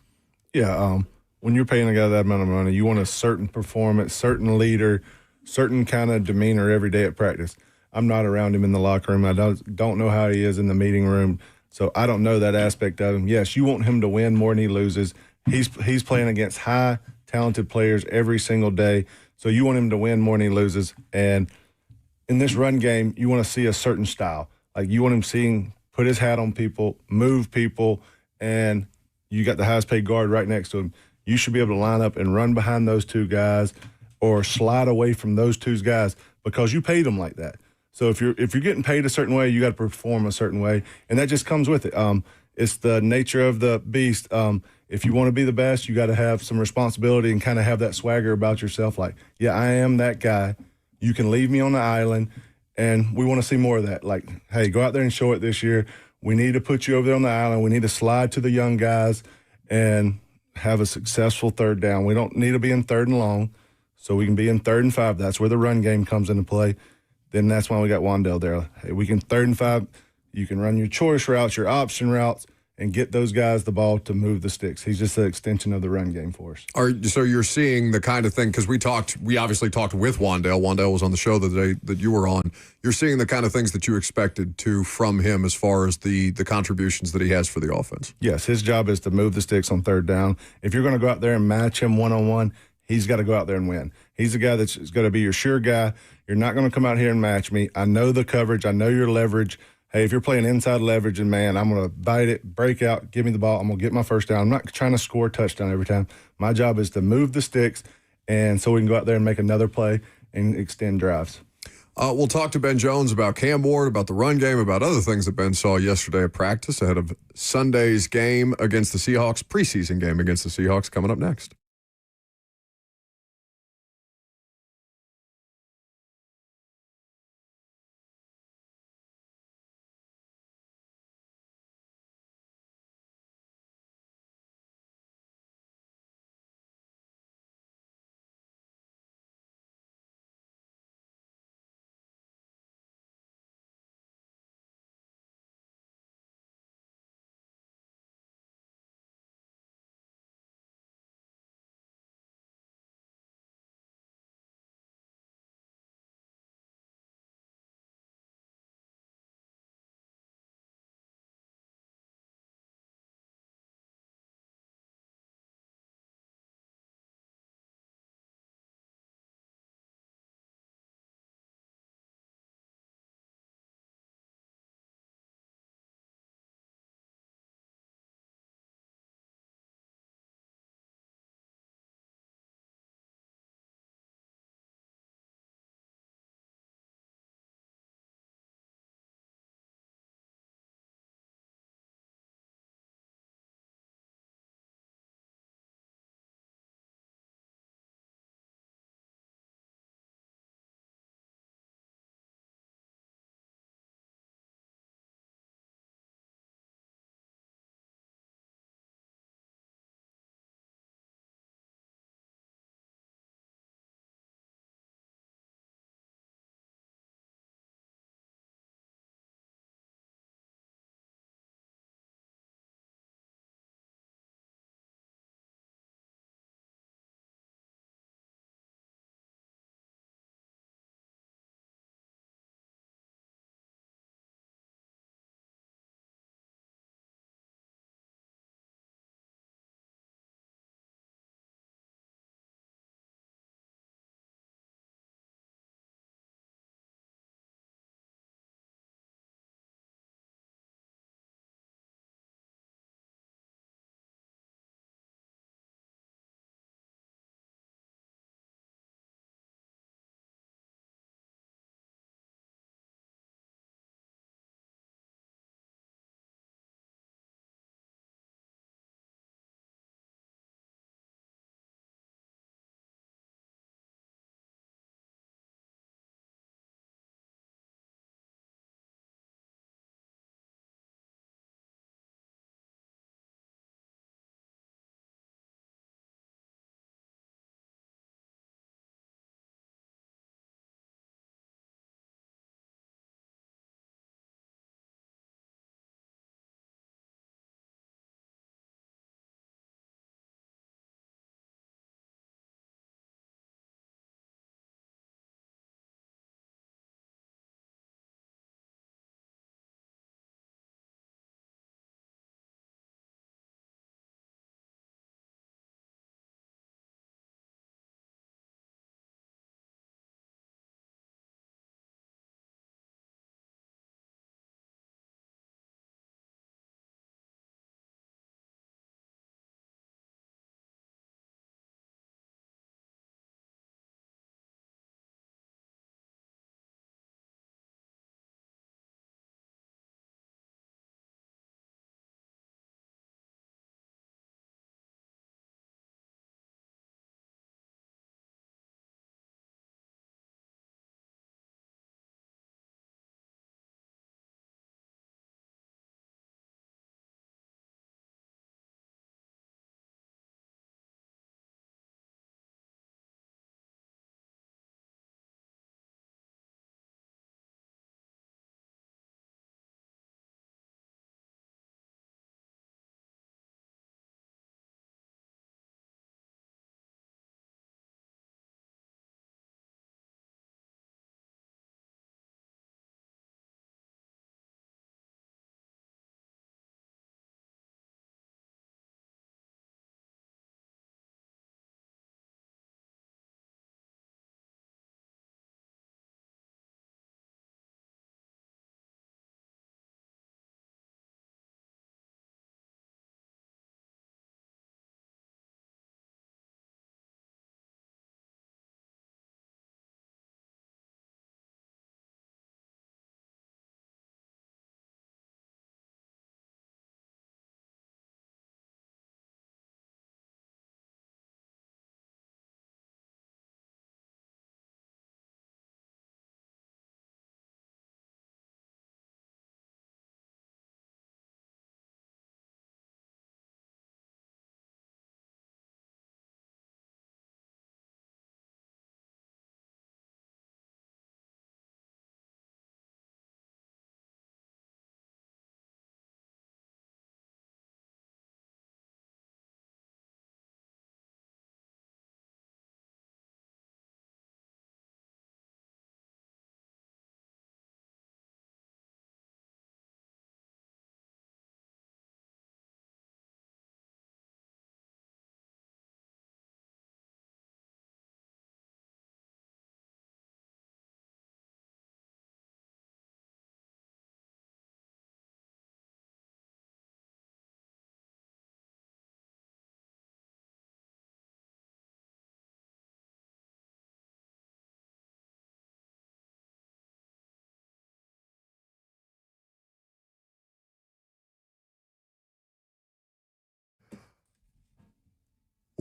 Yeah, when you're paying a guy that amount of money, you want a certain performance, certain leader, certain kind of demeanor every day at practice. I'm not around him in the locker room. I don't know how he is in the meeting room, so I don't know that aspect of him. Yes, you want him to win more than he loses. He's playing against high, talented players every single day, so you want him to win more than he loses. And in this run game, you want to see a certain style. Like, you want him put his hat on people, move people, and you got the highest paid guard right next to him. You should be able to line up and run behind those two guys or slide away from those two guys because you paid them like that. So if you're getting paid a certain way, you got to perform a certain way, and that just comes with it. It's the nature of the beast. If you want to be the best, you got to have some responsibility and kind of have that swagger about yourself. Like, yeah, I am that guy. You can leave me on the island, and we want to see more of that. Like, hey, go out there and show it this year. We need to put you over there on the island. We need to slide to the young guys and have a successful third down. We don't need to be in 3rd and long, so we can be in 3rd and 5. That's where the run game comes into play. Then that's why we got Wan'Dale there. Hey, we can 3rd and 5. You can run your choice routes, your option routes, and get those guys the ball to move the sticks. He's just an extension of the run game for us. So you're seeing the kind of thing, because we obviously talked with Wan'Dale. Wan'Dale was on the show the day that you were on. You're seeing the kind of things that you expected from him as far as the contributions that he has for the offense. Yes, his job is to move the sticks on 3rd down. If you're going to go out there and match him one-on-one, he's got to go out there and win. He's the guy that's going to be your sure guy. You're not going to come out here and match me. I know the coverage. I know your leverage. Hey, if you're playing inside leverage and man, I'm going to bite it, break out, give me the ball. I'm going to get my first down. I'm not trying to score a touchdown every time. My job is to move the sticks, and so we can go out there and make another play and extend drives. We'll talk to Ben Jones about Cam Ward, about the run game, about other things that Ben saw yesterday at practice ahead of Sunday's game against the Seahawks, preseason game against the Seahawks, coming up next.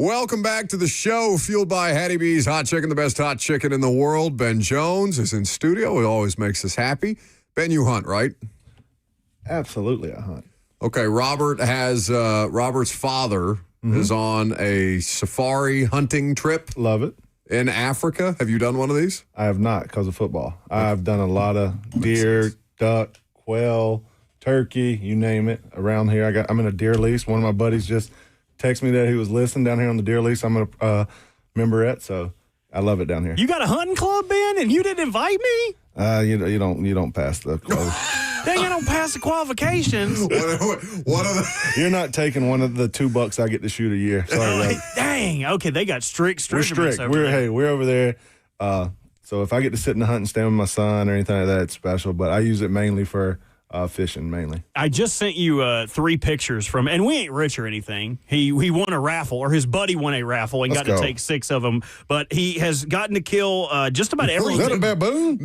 Welcome back to the show, fueled by Hattie B's Hot Chicken, the best hot chicken in the world. Ben Jones is in studio. It always makes us happy. Ben, you hunt, right? Absolutely, I hunt. Okay, Robert's father is on a safari hunting trip. Love it. In Africa. Have you done one of these? I have not because of football. I've done a lot of deer, duck, quail, turkey, you name it. Around here, I'm in a deer lease. One of my buddies just texted me that he was listening down here on the deer lease. I'm a memberette, so I love it down here. You got a hunting club, Ben, and you didn't invite me? You don't pass the Dang, I don't pass the qualifications. You're not taking one of the $2 I get to shoot a year. Sorry, Rob. Dang. Okay, they got strict. We're strict. We're over there. So if I get to sit in the hunt and stand with my son or anything like that, it's special. But I use it mainly for fishing, mainly. I just sent you 3 pictures from, and we ain't rich or anything. He won a raffle, or his buddy won a raffle and got to take 6 of them. But he has gotten to kill just about every. Is that a baboon?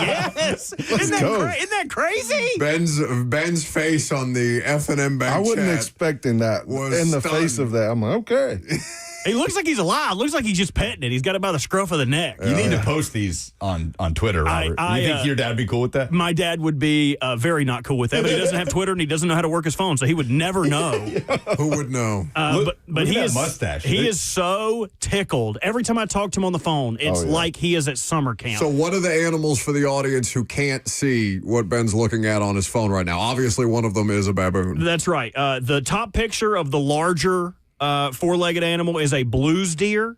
Yes. Isn't that crazy? Ben's face on the F&M back I wasn't chat expecting that. Was in the stunned. face of that, I'm like, okay. He looks like he's alive. Looks like he's just petting it. He's got it by the scruff of the neck. You need to post these on Twitter, Robert. You think your dad would be cool with that? My dad would be very not cool with that, but he doesn't have Twitter and he doesn't know how to work his phone, so he would never know. Who would know? But he at is that mustache. He is so tickled. Every time I talk to him on the phone, it's like he is at summer camp. So what are the animals for the audience who can't see what Ben's looking at on his phone right now? Obviously, one of them is a baboon. That's right. The top picture of the larger 4-legged animal is a blues deer,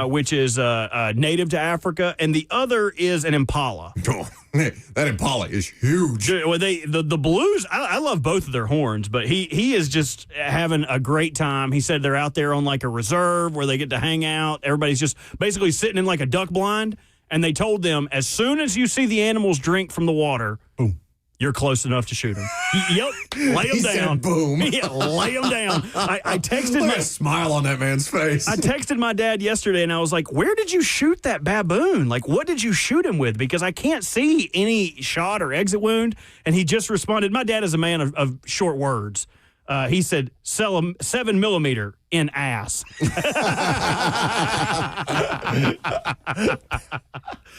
which is native to Africa, and the other is an impala. Oh, that impala is huge. Well, the blues, I love both of their horns, but he is just having a great time. He said they're out there on like a reserve where they get to hang out. Everybody's just basically sitting in like a duck blind, and they told them as soon as you see the animals drink from the water, boom, you're close enough to shoot them. Yep, lay them down. Said boom. Yeah, lay them down. I texted Look at a smile on that man's face. I texted my dad yesterday, and I was like, where did you shoot that baboon? Like, what did you shoot him with? Because I can't see any shot or exit wound. And he just responded, my dad is a man of short words. He said, sell him 7mm in ass.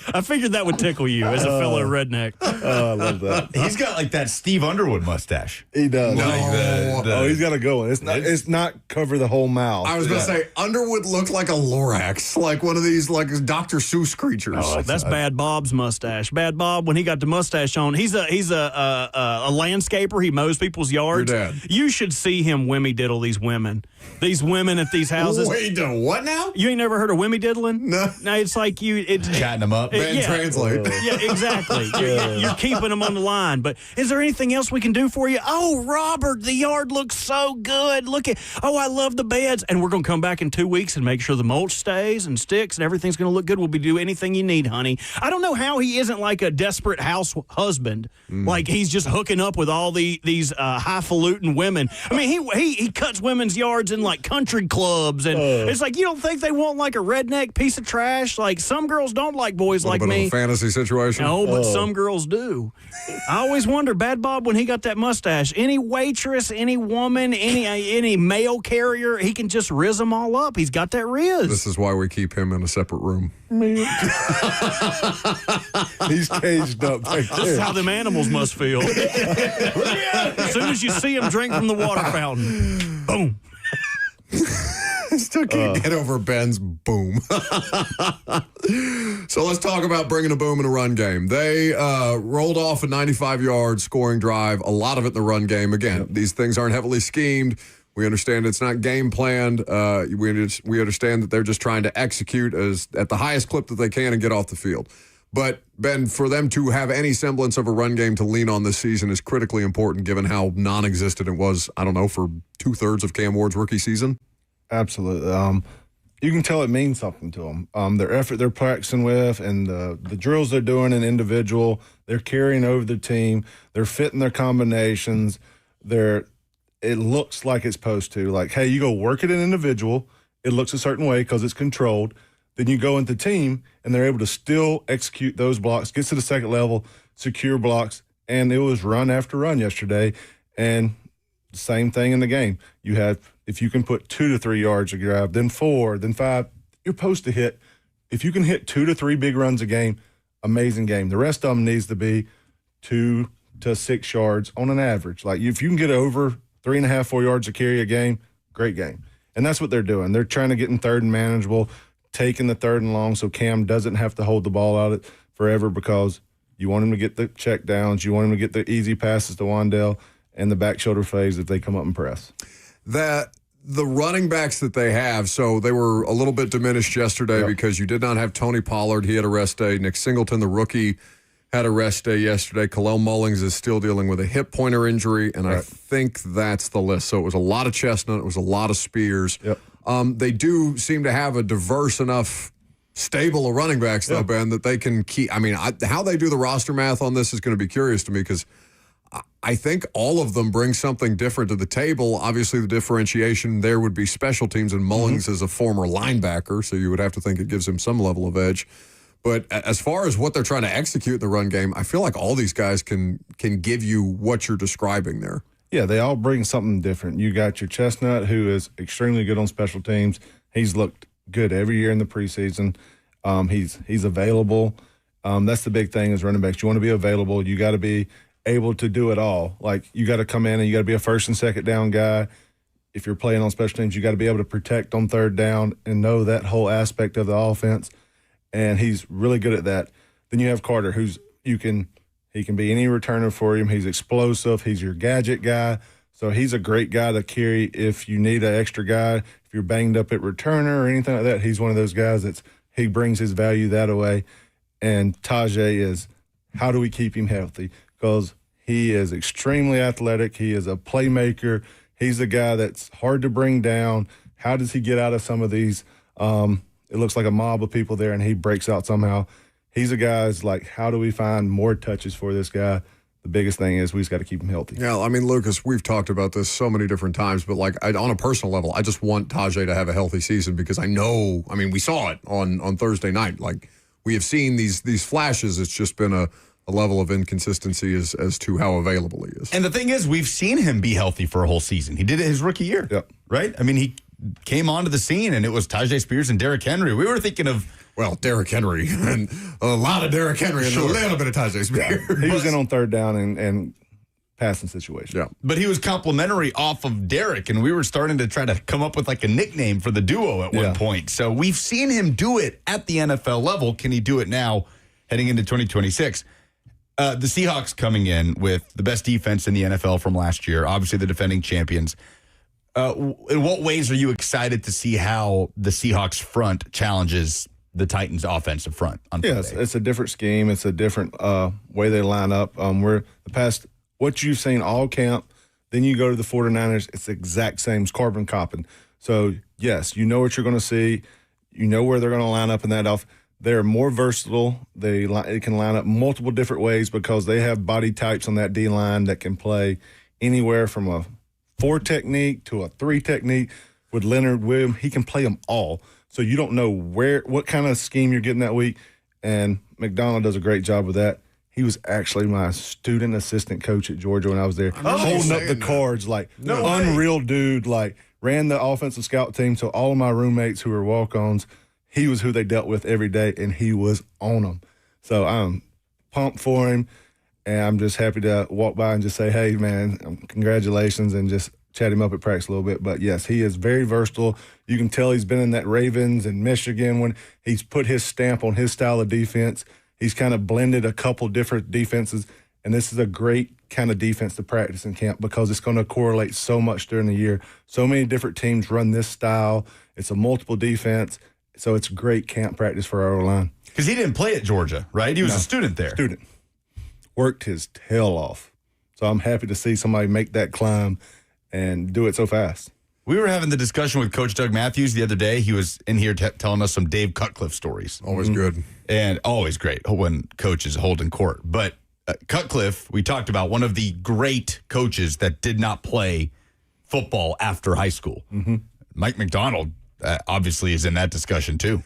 I figured that would tickle you as a fellow redneck. Oh, I love that. He's got like that Steve Underwood mustache. He does. No. He's got a good one. It's not cover the whole mouth. I was going to say, Underwood looked like a Lorax, like one of these like Dr. Seuss creatures. Oh, that's Bad Bob's mustache. Bad Bob, when he got the mustache on, he's a landscaper. He mows people's yards. Your dad. You should see him wimmy diddle these women. These women at these houses. Wait, what now? You ain't never heard of wimmy diddling? No. No, it's like it's Chatting them up. Ben, translate. Yeah, exactly. You're keeping them on the line. But is there anything else we can do for you? Oh, Robert, the yard looks so good. I love the beds. And we're going to come back in 2 weeks and make sure the mulch stays and sticks and everything's going to look good. We'll be doing anything you need, honey. I don't know how he isn't like a desperate house husband. Like he's just hooking up with all these highfalutin women. I mean, he cuts women's yards in like country clubs. And it's like, you don't think they want like a redneck piece of trash? Like some girls don't like boys like A bit me. of a fantasy situation. No, but some girls do. I always wonder, Bad Bob, when he got that mustache, any waitress, any woman, any mail carrier, he can just rizz them all up. He's got that rizz. This is why we keep him in a separate room. He's caged up right This is there. how them animals must feel. As soon as you see them drink from the water fountain, boom. Still can't get over Ben's boom. So let's talk about bringing a boom in a run game. They rolled off a 95-yard scoring drive, a lot of it in the run game. Again, these things aren't heavily schemed. We understand it's not game planned. We understand that they're just trying to execute at the highest clip that they can and get off the field. But, Ben, for them to have any semblance of a run game to lean on this season is critically important given how non-existent it was, I don't know, for 2/3 of Cam Ward's rookie season. Absolutely. You can tell it means something to them. Their effort they're practicing with and the drills they're doing in individual, they're carrying over the team. They're fitting their combinations. It looks like it's supposed to. Like, hey, you go work it in individual. It looks a certain way because it's controlled. Then you go into team, and they're able to still execute those blocks, get to the second level, secure blocks, and it was run after run yesterday. And same thing in the game. You had if you can put 2 to 3 yards a grab, then 4, then 5, you're supposed to hit. If you can hit 2 to 3 big runs a game, amazing game. The rest of them needs to be 2 to 6 yards on an average. Like if you can get over 3.5, 4 yards a carry a game, great game. And that's what they're doing. They're trying to get in third and manageable, taking the third and long so Cam doesn't have to hold the ball out it forever, because you want him to get the check downs. You want him to get the easy passes to Wan'Dale and the back shoulder phase if they come up and press. The running backs that they have, so they were a little bit diminished yesterday because you did not have Tony Pollard. He had a rest day. Nick Singleton, the rookie, had a rest day yesterday. Khalil Mullings is still dealing with a hip pointer injury, and I think that's the list. So it was a lot of Chestnut. It was a lot of Spears. They do seem to have a diverse enough stable of running backs, though, Ben, that they can keep. I mean, how they do the roster math on this is going to be curious to me, because I think all of them bring something different to the table. Obviously, the differentiation there would be special teams, and Mullings is a former linebacker, so you would have to think it gives him some level of edge. But as far as what they're trying to execute in the run game, I feel like all these guys can give you what you're describing there. Yeah, they all bring something different. You got your Chestnut, who is extremely good on special teams. He's looked good every year in the preseason. He's available. That's the big thing as running backs. You want to be available. You got to be able to do it all. Like, you got to come in and you got to be a first and second down guy. If you're playing on special teams, you got to be able to protect on third down and know that whole aspect of the offense. And he's really good at that. Then you have Carter, he can be any returner for him. He's explosive. He's your gadget guy. So he's a great guy to carry if you need an extra guy. If you're banged up at returner or anything like that, he's one of those guys he brings his value that way. And Tajay is, how do we keep him healthy? Because he is extremely athletic. He is a playmaker. He's a guy that's hard to bring down. How does he get out of some of these? It looks like a mob of people there, and he breaks out somehow. He's a guy that's like, how do we find more touches for this guy? The biggest thing is we just got to keep him healthy. Yeah, I mean, Lucas, we've talked about this so many different times, but like on a personal level, I just want Tajay to have a healthy season, because I know, I mean, we saw it on Thursday night. Like, we have seen these flashes. It's just been a level of inconsistency as to how available he is. And the thing is, we've seen him be healthy for a whole season. He did it his rookie year, right? I mean, he came onto the scene, and it was Tajay Spears and Derrick Henry. We were thinking of, well, Derrick Henry, and a lot of Derrick Henry, and a little bit of Tajay Spears. Yeah. He was in on third down and passing situation. Yeah. But he was complimentary off of Derrick, and we were starting to try to come up with like a nickname for the duo at one point. So we've seen him do it at the NFL level. Can he do it now heading into 2026? The Seahawks coming in with the best defense in the NFL from last year, obviously the defending champions. In what ways are you excited to see how the Seahawks front challenges the Titans offensive front on Sunday? Yes, it's a different scheme. It's a different way they line up. What you've seen all camp, then you go to the 49ers, it's the exact same as carbon copying. So, yes, you know what you're going to see. You know where they're going to line up in that off. They're more versatile. They can line up multiple different ways because they have body types on that D-line that can play anywhere from a 4 technique to a 3 technique. With Leonard Williams, he can play them all. So you don't know what kind of scheme you're getting that week. And McDonald does a great job with that. He was actually my student assistant coach at Georgia when I was there, holding up the cards like unreal dude, like ran the offensive scout team. So all of my roommates who were walk-ons, he was who they dealt with every day, and he was on them. So I'm pumped for him, and I'm just happy to walk by and just say, hey, man, congratulations, and just chat him up at practice a little bit. But, yes, he is very versatile. You can tell he's been in that Ravens and Michigan when he's put his stamp on his style of defense. He's kind of blended a couple different defenses, and this is a great kind of defense to practice in camp because it's going to correlate so much during the year. So many different teams run this style. It's a multiple defense, so it's great camp practice for our O-line. Because he didn't play at Georgia, right? He was a student there. Student. Worked his tail off. So I'm happy to see somebody make that climb and do it so fast. We were having the discussion with Coach Doug Matthews the other day. He was in here telling us some Dave Cutcliffe stories. Always good. And always great when Coach is holding court. But Cutcliffe, we talked about, one of the great coaches that did not play football after high school. Mm-hmm. Mike McDonald obviously is in that discussion too.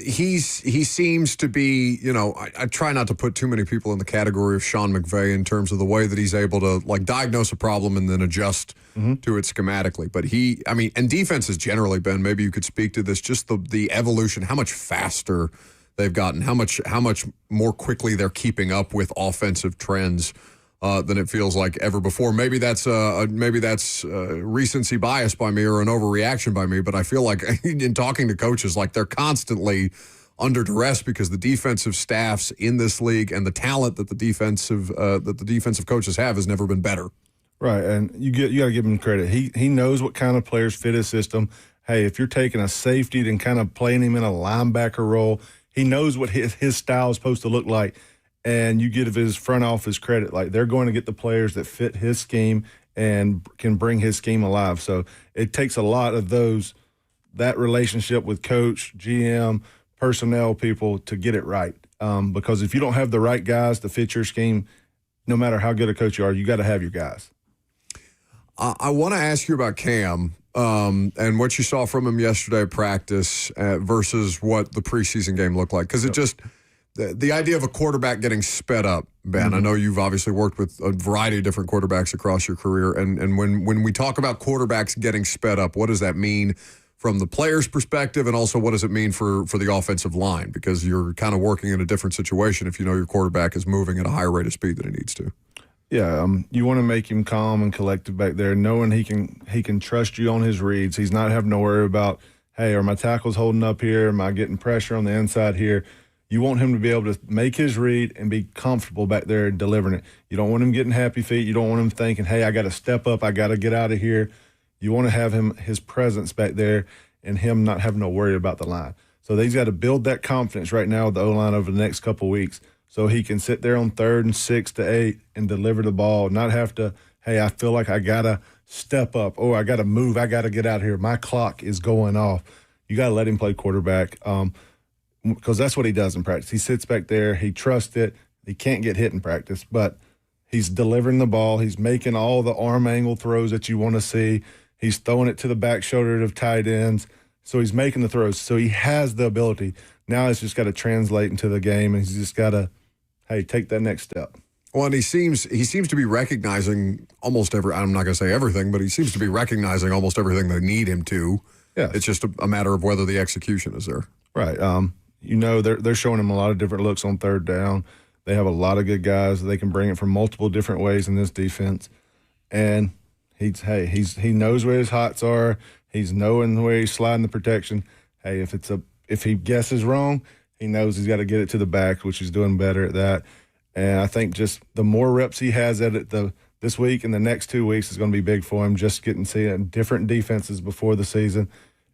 he seems to be, I try not to put too many people in the category of Sean McVay in terms of the way that he's able to diagnose a problem and then adjust to it schematically. But and defense has generally been, maybe you could speak to this, just the evolution, how much faster they've gotten, how much more quickly they're keeping up with offensive trends than it feels like ever before. Maybe that's recency bias by me or an overreaction by me, but I feel like in talking to coaches, they're constantly under duress because the defensive staffs in this league and the talent that the defensive coaches have has never been better. Right, and you got to give him credit. He knows what kind of players fit his system. Hey, if you're taking a safety and kind of playing him in a linebacker role, he knows what his style is supposed to look like. And you give his front office credit. They're going to get the players that fit his scheme and can bring his scheme alive. So it takes a lot of that relationship with coach, GM, personnel people to get it right. Because if you don't have the right guys to fit your scheme, no matter how good a coach you are, you got to have your guys. I want to ask you about Cam and what you saw from him yesterday at practice versus what the preseason game looked like. Because it just – the idea of a quarterback getting sped up, Ben, I know you've obviously worked with a variety of different quarterbacks across your career. And when we talk about quarterbacks getting sped up, what does that mean from the player's perspective? And also what does it mean for the offensive line? Because you're kind of working in a different situation if you know your quarterback is moving at a higher rate of speed than he needs to. Yeah, you want to make him calm and collected back there, knowing he can trust you on his reads. He's not having to worry about, hey, are my tackles holding up here? Am I getting pressure on the inside here? You want him to be able to make his read and be comfortable back there delivering it. You don't want him getting happy feet. You don't want him thinking, hey, I got to step up. I got to get out of here. You want to have his presence back there and him not having to worry about the line. So he's got to build that confidence right now with the O-line over the next couple of weeks so he can sit there on 3rd and 6 to 8 and deliver the ball, not have to, hey, I feel like I got to step up. Oh, I got to move. I got to get out of here. My clock is going off. You got to let him play quarterback. Because that's what he does in practice. He sits back there. He trusts it. He can't get hit in practice, but he's delivering the ball. He's making all the arm angle throws that you want to see. He's throwing it to the back shoulder of tight ends. So he's making the throws. So he has the ability. Now it's just got to translate into the game, and he's just got to, hey, take that next step. Well, and he seems to be recognizing almost I'm not going to say everything, but he seems to be recognizing almost everything they need him to. Yeah. It's just a matter of whether the execution is there. Right. They're showing him a lot of different looks on 3rd down. They have a lot of good guys. They can bring it from multiple different ways in this defense. And he knows where his hots are. He's knowing where he's sliding the protection. Hey, if he guesses wrong, he knows he's got to get it to the back, which he's doing better at that. And I think just the more reps he has at it this week and the next 2 weeks is going to be big for him, just getting to see different defenses before the season.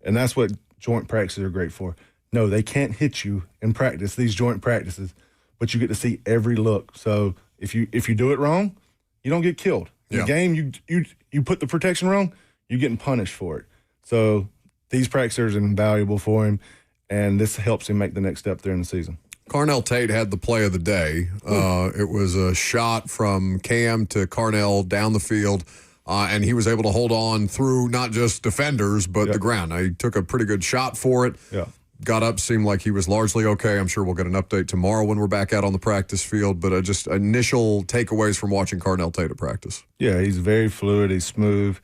And that's what joint practices are great for. No, they can't hit you in practice, these joint practices, but you get to see every look. So if you do it wrong, you don't get killed. In the game, you put the protection wrong, you're getting punished for it. So these practices are invaluable for him, and this helps him make the next step there in the season. Carnell Tate had the play of the day. It was a shot from Cam to Carnell down the field, and he was able to hold on through not just defenders, but the ground. Now, he took a pretty good shot for it. Yeah. Got up, seemed like he was largely okay. I'm sure we'll get an update tomorrow when we're back out on the practice field, but just initial takeaways from watching Carnell Tate at practice. Yeah, he's very fluid. He's smooth.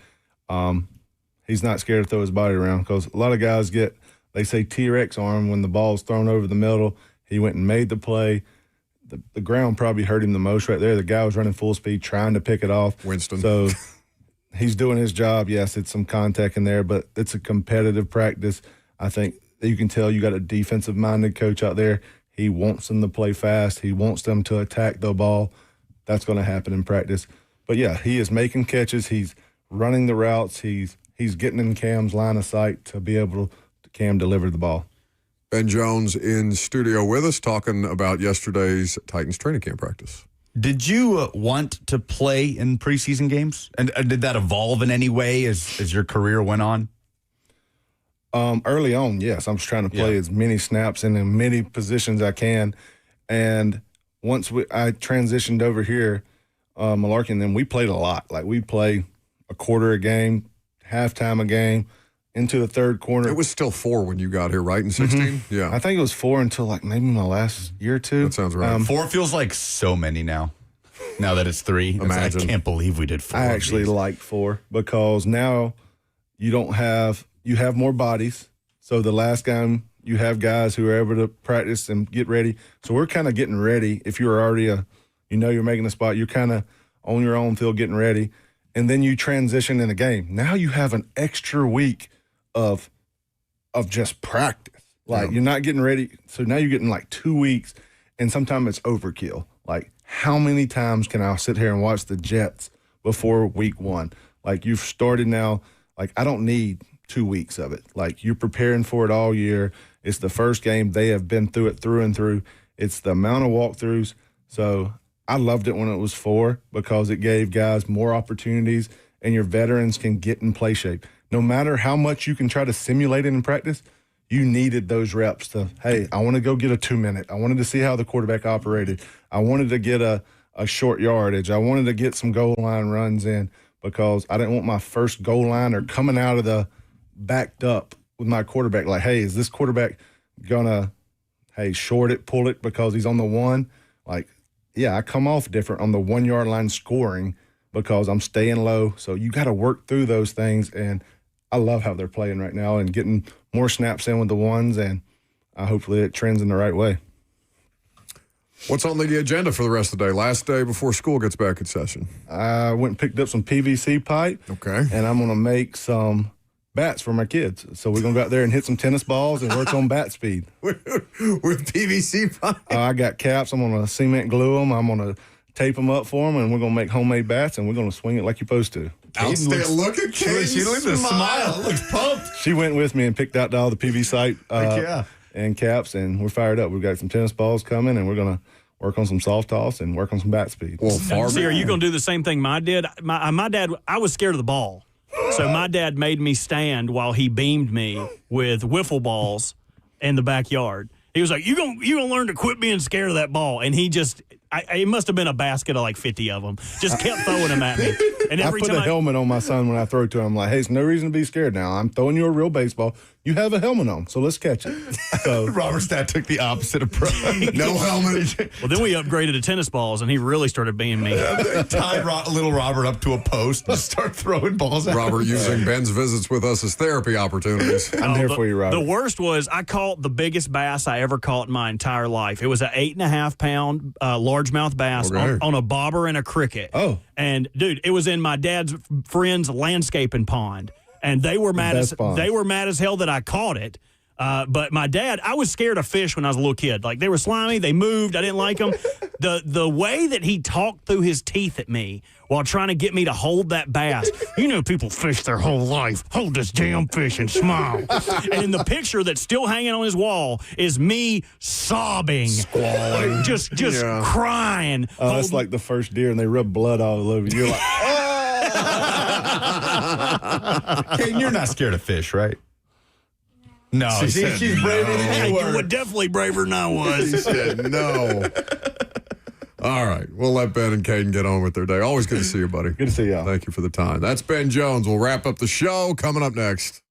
He's not scared to throw his body around because a lot of guys they say T-Rex arm when the ball's thrown over the middle. He went and made the play. The ground probably hurt him the most right there. The guy was running full speed trying to pick it off. Winston. So he's doing his job. Yes, it's some contact in there, but it's a competitive practice. I think you can tell you got a defensive-minded coach out there. He wants them to play fast. He wants them to attack the ball. That's going to happen in practice. But, yeah, he is making catches. He's running the routes. He's getting in Cam's line of sight to be able to Cam deliver the ball. Ben Jones in studio with us talking about yesterday's Titans training camp practice. Did you want to play in preseason games? And did that evolve in any way as your career went on? Early on, yes. I'm just trying to play as many snaps and in many positions I can. And once I transitioned over here, Malarkey, then we played a lot. Like we play a quarter a game, halftime a game, into the third quarter. It was still 4 when you got here, right, in 16? Yeah. I think it was 4 until like maybe my last year or two. That sounds right. 4 feels like so many now. Now that it's 3. Imagine. I can't believe we did 4. I actually like 4 because now you have more bodies. So the last game you have guys who are able to practice and get ready. So we're kind of getting ready. If you're already you're making a spot, you're kind of on your own field getting ready. And then you transition in the game. Now you have an extra week of just practice. Like you're not getting ready. So now you're getting like 2 weeks, and sometimes it's overkill. Like how many times can I sit here and watch the Jets before week 1? Like you've started now. Like I don't need 2 weeks of it. Like you're preparing for it all year. It's the first game. They have been through it through and through. It's the amount of walkthroughs. So I loved it when it was 4 because it gave guys more opportunities and your veterans can get in play shape. No matter how much you can try to simulate it in practice, you needed those reps to, hey, I want to go get a 2-minute. I wanted to see how the quarterback operated. I wanted to get a short yardage. I wanted to get some goal line runs in because I didn't want my first goal line or coming out of the backed up with my quarterback. Like, hey, is this quarterback going to, short it, pull it because he's on the 1? Like, yeah, I come off different on the 1-yard line scoring because I'm staying low. So you got to work through those things, and I love how they're playing right now and getting more snaps in with the 1s, and hopefully it trends in the right way. What's on the agenda for the rest of the day? Last day before school gets back in session. I went and picked up some PVC pipe. Okay. And I'm going to make some bats for my kids. So we're going to go out there and hit some tennis balls and work on bat speed. With PVC pipe? I got caps. I'm going to cement glue them. I'm going to tape them up for them, and we're going to make homemade bats, and we're going to swing it like you're supposed to. Outstanding. Look at Katie. She looks a smile. Looks pumped. She went with me and picked out all the PVC and caps, and we're fired up. We've got some tennis balls coming, and we're going to work on some soft toss and work on some bat speed. Well, See, are you going to do the same thing my dad? My dad, I was scared of the ball. So my dad made me stand while he beamed me with wiffle balls in the backyard. He was like, you gonna learn to quit being scared of that ball. And he just, it must have been a basket of like 50 of them. Just kept throwing them at me. And every I put time a helmet on my son when I throw to him. I'm like, hey, there's no reason to be scared now. I'm throwing you a real baseball. You have a helmet on, so let's catch it. So Robert's dad took the opposite approach. No helmet. Well, then we upgraded to tennis balls, and he really started being me. Tied little Robert up to a post and just start throwing balls at Robert using Ben's visits with us as therapy opportunities. I'm here for you, Robert. The worst was I caught the biggest bass I ever caught in my entire life. It was an 8.5-pound largemouth bass on a bobber and a cricket. Oh. And, dude, it was in my dad's friend's landscaping pond. And they were mad as hell that I caught it. But my dad, I was scared of fish when I was a little kid. Like, they were slimy, they moved, I didn't like them. The way that he talked through his teeth at me while trying to get me to hold that bass. You know, people fish their whole life. Hold this damn fish and smile. And in the picture that's still hanging on his wall is me sobbing, squalling, just crying. Oh, that's like the first deer, and they rub blood all over you. You're like, oh! Caden, you're not scared of fish, right? No, she's braver than you were. You were definitely braver than I was. He said no. All right. We'll let Ben and Caden get on with their day. Always good to see you, buddy. Good to see y'all. Thank you for the time. That's Ben Jones. We'll wrap up the show. Coming up next.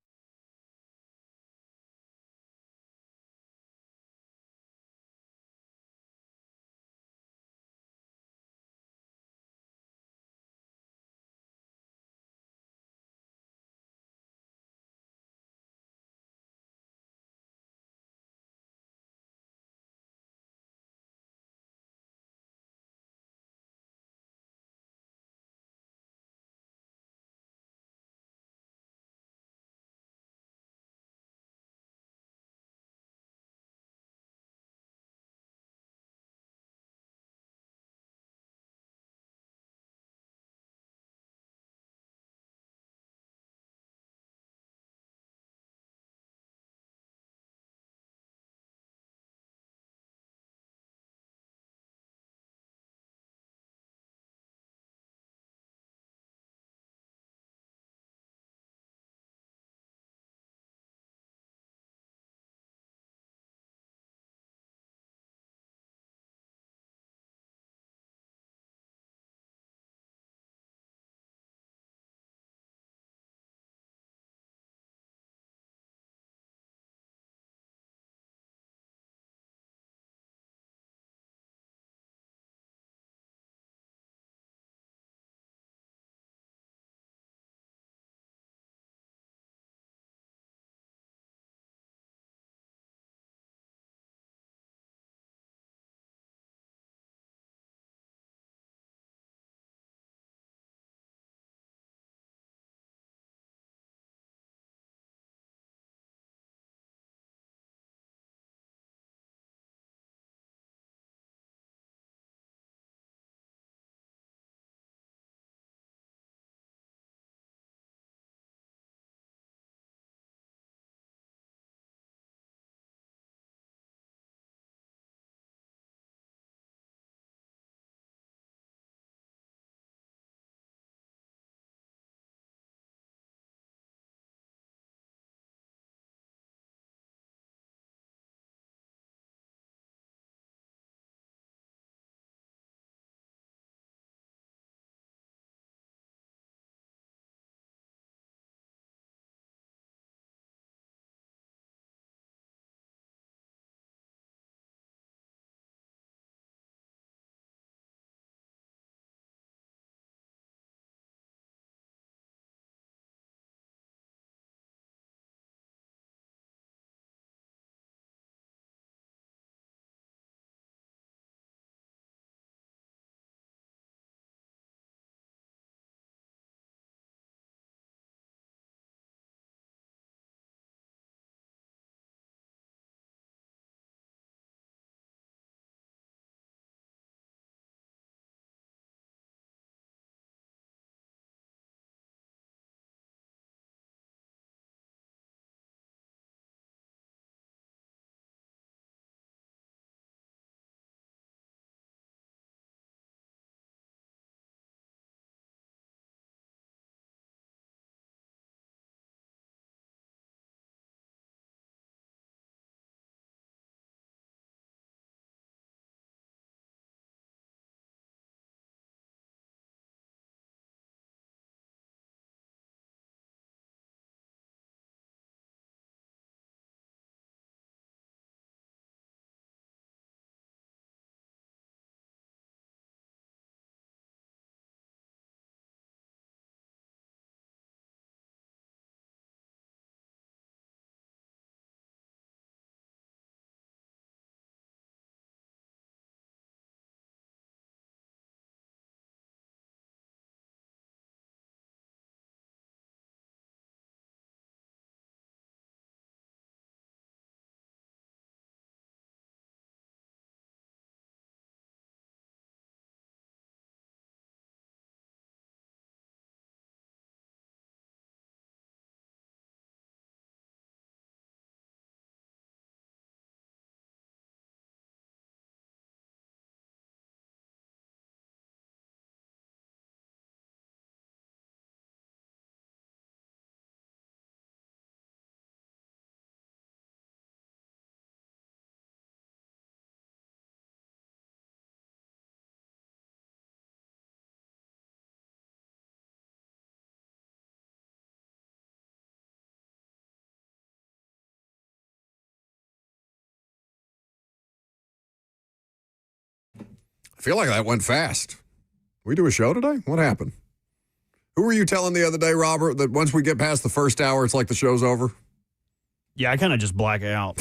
I feel like that went fast. We do a show today? What happened? Who were you telling the other day, Robert, that once we get past the first hour, it's like the show's over? Yeah, I kind of just black out.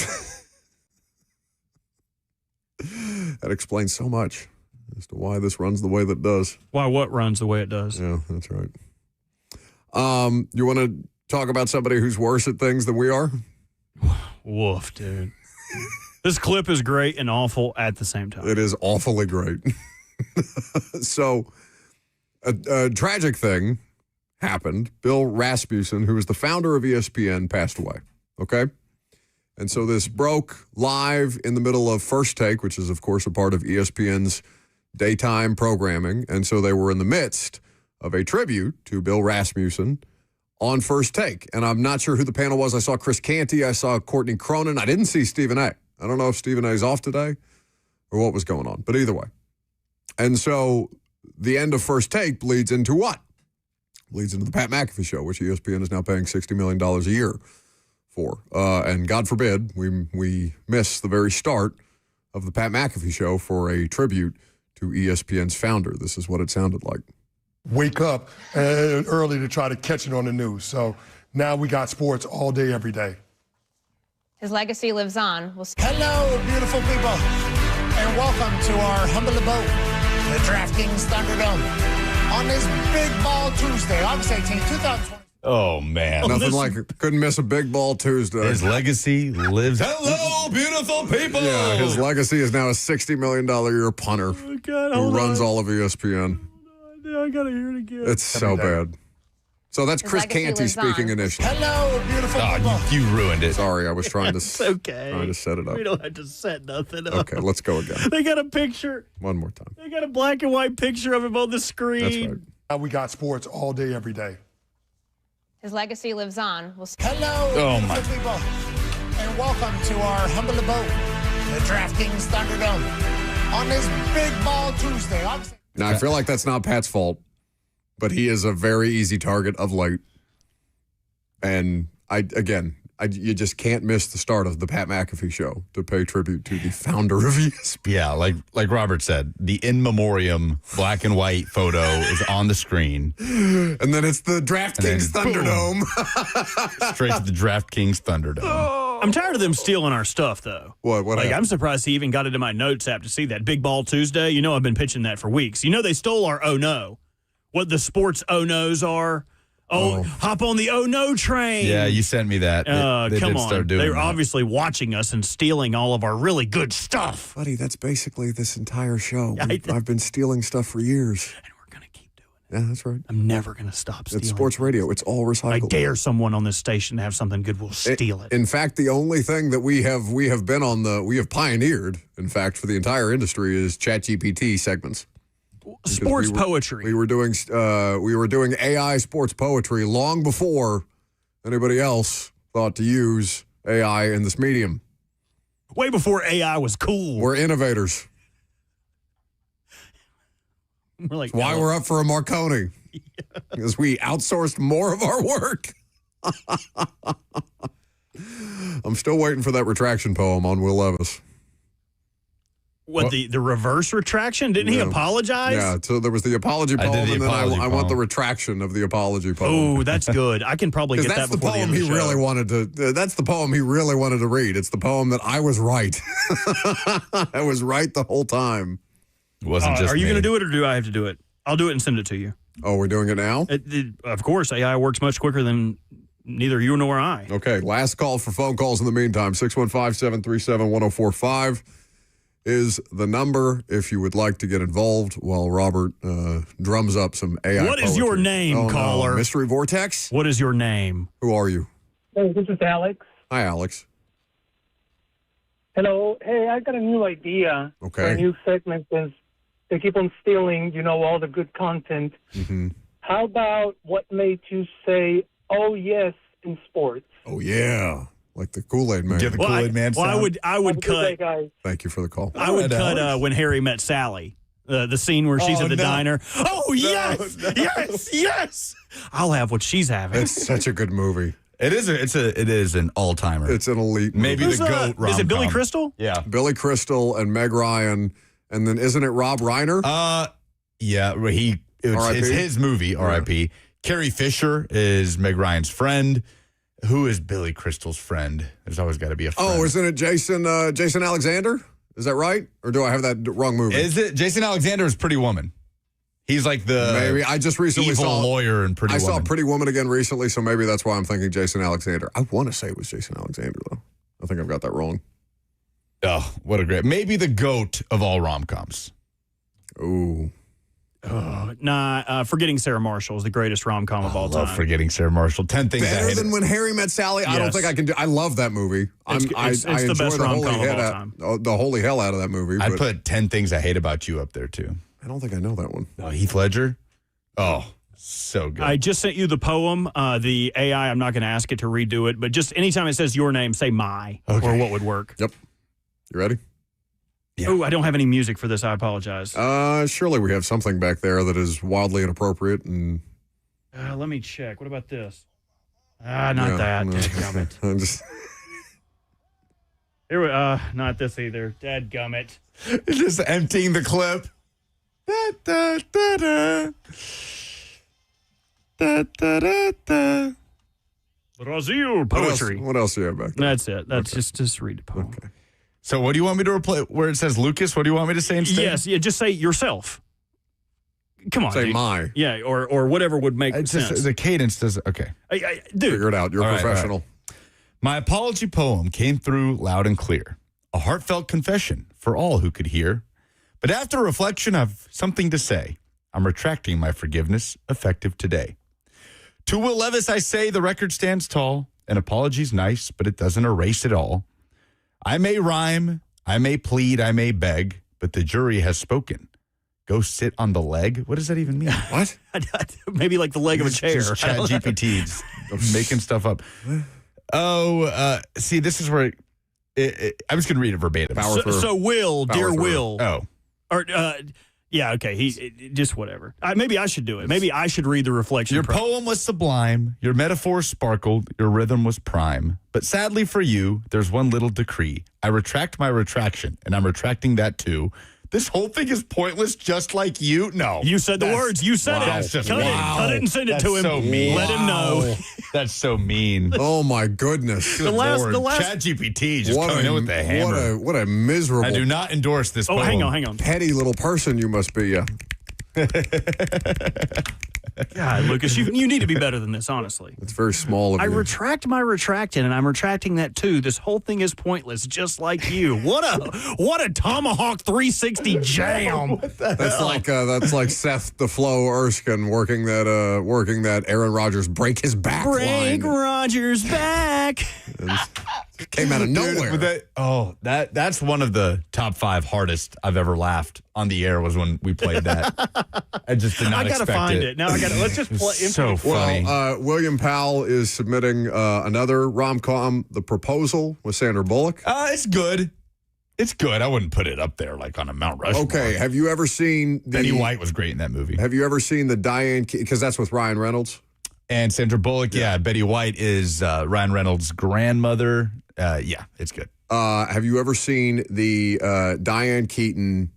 That explains so much as to why this runs the way that it does. Why what runs the way it does? Yeah, that's right. You want to talk about somebody who's worse at things than we are? Woof, dude. This clip is great and awful at the same time. It is awfully great. So, a tragic thing happened. Bill Rasmussen, who is the founder of ESPN, passed away. Okay? And so this broke live in the middle of First Take, which is, of course, a part of ESPN's daytime programming. And so they were in the midst of a tribute to Bill Rasmussen on First Take. And I'm not sure who the panel was. I saw Chris Canty. I saw Courtney Cronin. I didn't see Stephen A. I don't know if Stephen A. is off today or what was going on. But either way. And so the end of First Take bleeds into what? Bleeds into the Pat McAfee Show, which ESPN is now paying $60 million a year for. And God forbid we miss the very start of the Pat McAfee Show for a tribute to ESPN's founder. This is what it sounded like. Wake up early to try to catch it on the news. So now we got sports all day, every day. His legacy lives on. Hello, beautiful people, and welcome to our humble abode, the DraftKings Thunderdome, on this Big Ball Tuesday, August 18, 2020. Oh, man. Nothing like it. Couldn't miss a Big Ball Tuesday. His legacy lives. Hello, beautiful people. Yeah, his legacy is now a $60 million a year punter who runs all of ESPN. I got to hear it again. It's so bad. So that's Chris Canty speaking initially. Hello, beautiful people. You ruined it. Sorry, I was trying to, It's okay. trying to set it up. We don't have to set nothing up. Okay, let's go again. They got a picture. One more time. They got a black and white picture of him on the screen. That's right. Now we got sports all day, every day. His legacy lives on. Hello, beautiful people, and welcome to our humble abode, the DraftKings Thunderdome, on this Big Ball Tuesday. Now, I feel like that's not Pat's fault, but he is a very easy target of late. And you just can't miss the start of the Pat McAfee Show to pay tribute to the founder of ESPN. Yeah, like Robert said, the in memoriam black and white photo is on the screen. And then it's the DraftKings Thunderdome. Straight to the DraftKings Thunderdome. I'm tired of them stealing our stuff, though. What happened? I'm surprised he even got into my notes app to see that Big Ball Tuesday. You know, I've been pitching that for weeks. You know, they stole our Oh No. What the sports Oh No's are. Hop on the Oh No train. Yeah, you sent me that. They come did on. start doing They're that. obviously watching us and stealing all of our really good stuff. Buddy, that's basically this entire show. Yeah, I've been stealing stuff for years. And we're going to keep doing it. Yeah, that's right. I'm never going to stop stealing. It's sports radio. It's all recycled. I dare someone on this station to have something good. We'll steal it. In fact, the only thing that we have pioneered, in fact, for the entire industry is ChatGPT segments. Sports poetry. We were doing AI sports poetry long before anybody else thought to use AI in this medium. Way before AI was cool. We're innovators. We're like, why we're up for a Marconi. Because we outsourced more of our work. I'm still waiting for that retraction poem on Will Levis. What, the reverse retraction? Didn't he apologize? Yeah, so there was the apology poem, and then I want the retraction of the apology poem. Oh, that's good. I can probably get that before the end of the show. That's the poem he really wanted to read. It's the poem that I was right. I was right the whole time. It wasn't just Are you me. going to do it, or do I have to do it? I'll do it and send it to you. Oh, we're doing it now? Of course, AI works much quicker than neither you nor I. Okay, last call for phone calls in the meantime. 615-737-1045 is the number if you would like to get involved while Robert drums up some AI What is poetry. your name, caller? No. Mystery Vortex? What is your name? Who are you? Hey, this is Alex. Hi, Alex. Hello. Hey, I got a new idea for a new segment since they keep on stealing, all the good content. Mm-hmm. How about what made you say, oh, yes, in sports? Oh, yeah. Like the Kool-Aid Man. Get the Kool-Aid Man sound. Well, I would cut. Thank you for the call. I would cut When Harry Met Sally. The scene where she's at the diner. Oh, yes, yes. I'll have what she's having. It's such a good movie. It is an all-timer. It's an elite movie. Maybe the GOAT rom-com. Is it Billy Crystal? Yeah. Billy Crystal and Meg Ryan And then isn't it Rob Reiner? Yeah, it's his movie, R.I.P. Carrie Fisher is Meg Ryan's friend. Who is Billy Crystal's friend? There's always got to be a friend. Oh, isn't it Jason Alexander? Is that right? Or do I have that wrong movie? Is it? Jason Alexander is Pretty Woman. He's like the maybe I just recently saw lawyer in Pretty Woman. I saw Pretty Woman again recently, so maybe that's why I'm thinking Jason Alexander. I want to say it was Jason Alexander, though. I think I've got that wrong. Oh, what a great... Maybe the GOAT of all rom-coms. Ooh. Forgetting Sarah Marshall is the greatest rom-com of all time. I love Forgetting Sarah Marshall. 10 Things Better than When Harry Met Sally? Yes. I don't think I can do... I love that movie. It's the best rom-com of all time. The holy hell out of that movie. I'd put 10 Things I Hate About You up there, too. I don't think I know that one. Oh, Heath Ledger? Oh, so good. I just sent you the poem. The AI, I'm not going to ask it to redo it, but just anytime it says your name, say my, or what would work. Yep. You ready? Yeah. Oh, I don't have any music for this. I apologize. Surely we have something back there that is wildly inappropriate. And let me check. What about this? Not that. No. Dadgummit. Here we, not this either. Dadgummit. Just emptying the clip. Da, da, da, da. Da, da, da, da. Brazil poetry. What else do you have back there? That's it. That's just read the poem. Okay. So what do you want me to replace? Where it says Lucas, what do you want me to say instead? Yes, just say yourself. Come on, say dude. my. Yeah, or whatever would make sense. The cadence does. Okay. Dude. Figure it out. You're a professional. All right. My apology poem came through loud and clear. A heartfelt confession for all who could hear. But after reflection, I've something to say. I'm retracting my forgiveness, effective today. To Will Levis, I say the record stands tall. An apology's nice, but it doesn't erase it all. I may rhyme, I may plead, I may beg, but the jury has spoken. Go sit on the leg? What does that even mean? What? Maybe like the leg of a chair. Just Chat GPT making stuff up. Oh, see, this is where I'm just going to read it verbatim. So Will, dear Will. Oh. Or, yeah, okay. Just whatever. Maybe I should do it. Maybe I should read the reflection. Your poem was sublime. Your metaphor sparkled. Your rhythm was prime. But sadly for you, there's one little decree. I retract my retraction, and I'm retracting that too. This whole thing is pointless, just like you. No. You said the words. You said it. That's just Cut it and send it to him. So mean. Let him know. That's so mean. Oh, my goodness. The last Chat GPT just coming in with the hammer. What a miserable. I do not endorse this poem. Hang on. Petty little person you must be. God, Lucas, you need to be better than this, honestly. It's very small of you. I retract my retracting, and I'm retracting that too. This whole thing is pointless, just like you. What a Tomahawk 360 jam. That's like Seth the Flow Erskine working that Aaron Rodgers break his back line. Break Rodgers' back. Came out of nowhere. That's one of the top 5 hardest I've ever laughed on the air was when we played that. I just did not expect it. I gotta find it. Now let's just play. So funny. Well, William Powell is submitting another rom-com, The Proposal with Sandra Bullock. It's good. It's good. I wouldn't put it up there like on a Mount Rushmore. Okay, have you ever seen Betty White was great in that movie. Have you ever seen the Diane, because that's with Ryan Reynolds? And Sandra Bullock, yeah. Betty White is Ryan Reynolds' grandmother. Yeah, it's good. Have you ever seen the Diane Keaton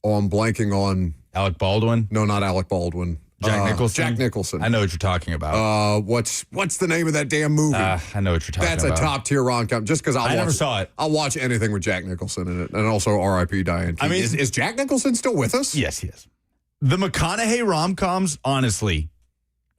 on blanking on Alec Baldwin? No, not Alec Baldwin. Jack Nicholson? Jack Nicholson. I know what you're talking about. What's the name of that damn movie? I know what you're talking about. That's a top tier rom-com. Just because I never saw it. I'll watch anything with Jack Nicholson in it, and also R.I.P. Diane Keaton. I mean, is Jack Nicholson still with us? Yes, he is. The McConaughey rom-coms, honestly,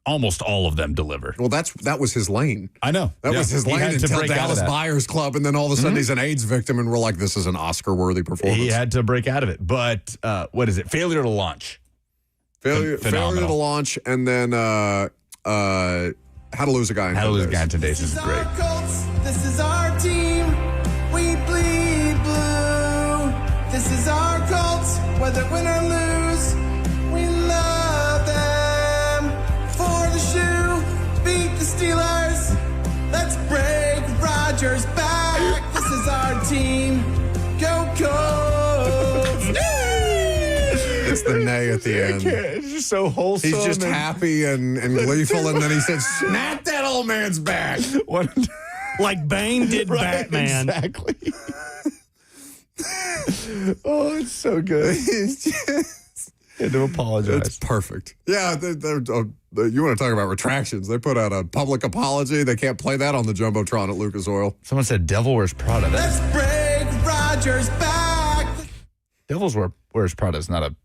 almost all of them deliver. Well, that was his lane. I know. That was his lane until Dallas Buyers Club, and then all of a sudden he's an AIDS victim, and we're like, this is an Oscar-worthy performance. He had to break out of it. But what is it? Failure to Launch. Failure to Launch, and then How to Lose a Guy in 10 Days. How to Lose a Guy in 10 Days is great. This is our team. We bleed blue. This is our cult. Whether win or lose, we love them. For the shoe, beat the Steelers. Let's break Rodgers back. This is our team. Go Colts. It's the nay at the end. It's just so wholesome. He's just happy and gleeful, and then he said, snap that old man's back. Like Bane did Batman. Exactly. Oh, it's so good. It's just, had to apologize. It's perfect. Yeah, you want to talk about retractions? They put out a public apology. They can't play that on the Jumbotron at Lucas Oil. Someone said Devil Wears Prada. Let's break Rogers back. Devil Wears Prada is not a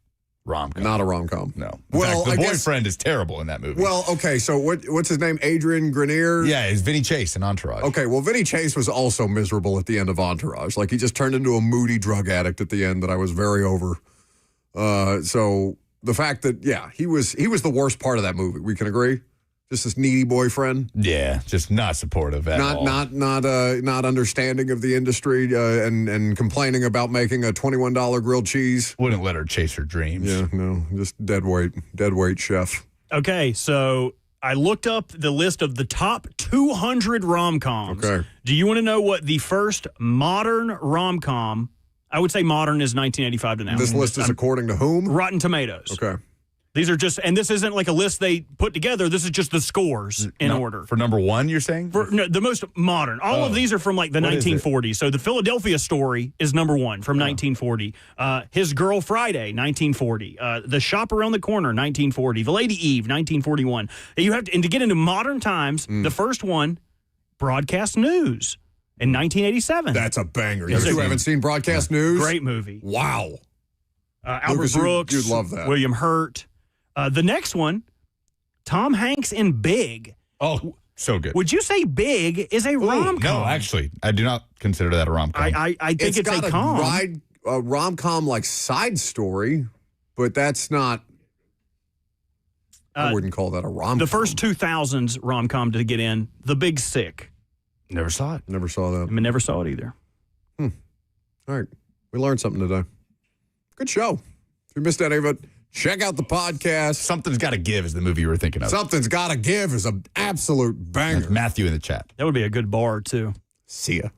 rom-com. Not a rom-com. No. In fact, the boyfriend is terrible in that movie. Well, okay, so what's his name? Adrian Grenier? Yeah, it's Vinny Chase in Entourage. Okay, well, Vinny Chase was also miserable at the end of Entourage. Like, he just turned into a moody drug addict at the end that I was very over. So the fact that, yeah, he was the worst part of that movie. We can agree? Just this needy boyfriend. Yeah, just not supportive at all. Not understanding of the industry and complaining about making a $21 grilled cheese. Wouldn't let her chase her dreams. Yeah, no, just dead weight chef. Okay, so I looked up the list of the top 200 rom-coms. Okay. Do you want to know what the first modern rom-com, I would say modern is 1985 to now. This list is according to whom? Rotten Tomatoes. Okay. These are just, and this isn't like a list they put together. This is just the scores in order. For number one, you're saying? No, the most modern. All of these are from like the 1940s. So the Philadelphia Story is number one from 1940. His Girl Friday, 1940. The Shop Around the Corner, 1940. The Lady Eve, 1941. You have to, and to get into modern times, the first one, Broadcast News in 1987. That's a banger. You haven't seen Broadcast News? Great movie. Wow. Albert Lucas, Brooks. you'd love that. William Hurt. The next one, Tom Hanks in Big. Oh, so good. Would you say Big is a rom-com? No, actually, I do not consider that a rom-com. I think it's got a com. a rom-com like side story, but that's not. I wouldn't call that a rom-com. The first 2000s rom-com to get in, The Big Sick. Never saw it. Never saw that. I mean, never saw it either. All right. We learned something today. Good show. If you missed any of it, check out the podcast. Something's Gotta Give is the movie you were thinking of. Something's Gotta Give is an absolute banger. That's Matthew in the chat. That would be a good bar, too. See ya.